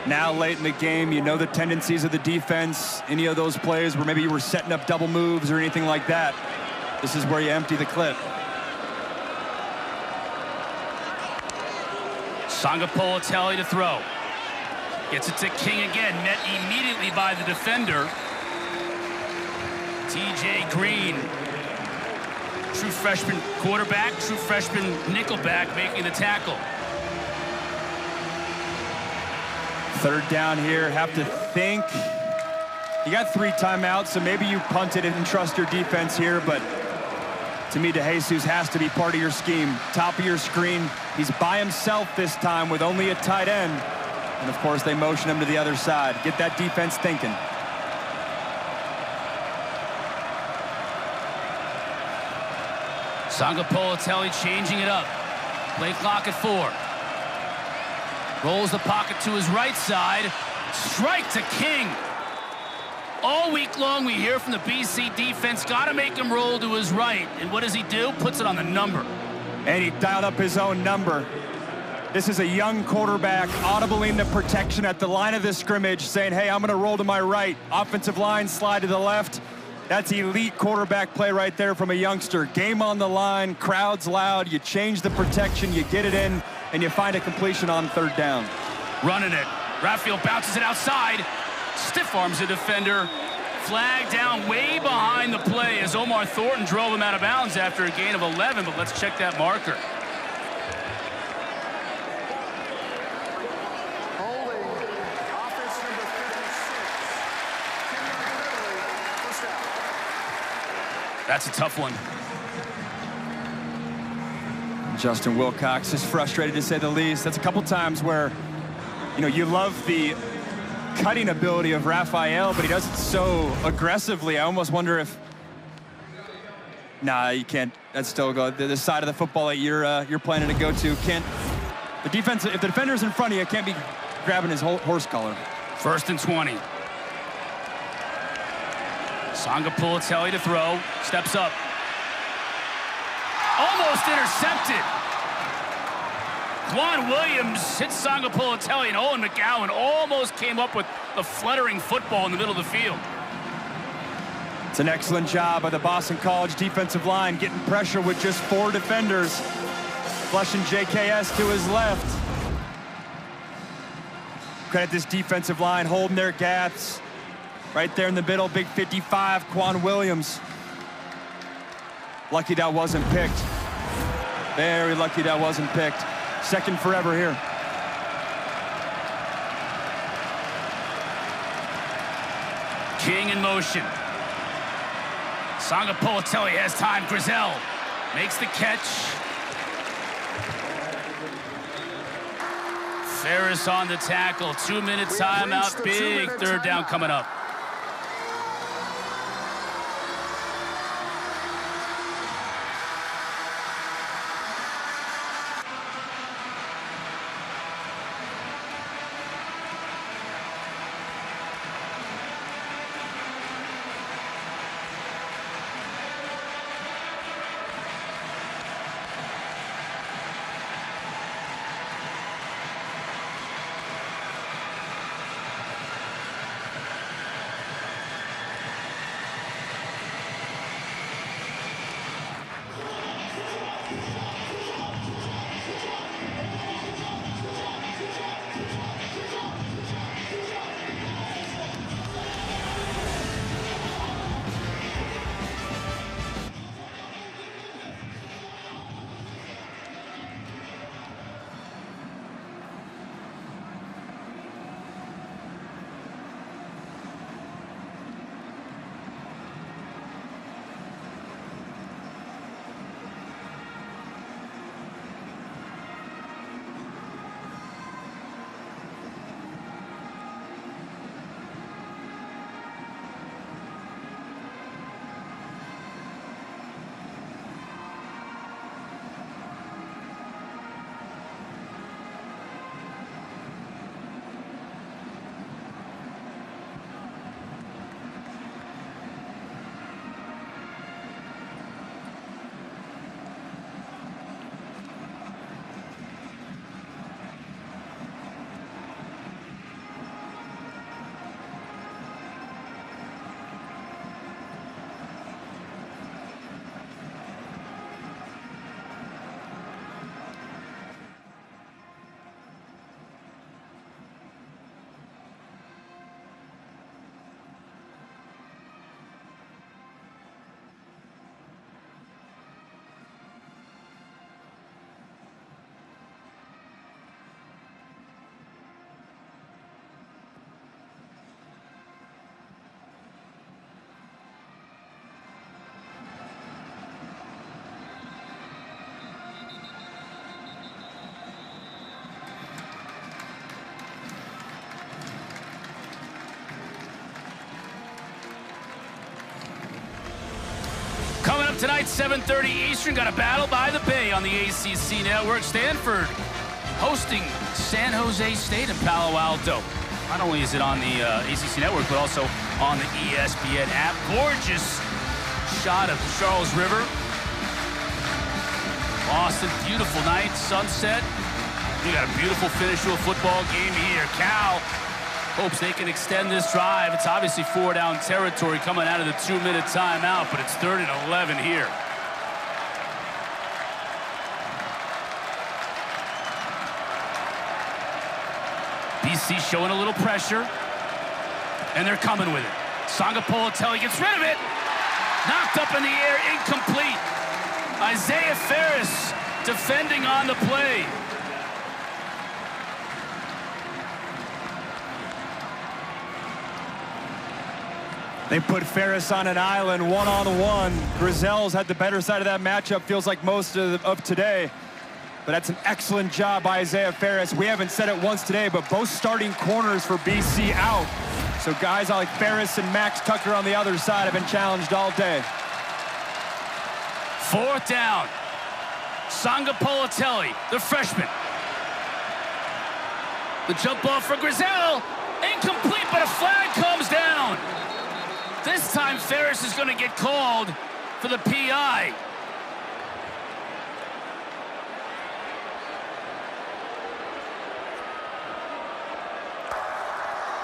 Now late in the game, you know the tendencies of the defense. Any of those plays where maybe you were setting up double moves or anything like that, this is where you empty the clip. Sangapolatele to throw. Gets it to King again, met immediately by the defender. TJ Green, true freshman quarterback, true freshman nickelback, making the tackle. Third down here, have to think. You got 3 timeouts, so maybe you punt it and trust your defense here, but to me, DeJesus has to be part of your scheme. Top of your screen. He's by himself this time with only a tight end. And of course, they motion him to the other side. Get that defense thinking. Sangapolatele changing it up. Play clock at 4. Rolls the pocket to his right side. Strike to King. All week long, we hear from the BC defense, got to make him roll to his right. And what does he do? Puts it on the number. And he dialed up his own number. This is a young quarterback audibling the protection at the line of the scrimmage, saying, hey, I'm going to roll to my right. Offensive line slide to the left. That's elite quarterback play right there from a youngster. Game on the line, crowds loud. You change the protection, you get it in, and you find a completion on 3rd down. Running it. Raphael bounces it outside. Stiff arms the defender. Flag down way behind the play as Omar Thornton drove him out of bounds after a gain of 11, but let's check that marker. Holding, offense number 56. First down. That's a tough one. Justin Wilcox is frustrated, to say the least. That's a couple times where, you know, you love the cutting ability of Raphael, but he does it so aggressively. I almost wonder if, nah, you can't. That's still go the side of the football that you're planning to go to. Can't the defense? If the defender's in front of you, can't be grabbing his horse collar. 1st and 20. Sangapolatele to throw. Steps up. Almost intercepted. Quan Williams hits Sangapolatele, and Owen McGowan almost came up with the fluttering football in the middle of the field. It's an excellent job by the Boston College defensive line, getting pressure with just 4 defenders. Flushing JKS to his left. Credit this defensive line, holding their gaps. Right there in the middle, big 55, Quan Williams. Lucky that wasn't picked. Very lucky that wasn't picked. 2nd forever here. King in motion. Sangapolatele has time. Grizel makes the catch. Ferris on the tackle. 2-minute timeout. Big third down coming up. Coming up tonight, 7:30 Eastern. Got a battle by the Bay on the ACC Network. Stanford hosting San Jose State in Palo Alto. Not only is it on the ACC Network, but also on the ESPN app. Gorgeous shot of the Charles River. Boston, beautiful night, sunset. We got a beautiful finish to a football game here. Cal hopes they can extend this drive. It's obviously 4-down territory coming out of the 2-minute timeout, but it's 3rd and 11 here. BC showing a little pressure, and they're coming with it. Sangapolatelli gets rid of it. Knocked up in the air, incomplete. Isaiah Ferris defending on the play. They put Ferris on an island, one-on-one. Grizel's had the better side of that matchup, feels like most of today. But that's an excellent job by Isaiah Ferris. We haven't said it once today, but both starting corners for BC out. So guys like Ferris and Max Tucker on the other side have been challenged all day. 4th down. Sangapolatelli, the freshman. The jump ball for Grizel. Incomplete, but a flag comes down. This time Ferris is going to get called for the PI.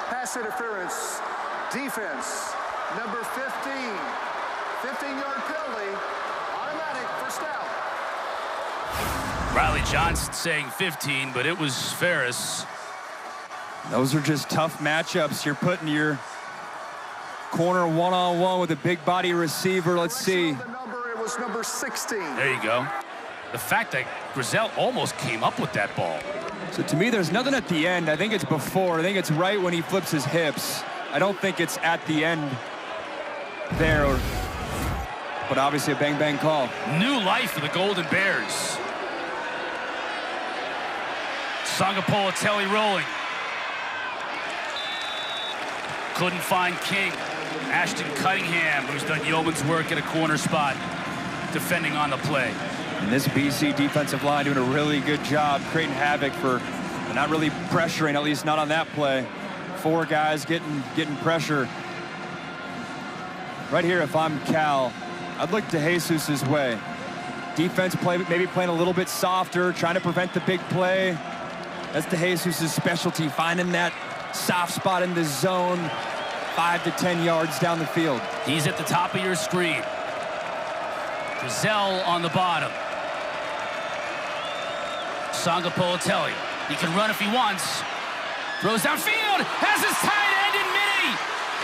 Pass interference, defense, number 15. 15-yard penalty, automatic, first down. Riley Johnson saying 15, but it was Ferris. Those are just tough matchups. You're putting your corner one-on-one with a big body receiver. Let's see. It was number 16. There you go. The fact that Grizel almost came up with that ball. So to me, there's nothing at the end. I think it's before. I think it's right when he flips his hips. I don't think it's at the end there. But obviously a bang-bang call. New life for the Golden Bears. Sangapolatelli rolling. Couldn't find King. Ashton Cunningham, who's done yeoman's work at a corner spot, defending on the play. And this BC defensive line doing a really good job creating havoc for not really pressuring, at least not on that play. 4 guys getting pressure. Right here, if I'm Cal, I'd look to Jesus's way. Defense play, maybe playing a little bit softer, trying to prevent the big play. That's de Jesus's specialty, finding that soft spot in the zone, 5 to 10 yards down the field. He's at the top of your screen. Drizel on the bottom. Sangapolatelli. He can run if he wants. Throws downfield. Has his tight end in mini.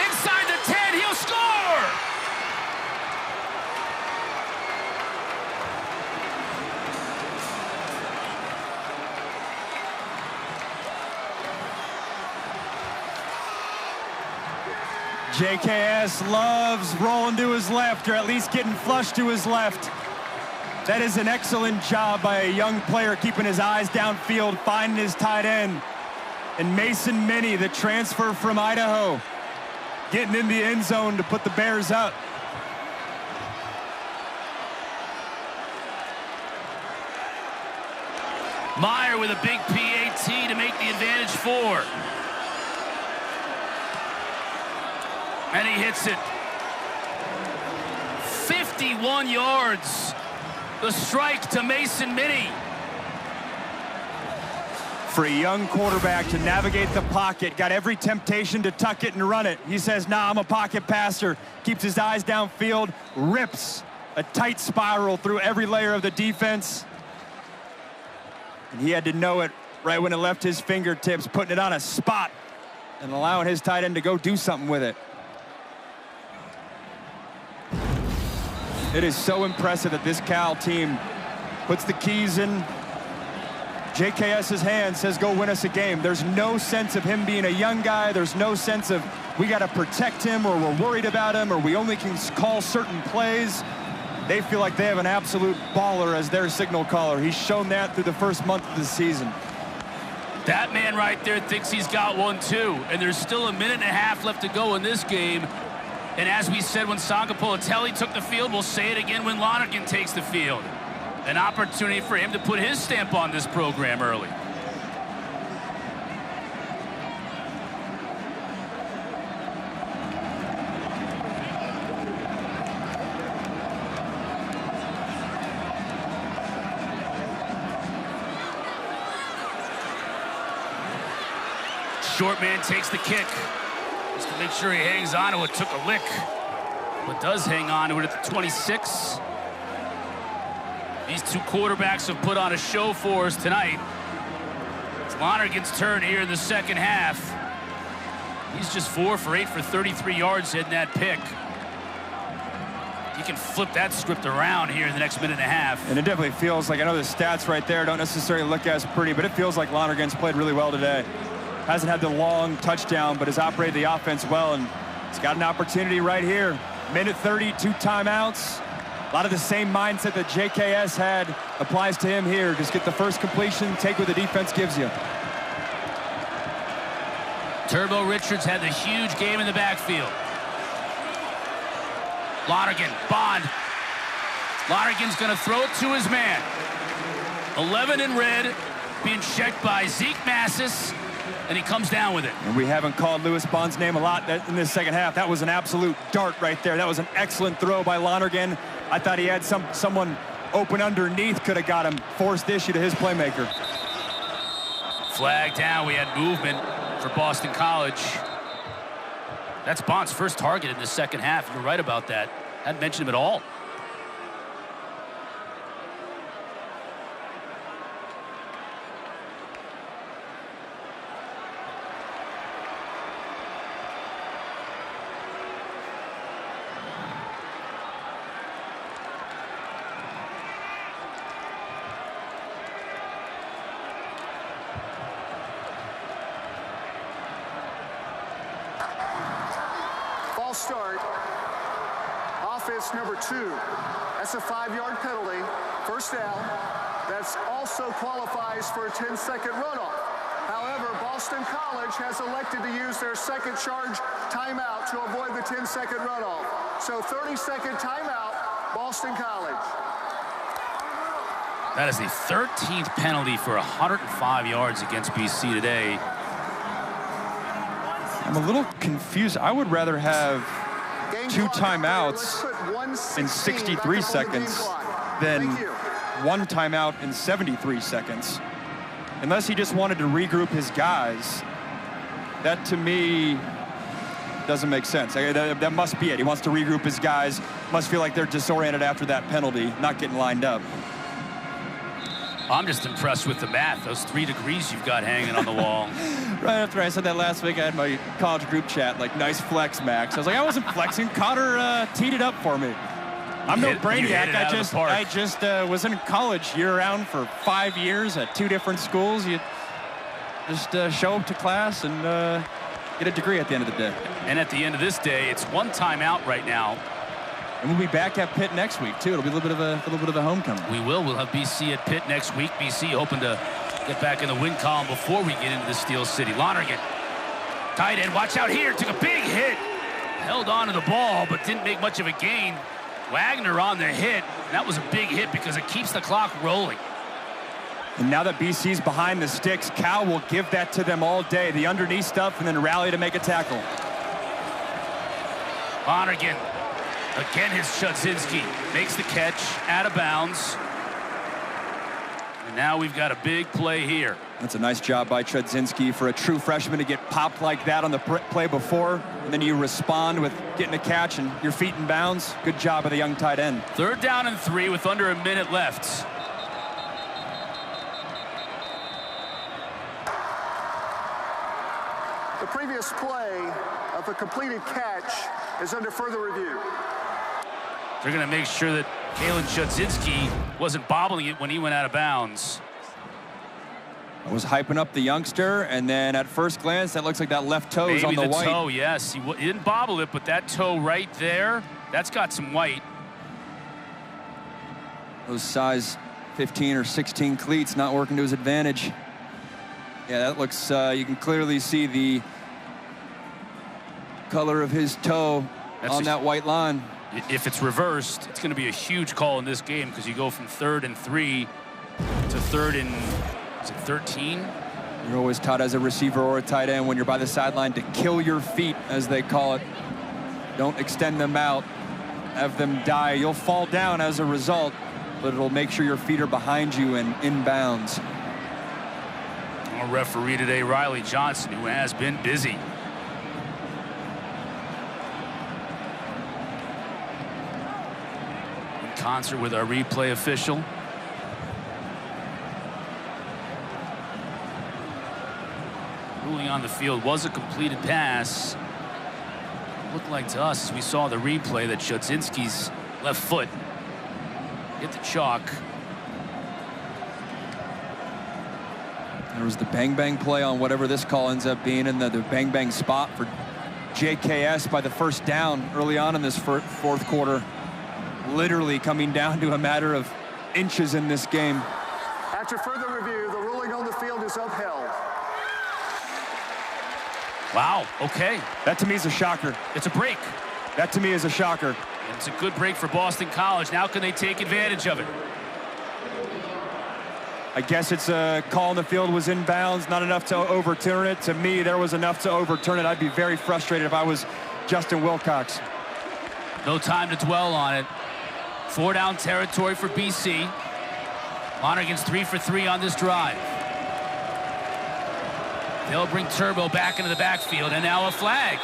Inside the 10. He'll score. JKS loves rolling to his left, or at least getting flush to his left. That is an excellent job by a young player, keeping his eyes downfield, finding his tight end. And Mason Minnie, the transfer from Idaho, getting in the end zone to put the Bears up. Meyer with a big PAT to make the advantage 4. And he hits it. 51 yards. The strike to Mason Minnie. For a young quarterback to navigate the pocket, got every temptation to tuck it and run it. He says, nah, I'm a pocket passer. Keeps his eyes downfield, rips a tight spiral through every layer of the defense. And he had to know it right when it left his fingertips, putting it on a spot and allowing his tight end to go do something with it. It is so impressive that this Cal team puts the keys in JKS's hand, says go win us a game. There's no sense of him being a young guy. There's no sense of we got to protect him, or we're worried about him, or we only can call certain plays. They feel like they have an absolute baller as their signal caller. He's shown that through the first month of the season. That man right there thinks he's got one too, and there's still a minute and a half left to go in this game. And as we said when Sangapolatelli took the field, we'll say it again when Lonergan takes the field. An opportunity for him to put his stamp on this program early. Short man takes the kick. Just to make sure he hangs on to it, took a lick, but does hang on to it at the 26. These 2 quarterbacks have put on a show for us tonight. It's Lonergan's turn here in the second half. He's just 4 for 8 for 33 yards hitting that pick. He can flip that script around here in the next minute and a half. And it definitely feels like, I know the stats right there don't necessarily look as pretty, but it feels like Lonergan's played really well today. Hasn't had the long touchdown, but has operated the offense well, and he's got an opportunity right here. Minute 30, 2 timeouts. A lot of the same mindset that JKS had applies to him here. Just get the first completion, take what the defense gives you. Turbo Richards had the huge game in the backfield. Lonergan, Bond. Lonergan's gonna throw it to his man. 11 in red, being checked by Zeke Massis. And he comes down with it. And we haven't called Lewis Bond's name a lot in this second half. That was an absolute dart right there. That was an excellent throw by Lonergan. I thought he had someone open underneath, could have got him. Forced issue to his playmaker. Flag down. We had movement for Boston College. That's Bond's first target in the second half. You're right about that. Hadn't mentioned him at all. Start. Offense number 2. That's a 5-yard penalty. First down. That also qualifies for a 10-second runoff. Boston College has elected to use their second charge timeout to avoid the 10-second runoff. So 30-second timeout, Boston College. That is the 13th penalty for 105 yards against BC today. I'm a little confused. I would rather have 2 timeouts in 63 seconds than 1 timeout in 73 seconds. Unless he just wanted to regroup his guys, that to me doesn't make sense. That must be it. He wants to regroup his guys, must feel like they're disoriented after that penalty, not getting lined up. I'm just impressed with the math. Those 3 degrees you've got hanging on the wall. Right after I said that last week, I had my college group chat, like, nice flex, Max. I was like, I wasn't flexing. Connor teed it up for me. I'm no brainiac. I just was in college year-round for 5 years at 2 different schools. You just show up to class and get a degree at the end of the day. And at the end of this day, it's 1 timeout right now. And we'll be back at Pitt next week, too. It'll be a little bit of a homecoming. We will. We'll have BC at Pitt next week. BC hoping to get back in the win column before we get into the Steel City. Lonergan, tight end, watch out here. Took a big hit. Held on to the ball, but didn't make much of a gain. Wagner on the hit. That was a big hit because it keeps the clock rolling. And now that BC's behind the sticks, Cal will give that to them all day. The underneath stuff and then rally to make a tackle. Lonergan. Again, his Chudzinski makes the catch out of bounds. And now we've got a big play here. That's a nice job by Chudzinski for a true freshman to get popped like that on the play before, and then you respond with getting a catch and your feet in bounds. Good job of the young tight end. 3rd down and 3 with under a minute left. The previous play of a completed catch is under further review. They're going to make sure that Kalen Chudzinski wasn't bobbling it when he went out of bounds. I was hyping up the youngster, and then at first glance, that looks like that left toe is on the white. Maybe the toe, yes. He didn't bobble it, but that toe right there, that's got some white. Those size 15 or 16 cleats not working to his advantage. Yeah, that looks, you can clearly see the color of his toe on that white line. If it's reversed, it's going to be a huge call in this game because you go from 3rd and 3 to 3rd and, is it 13? You're always taught as a receiver or a tight end when you're by the sideline to kill your feet, as they call it. Don't extend them out, have them die. You'll fall down as a result, but it'll make sure your feet are behind you and in bounds. Our referee today, Riley Johnson, who has been busy. Concert with our replay official. Ruling on the field was a completed pass. Looked like to us, as we saw the replay, that Chudzinski's left foot hit the chalk. There was the bang-bang play on whatever this call ends up being, and the bang-bang spot for JKS by the 1st down early on in this 4th quarter. Literally coming down to a matter of inches in this game. After further review, the ruling on the field is upheld. Wow, okay. That to me is a shocker. It's a break. That to me is a shocker. And it's a good break for Boston College. Now can they take advantage of it? I guess it's a call on the field was in bounds, not enough to overturn it. To me, there was enough to overturn it. I'd be very frustrated if I was Justin Wilcox. No time to dwell on it. 4-down territory for BC. Lonergan's 3 for 3 on this drive. They'll bring Turbo back into the backfield, and now a flag.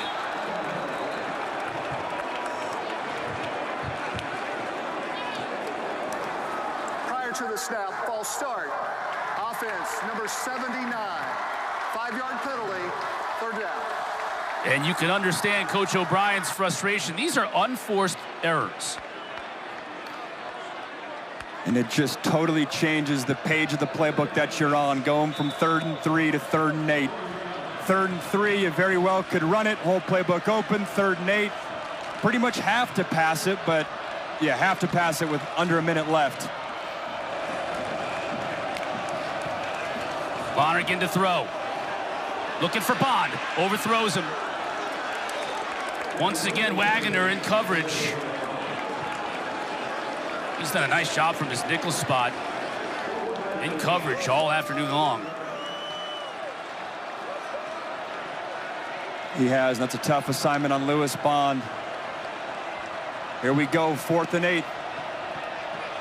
Prior to the snap, false start. Offense, number 79. 5-yard penalty, 3rd down. And you can understand Coach O'Brien's frustration. These are unforced errors. And it just totally changes the page of the playbook that you're on, going from 3rd and 3 to 3rd and 8. 3rd and 3, you very well could run it, whole playbook open. 3rd and 8, pretty much have to pass it, but you have to pass it with under a minute left. Lonergan to throw. Looking for Bond. Overthrows him. Once again, Wagner in coverage. He's done a nice job from his nickel spot. In coverage all afternoon long. He has. That's a tough assignment on Lewis Bond. Here we go, 4th and 8.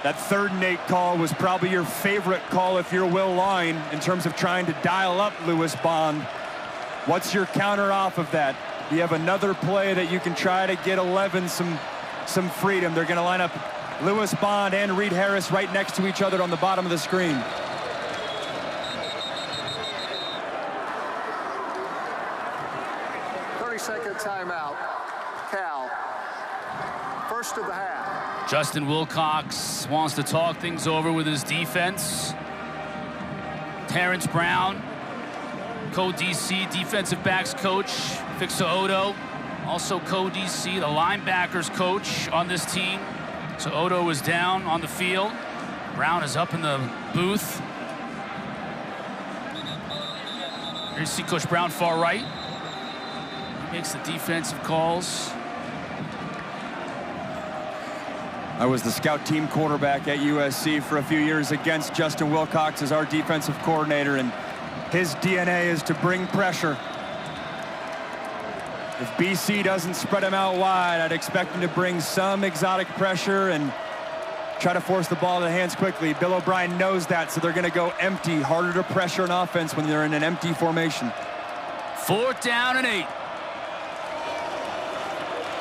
That 3rd and 8 call was probably your favorite call if you're Will Line in terms of trying to dial up Lewis Bond. What's your counter off of that? You have another play that you can try to get 11 some freedom. They're going to line up Lewis Bond and Reed Harris right next to each other on the bottom of the screen. Second timeout. Cal. First of the half. Justin Wilcox wants to talk things over with his defense. Terrence Brown, co-DC defensive backs coach. Fixa Odo, also co-DC, the linebackers coach on this team. So Odo is down on the field. Brown is up in the booth. Here you see Coach Brown far right. Makes the defensive calls. I was the scout team quarterback at USC for a few years against Justin Wilcox as our defensive coordinator, and his DNA is to bring pressure. If BC doesn't spread him out wide, I'd expect him to bring some exotic pressure and try to force the ball to the hands quickly. Bill O'Brien knows that, so they're going to go empty, harder to pressure an offense when they're in an empty formation. 4th down and 8.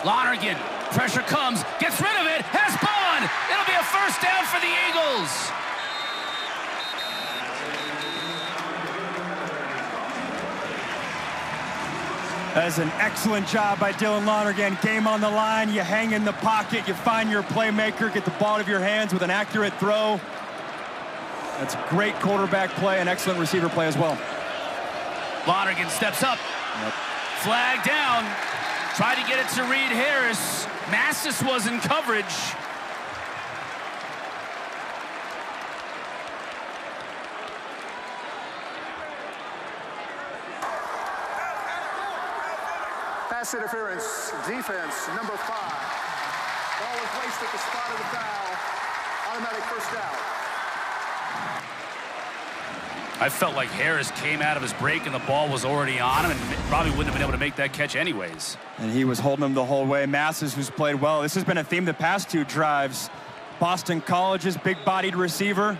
Lonergan, pressure comes, gets rid of it, has Bond. It'll be a 1st down for the Eagles. That is an excellent job by Dylan Lonergan. Game on the line, you hang in the pocket, you find your playmaker, get the ball out of your hands with an accurate throw. That's great quarterback play and excellent receiver play as well. Lonergan steps up. Yep. Flag down. Tried to get it to Reed Harris. Massis was in coverage. Pass interference, defense, number 5. Ball was placed at the spot of the foul. Automatic 1st down. I felt like Harris came out of his break and the ball was already on him and probably wouldn't have been able to make that catch anyways. And he was holding him the whole way. Massis, who's played well. This has been a theme the past 2 drives. Boston College's big-bodied receiver.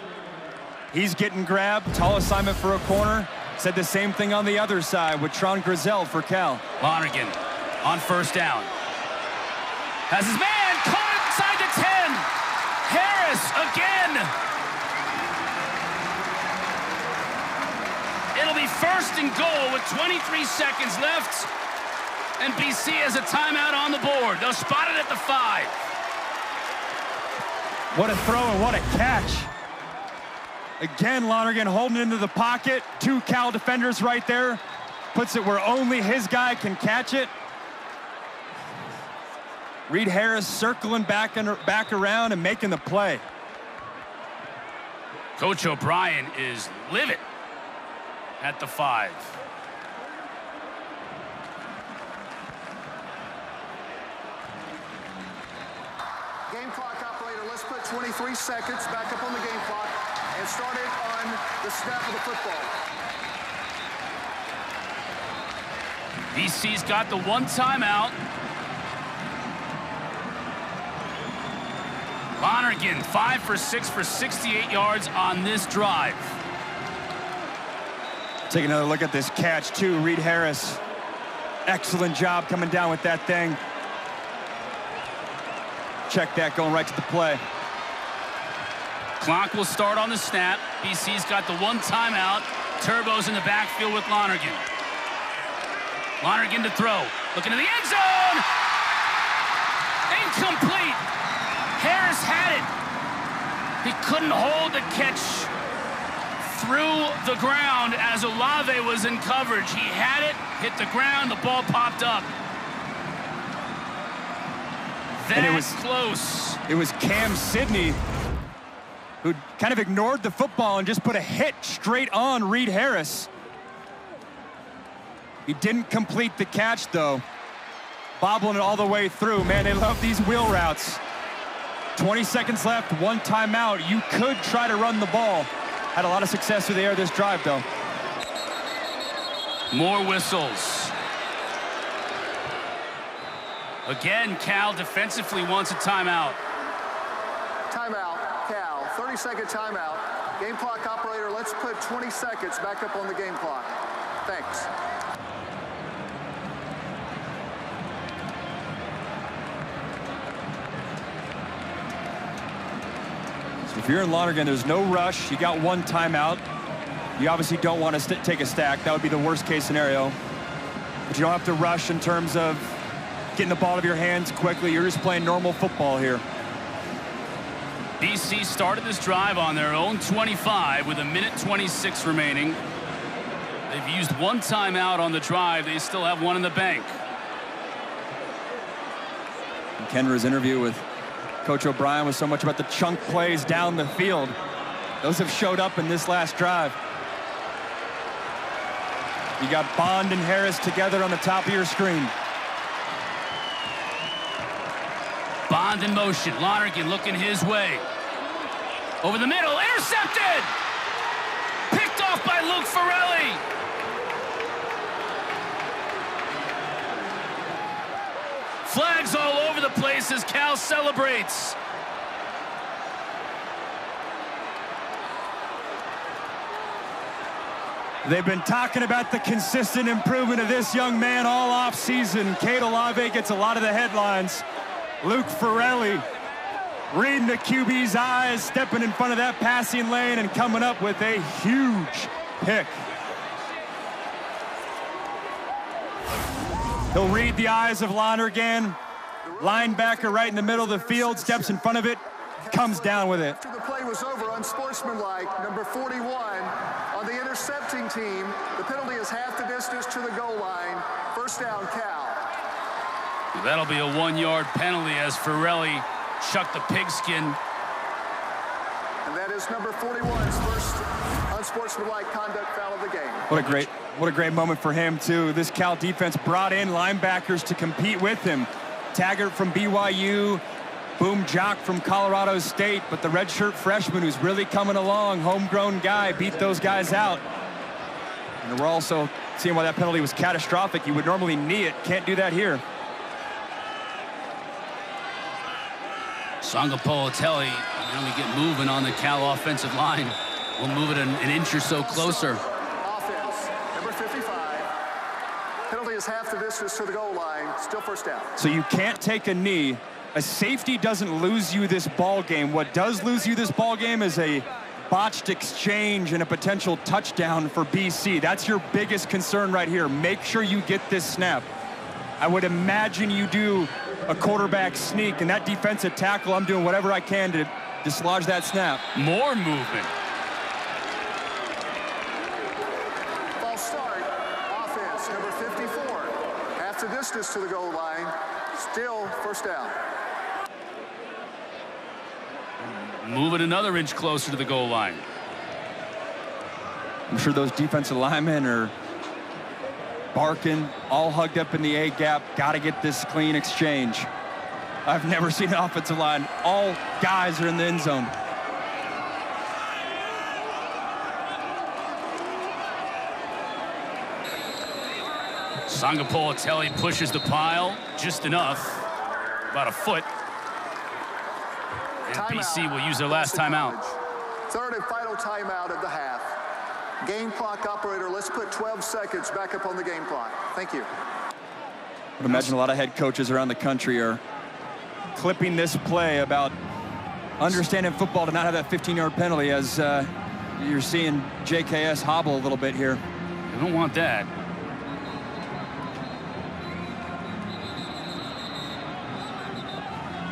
He's getting grabbed. Tall assignment for a corner. Said the same thing on the other side with Tron Grizel for Cal. Lonergan on 1st down. Has his man caught inside the 10. Harris again. It'll be 1st and goal with 23 seconds left. And BC has a timeout on the board. They'll spot it at the 5. What a throw and what a catch. Again, Lonergan holding into the pocket. 2 Cal defenders right there. Puts it where only his guy can catch it. Reed Harris circling back around and making the play. Coach O'Brien is livid at the 5. Game clock operator, let's put 23 seconds back up on the game clock and start it on the snap of the football. BC's got the 1 timeout. Lonergan 5 for 6 for 68 yards on this drive. Take another look at this catch too. Reed Harris, excellent job coming down with that thing. Check that, going right to the play. Clock will start on the snap. BC's got the 1 timeout. Turbo's in the backfield with Lonergan. Lonergan to throw. Looking in the end zone. Incomplete. Harris had it. He couldn't hold the catch through the ground as Olave was in coverage. He had it, hit the ground, the ball popped up. And it was close. It was Cam Sidney who kind of ignored the football and just put a hit straight on Reed Harris. He didn't complete the catch, though. Bobbling it all the way through. Man, they love these wheel routes. 20 seconds left, 1 timeout. You could try to run the ball. Had a lot of success through the air this drive, though. More whistles. Again, Cal defensively wants a timeout. Timeout, Cal. 30-second timeout. Game clock operator, let's put 20 seconds back up on the game clock. Thanks. So if you're in Lonergan, there's no rush. You got 1 timeout. You obviously don't want to take a stack. That would be the worst case scenario. But you don't have to rush in terms of getting the ball out of your hands quickly. You're just playing normal football here. BC started this drive on their own 25 with 1:26 remaining. They've used 1 timeout on the drive. They still have 1 in the bank. Kendra's interview with Coach O'Brien was so much about the chunk plays down the field. Those have showed up in this last drive. You got Bond and Harris together on the top of your screen. Bond in motion. Lonergan looking his way. Over the middle. Intercepted! Picked off by Luke Farrelly. Flags all over the place as Cal celebrates. They've been talking about the consistent improvement of this young man all off season. Cade Olave gets a lot of the headlines. Luke Farrelly reading the QB's eyes, stepping in front of that passing lane and coming up with a huge pick. He'll read the eyes of Lonergan. Linebacker right in the middle of the field, steps in front of it, comes down with it. After the play was over, unsportsmanlike, number 41 on the intercepting team. The penalty is half the distance to the goal line. First down, Cal. That'll be a 1-yard penalty as Farrelly chucked the pigskin. And that is number 41's first unsportsmanlike conduct foul of the game. What a great moment for him, too. This Cal defense brought in linebackers to compete with him. Taggart from BYU, Boom Jock from Colorado State, but the redshirt freshman who's really coming along, homegrown guy, beat those guys out. And we're also seeing why that penalty was catastrophic. You would normally knee it, can't do that here. Sangapolitelli, now we get moving on the Cal offensive line. We'll move it an inch or so closer. Offense, number 55. Penalty is half the distance to the goal line. Still first down. So you can't take a knee. A safety doesn't lose you this ball game. What does lose you this ball game is a botched exchange and a potential touchdown for BC. That's your biggest concern right here. Make sure you get this snap. I would imagine you do a quarterback sneak, and that defensive tackle, I'm doing whatever I can to dislodge that snap. More movement. False start. Offense, number 54. Half the distance to the goal line. Still first down. Move it another inch closer to the goal line. I'm sure those defensive linemen are barking, all hugged up in the A gap. Got to get this clean exchange. I've never seen an offensive line. All guys are in the end zone. Sangapolitelli pushes the pile just enough, about a foot. And BC will use their last timeout. Third and final timeout of the half. Game clock operator, let's put 12 seconds back up on the game clock. Thank you. I would imagine a lot of head coaches around the country are clipping this play about understanding football to not have that 15-yard penalty, as you're seeing JKS hobble a little bit here. You don't want that.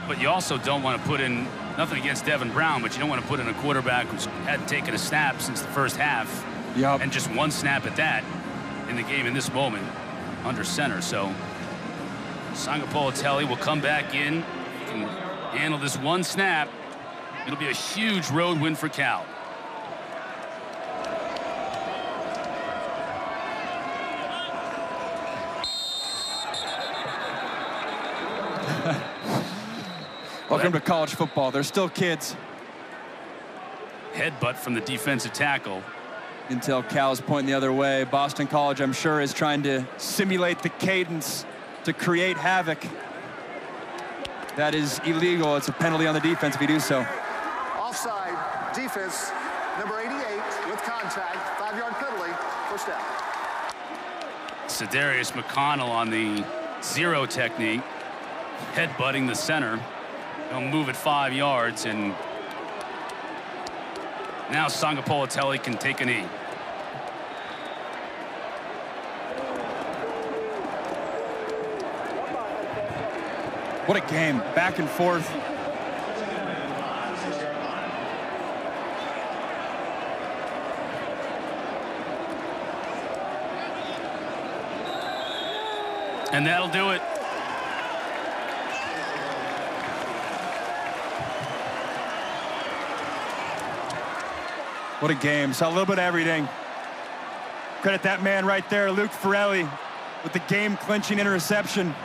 But you also don't want to put in, nothing against Devin Brown, but you don't want to put in a quarterback who's hadn't taken a snap since the first half. Yep. And just one snap at that in the game in this moment under center. So Sangapolitelli will come back in. He can handle this one snap. It'll be a huge road win for Cal. Welcome to college football. They're still kids. Headbutt from the defensive tackle. Until Cal's pointing the other way. Boston College, I'm sure, is trying to simulate the cadence to create havoc. That is illegal. It's a penalty on the defense if you do so. Offside, defense, number 88 with contact, 5-yard penalty, first down. Sedarius McConnell on the zero technique, headbutting the center. He'll move it 5 yards, and now Sangapolitelli can take a knee. What a game, back and forth. And that'll do it. What a game. Saw a little bit of everything. Credit that man right there, Luke Ferrelli, with the game-clinching interception.